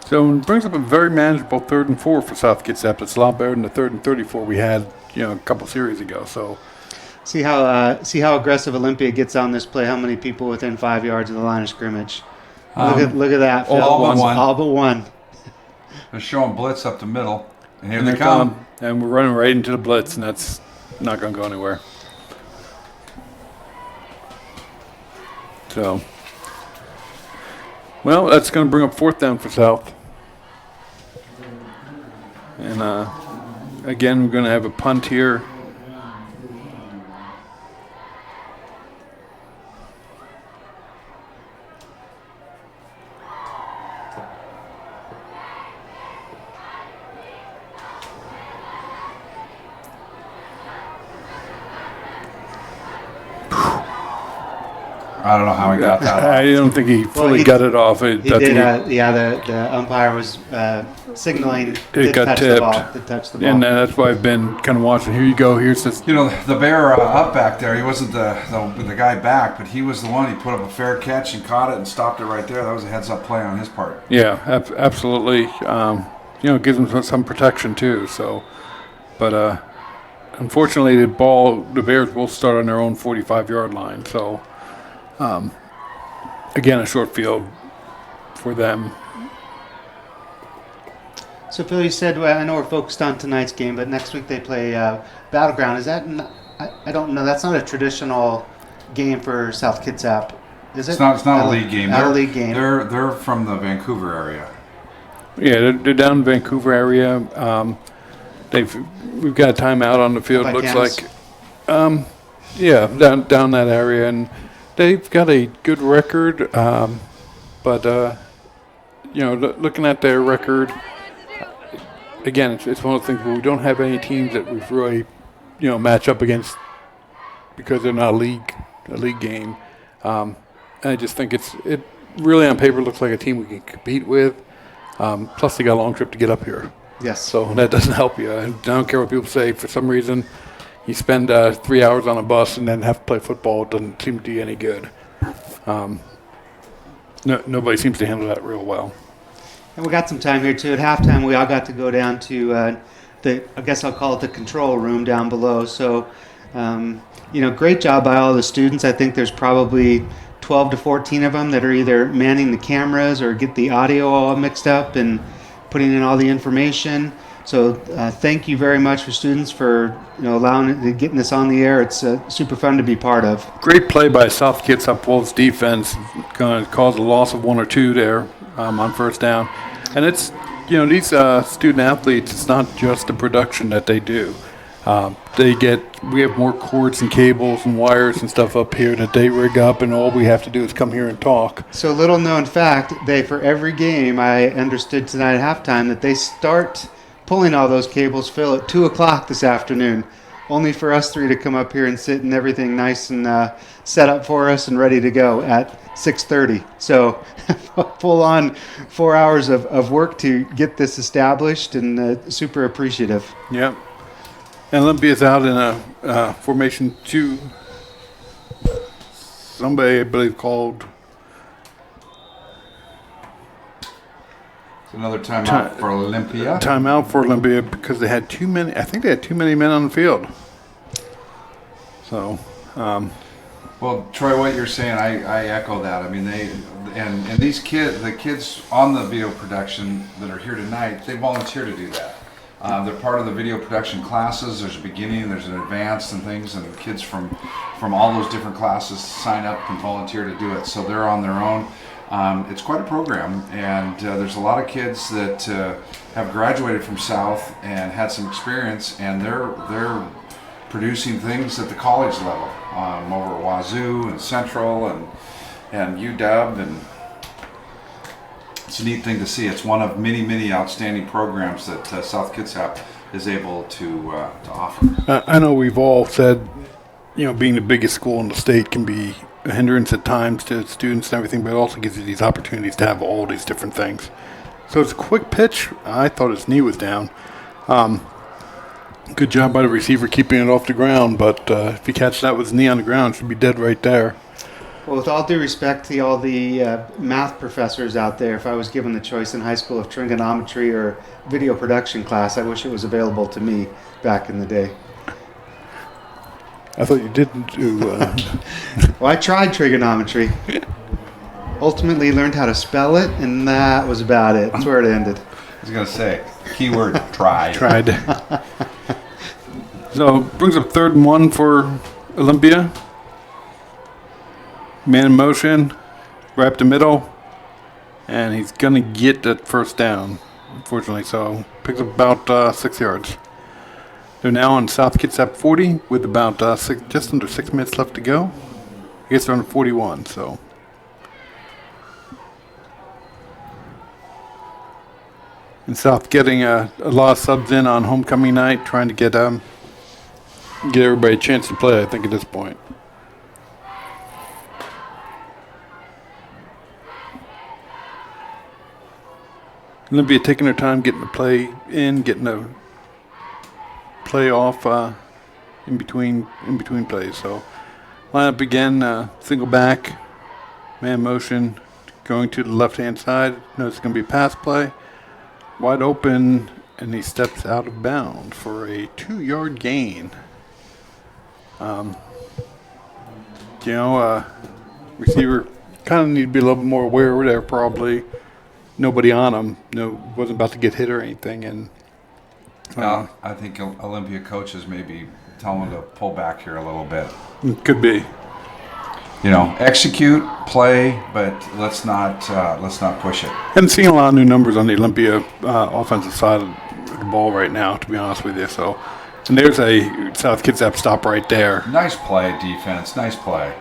So it brings up a very manageable 3rd and 4 for South Kitsap. It's a lot better than the 3rd and 34 we had, a couple series ago. So see how aggressive Olympia gets on this play. How many people within 5 yards of the line of scrimmage? Look at that. Phil. All but one. They're showing blitz up the middle, and here they come. And we're running right into the blitz, and that's not going to go anywhere. So, well, that's going to bring up 4th down for South. And again, we're going to have a punt here. I don't know how he got that. I don't think he fully got it off. He did. The umpire was signaling. It got tipped. It touched the ball. And that's why I've been kind of watching. Here you go. Here's this. The bear up back there, he wasn't the guy back, but he was the one. He put up a fair catch and caught it and stopped it right there. That was a heads-up play on his part. Yeah, absolutely. It gives him some protection too. So, but unfortunately, the Bears will start on their own 45-yard line. So. Again, a short field for them. So, Phil, you said, I know we're focused on tonight's game, but next week they play Battleground. Is that, I don't know, that's not a traditional game for South Kitsap, is it? It's not a league game. Not a league game. They're from the Vancouver area. Yeah, they're down in the Vancouver area. We've got a timeout on the field. By Looks Camas? like, yeah, down that area, and they've got a good record. But looking at their record, again, it's one of the things where we don't have any teams that we've really, match up against because they're not a league game. And I just think it really on paper looks like a team we can compete with. Plus, they got a long trip to get up here. Yes. So that doesn't help you. I don't care what people say. For some reason, you spend 3 hours on a bus and then have to play football. It doesn't seem to do you any good. Nobody seems to handle that real well. And we got some time here too. At halftime, we all got to go down to I guess I'll call it the control room down below. So, great job by all the students. I think there's probably 12 to 14 of them that are either manning the cameras or get the audio all mixed up and putting in all the information. So thank you very much for students for getting this on the air. It's super fun to be part of. Great play by South Kitsap Wolves defense. Going to cause a loss of 1 or 2 there on first down. And it's, these student athletes, it's not just the production that they do. We have more cords and cables and wires and stuff up here that they rig up, and all we have to do is come here and talk. So little known fact, for every game, I understood tonight at halftime that they start pulling all those cables, Phil, at 2 o'clock this afternoon, only for us 3 to come up here and sit and everything nice and set up for us and ready to go at 6:30. So full on 4 hours of work to get this established, and super appreciative. Yep. And Olympia's out in a formation 2. Somebody, I believe, called. It's another timeout for Olympia. Timeout for Olympia because they had too many. I think they had too many men on the field. So. Well, Troy, what you're saying, I echo that. I mean, and these the kids on the video production that are here tonight, they volunteer to do that. They're part of the video production classes. There's a beginning, there's an advanced and things, and kids from all those different classes sign up and volunteer to do it. So they're on their own. It's quite a program, and there's a lot of kids that have graduated from South and had some experience, and they're producing things at the college level over at Wazoo and Central and UW, and it's a neat thing to see. It's one of many, many outstanding programs that South Kitsap is able to offer. I know we've all said, being the biggest school in the state can be a hindrance at times to students and everything, but it also gives you these opportunities to have all these different things. So it's a quick pitch. I thought his knee was down. Good job by the receiver keeping it off the ground, but if you catch that with his knee on the ground, it should be dead right there. Well, with all due respect to all the math professors out there, if I was given the choice in high school of trigonometry or video production class, I wish it was available to me back in the day. I thought you didn't do... Well, I tried trigonometry. Ultimately learned how to spell it, and that was about it. That's where it ended. I was going to say, keyword, tried. Tried. So, brings up 3rd and 1 for Olympia. Man in motion, right up the middle, and he's going to get that first down, unfortunately. So, picks up about 6 yards. They're now on South Kitsap 40 with about just under 6 minutes left to go. I guess they're on 41, so. And South getting a lot of subs in on homecoming night, trying to get everybody a chance to play, I think, at this point. Olympia taking their time getting the play in, getting the play off in between plays. So line up again, single back, man motion, going to the left-hand side. Notice it's going to be a pass play. Wide open, and he steps out of bounds for a 2-yard gain. Receiver kind of need to be a little bit more aware there, probably. Nobody on him. Wasn't about to get hit or anything. And I think Olympia coaches maybe tell him to pull back here a little bit. Could be. Execute, play, but let's not push it. And seeing a lot of new numbers on the Olympia offensive side of the ball right now, to be honest with you. So, and there's a South Kitsap stop right there. Nice play, defense. Nice play.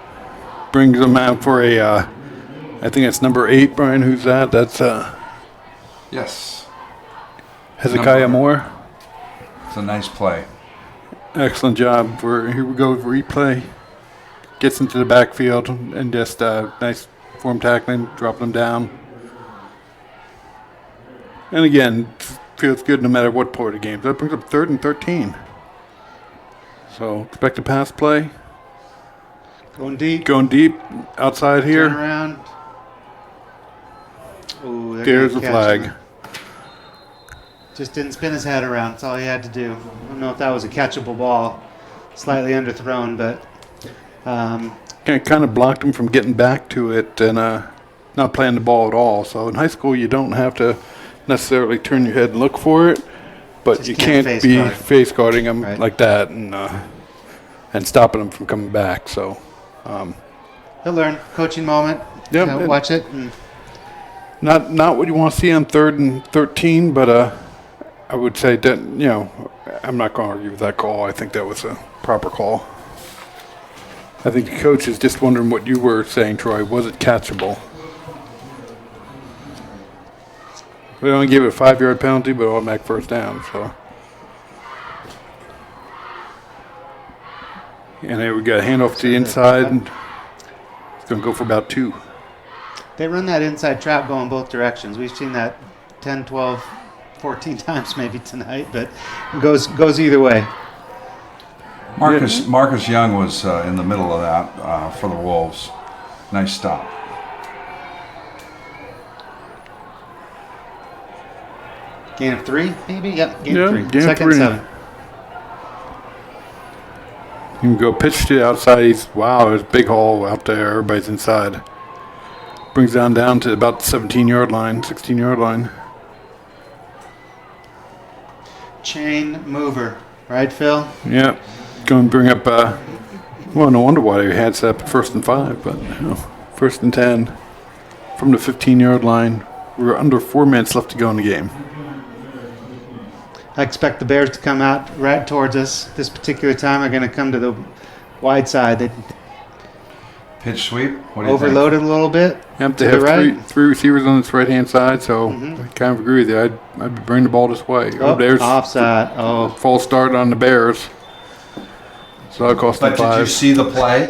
Brings them out for a, I think it's number 8, Brian. Who's that? That's Yes. Hezekiah Moore. It's a nice play. Excellent job. Here we go, replay. Gets into the backfield and just nice form tackling, dropping them down. And again, feels good no matter what part of the game. That brings up 3rd and 13. So expect a pass play. Going deep. Going deep outside here. Turn around. Ooh, There's a flag. Just didn't spin his head around. That's all he had to do. I don't know if that was a catchable ball. Slightly underthrown, but... kind of blocked him from getting back to it and not playing the ball at all. So in high school, you don't have to necessarily turn your head and look for it, but Just you can't can't face be guard. face guarding them Right. like that and stopping them from coming back. So He'll learn. Coaching moment. Yep. Watch it. And not what you want to see on 3rd and 13, but I would say that, I'm not going to argue with that call. I think that was a proper call. I think the coach is just wondering what you were saying, Troy. Was it catchable? We only gave it a 5-yard penalty, but automatic first down. So, and then we got a handoff to the inside. And it's going to go for about 2. they run that inside trap going both directions. We've seen that 10, 12, 14 times maybe tonight, but it goes either way. Marcus Young was in the middle of that for the Wolves. Nice stop. Gain of 3, maybe? Yep, gain Yeah, of 3. gain of 2nd, 3. 7. You can go pitch to the outside. There's a big hole out there. Everybody's inside. Brings down to about the 17-yard line, 16-yard line. Chain mover. Right, Phil? Yeah. Going to bring up, no wonder why they had set up 1st and 5, but 1st and 10 from the 15-yard line. We're under 4 minutes left to go in the game. I expect the Bears to come out right towards us. This particular time, they're going to come to the wide side. They Pitch sweep. What do you overloaded a little bit. Yep, to they the have right. three receivers on this right-hand side, so I kind of agree with you. I'd be bringing the ball this way. Oh, There's offside. Oh, false start on the Bears. So that cost them But did 5. you see the play?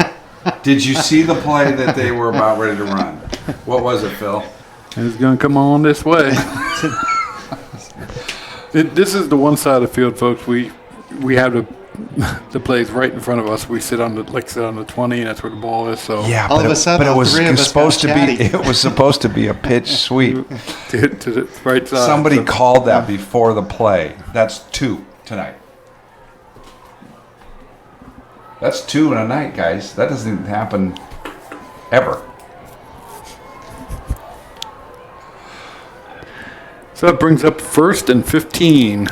Did you see the play that they were about ready to run? What was it, Phil? It's going to come on this way. This is the one side of the field, folks. We have the plays right in front of us. We sit on the 20, and that's where the ball is. So Yeah, All of a sudden, but it all was three of us supposed to got be. chatty. It was supposed to be a pitch sweep. to the right side. Somebody So- called that before the play. That's 2 tonight. That's 2 in a night, guys. That doesn't happen ever. So that brings up 1st and 15.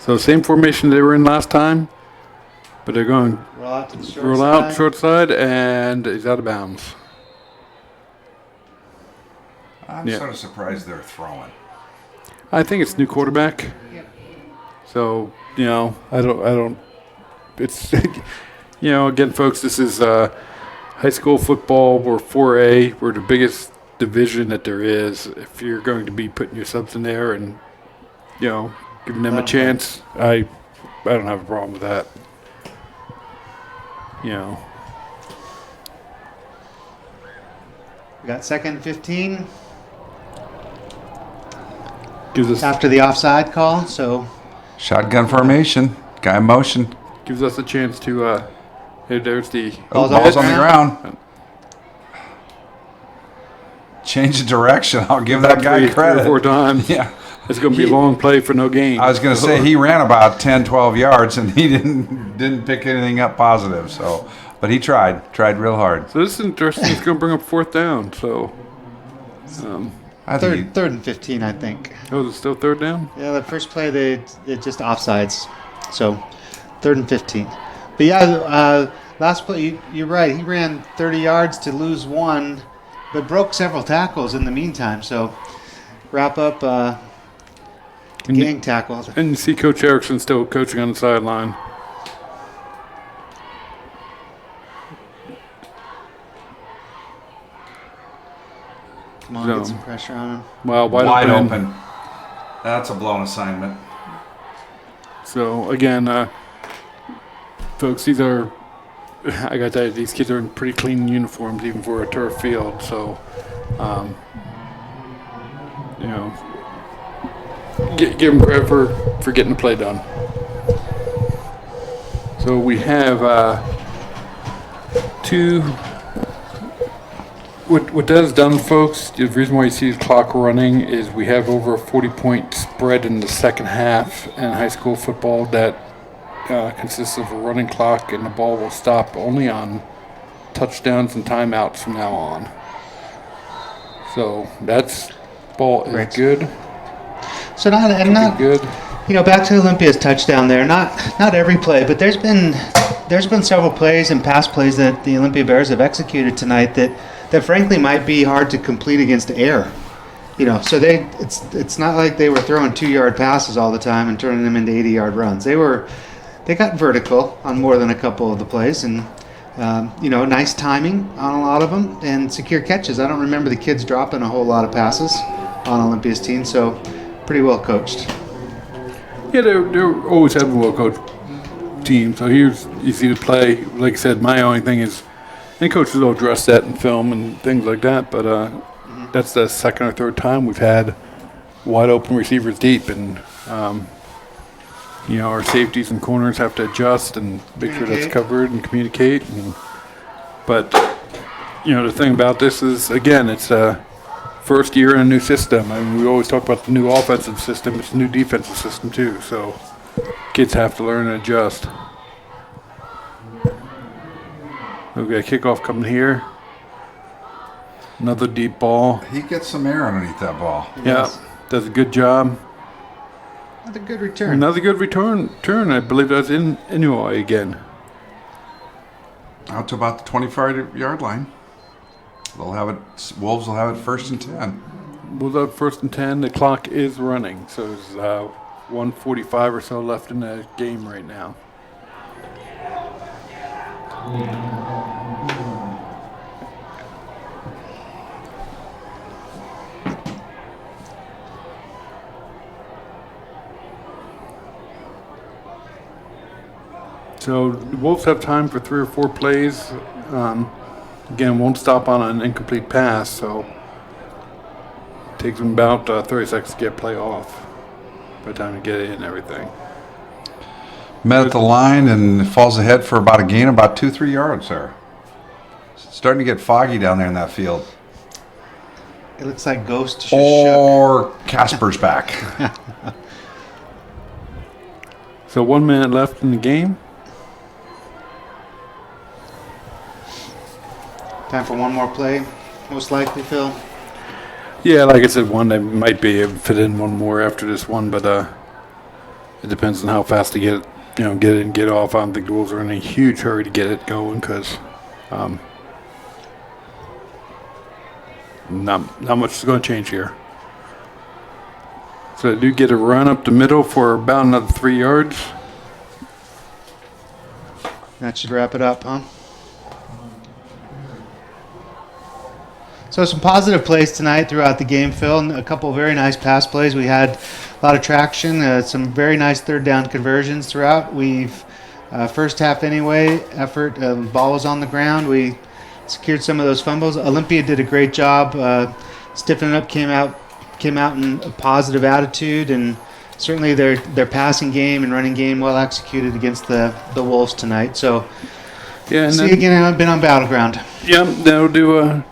So same formation they were in last time, but they're going roll out to the short roll side. out short side, and he's out of bounds. I'm Yeah. sort of surprised they're throwing. I think it's new quarterback. So I don't. It's again, folks. This is high school football. We're 4A. We're the biggest division that there is. If you're going to be putting your subs in there and giving them a chance, I don't have a problem with that. We got 2nd 15 Gives us after the offside call. So Shotgun formation. Guy in motion. a chance to. Hey, there's the. Oh, Ball's on ball's the on the ground. Change of direction. I'll give that guy 3 or credit. 4 times. Yeah. It's going to be a long play for no gain. I was going to say he ran about 10, 12 yards and he didn't pick anything up positive. So, but he tried real hard. So this is interesting. It's going to bring up 4th down. So, I think third and 15, I think. is it still 3rd down? Yeah, the first play they just offsides. So 3rd and 15. But yeah, last play you're right. He ran 30 yards to lose 1, but broke several tackles in the meantime. So wrap up. Gang tackle. And you see Coach Erickson still coaching on the sideline. Come on, get some pressure on him. Well, Wide open. That's a blown assignment. So, again, folks, these are, I got to tell you, these kids are in pretty clean uniforms, even for a turf field. So, you know, give them credit for getting the play done. So we have two. What that has done, folks, the reason why you see the clock running is we have over a 40-point spread in the second half in high school football that consists of a running clock, and the ball will stop only on touchdowns and timeouts from now on. So ball is Right. good. So not Good. You know, back to Olympia's touchdown there. Not every play, but there's been several plays and pass plays that the Olympia Bears have executed tonight that frankly might be hard to complete against air. You know, so it's not like they were throwing 2-yard passes all the time and turning them into 80-yard runs. They got vertical on more than a couple of the plays, and you know, nice timing on a lot of them and secure catches. I don't remember the kids dropping a whole lot of passes on Olympia's team, so pretty well coached. Yeah, they're always having a well-coached team. So here's you see the play. Like I said, my only thing is, and coaches will address that in film and things like that. But that's the second or third time we've had wide open receivers deep, and you know, our safeties and corners have to adjust and make sure that's covered and communicate. But you know, the thing about this is, again, it's a first year in a new system. I mean, we always talk about the new offensive system. It's a new defensive system too. So kids have to learn and adjust. We've got a kickoff coming here. Another deep ball. He gets some air underneath that ball. Yeah, does a good job. Another good return. Another good return. I believe that's in Inuoi again. Out to about the 25-yard line. They'll have it. Wolves will have it 1st and 10. Wolves up 1st and 10. The clock is running, so there's 1:45 or so left in the game right now. So the Wolves have time for 3 or 4 plays. Again, won't stop on an incomplete pass, so it takes them about 30 seconds to get play off by the time to get it and everything. Met at the line and falls ahead for about a gain of about 2-3 yards there. It's starting to get foggy down there in that field. It looks like Ghost just Or Casper's back. So 1 minute left in the game. Time for one more play, most likely, Phil. Yeah, like I said, one they might be able to fit in one more after this one, but it depends on how fast they get it, get it and get off. I don't think the Wolves are in a huge hurry to get it going because not much is going to change here. So they do get a run up the middle for about another 3 yards. That should wrap it up, huh? So some positive plays tonight throughout the game, Phil, and a couple of very nice pass plays. We had a lot of traction, some very nice third down conversions throughout. We've, first half anyway, effort, ball was on the ground. We secured some of those fumbles. Olympia did a great job stiffening up, came out in a positive attitude, and certainly their passing game and running game well executed against the Wolves tonight. So Yeah, and see you again. I've been on Battleground. Yeah, they'll do it.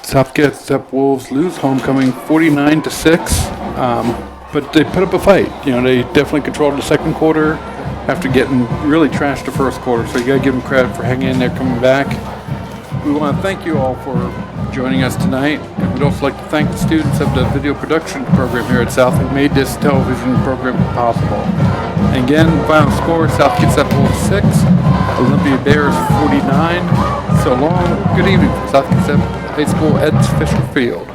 South Kitsap Wolves lose homecoming 49-6, but they put up a fight. They definitely controlled the second quarter after getting really trashed the first quarter. So you got to give them credit for hanging in there, coming back. We want to thank you all for joining us tonight, and we'd also like to thank the students of the video production program here at South who made this television program possible. And again, final score: South Kitsap Wolves 6, Olympia Bears 49. So long. Good evening from South Kitsap High School Ed's Fisher Field.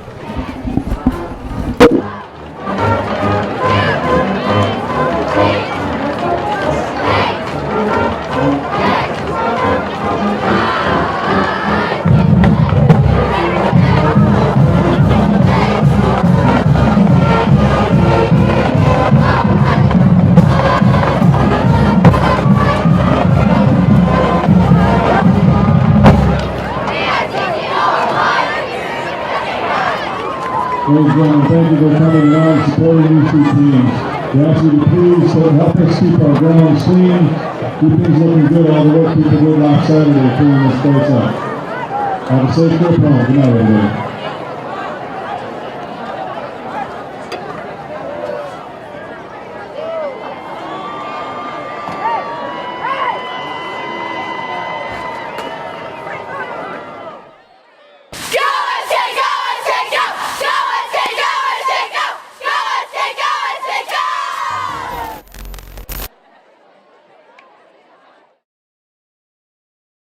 ladies and gentlemen, thank you for coming out and supporting these two teams. We ask you to please help us keep our grounds clean, keep things looking good, all the work people did last Saturday cleaning this place up. Have a safe trip home. Good night, everybody.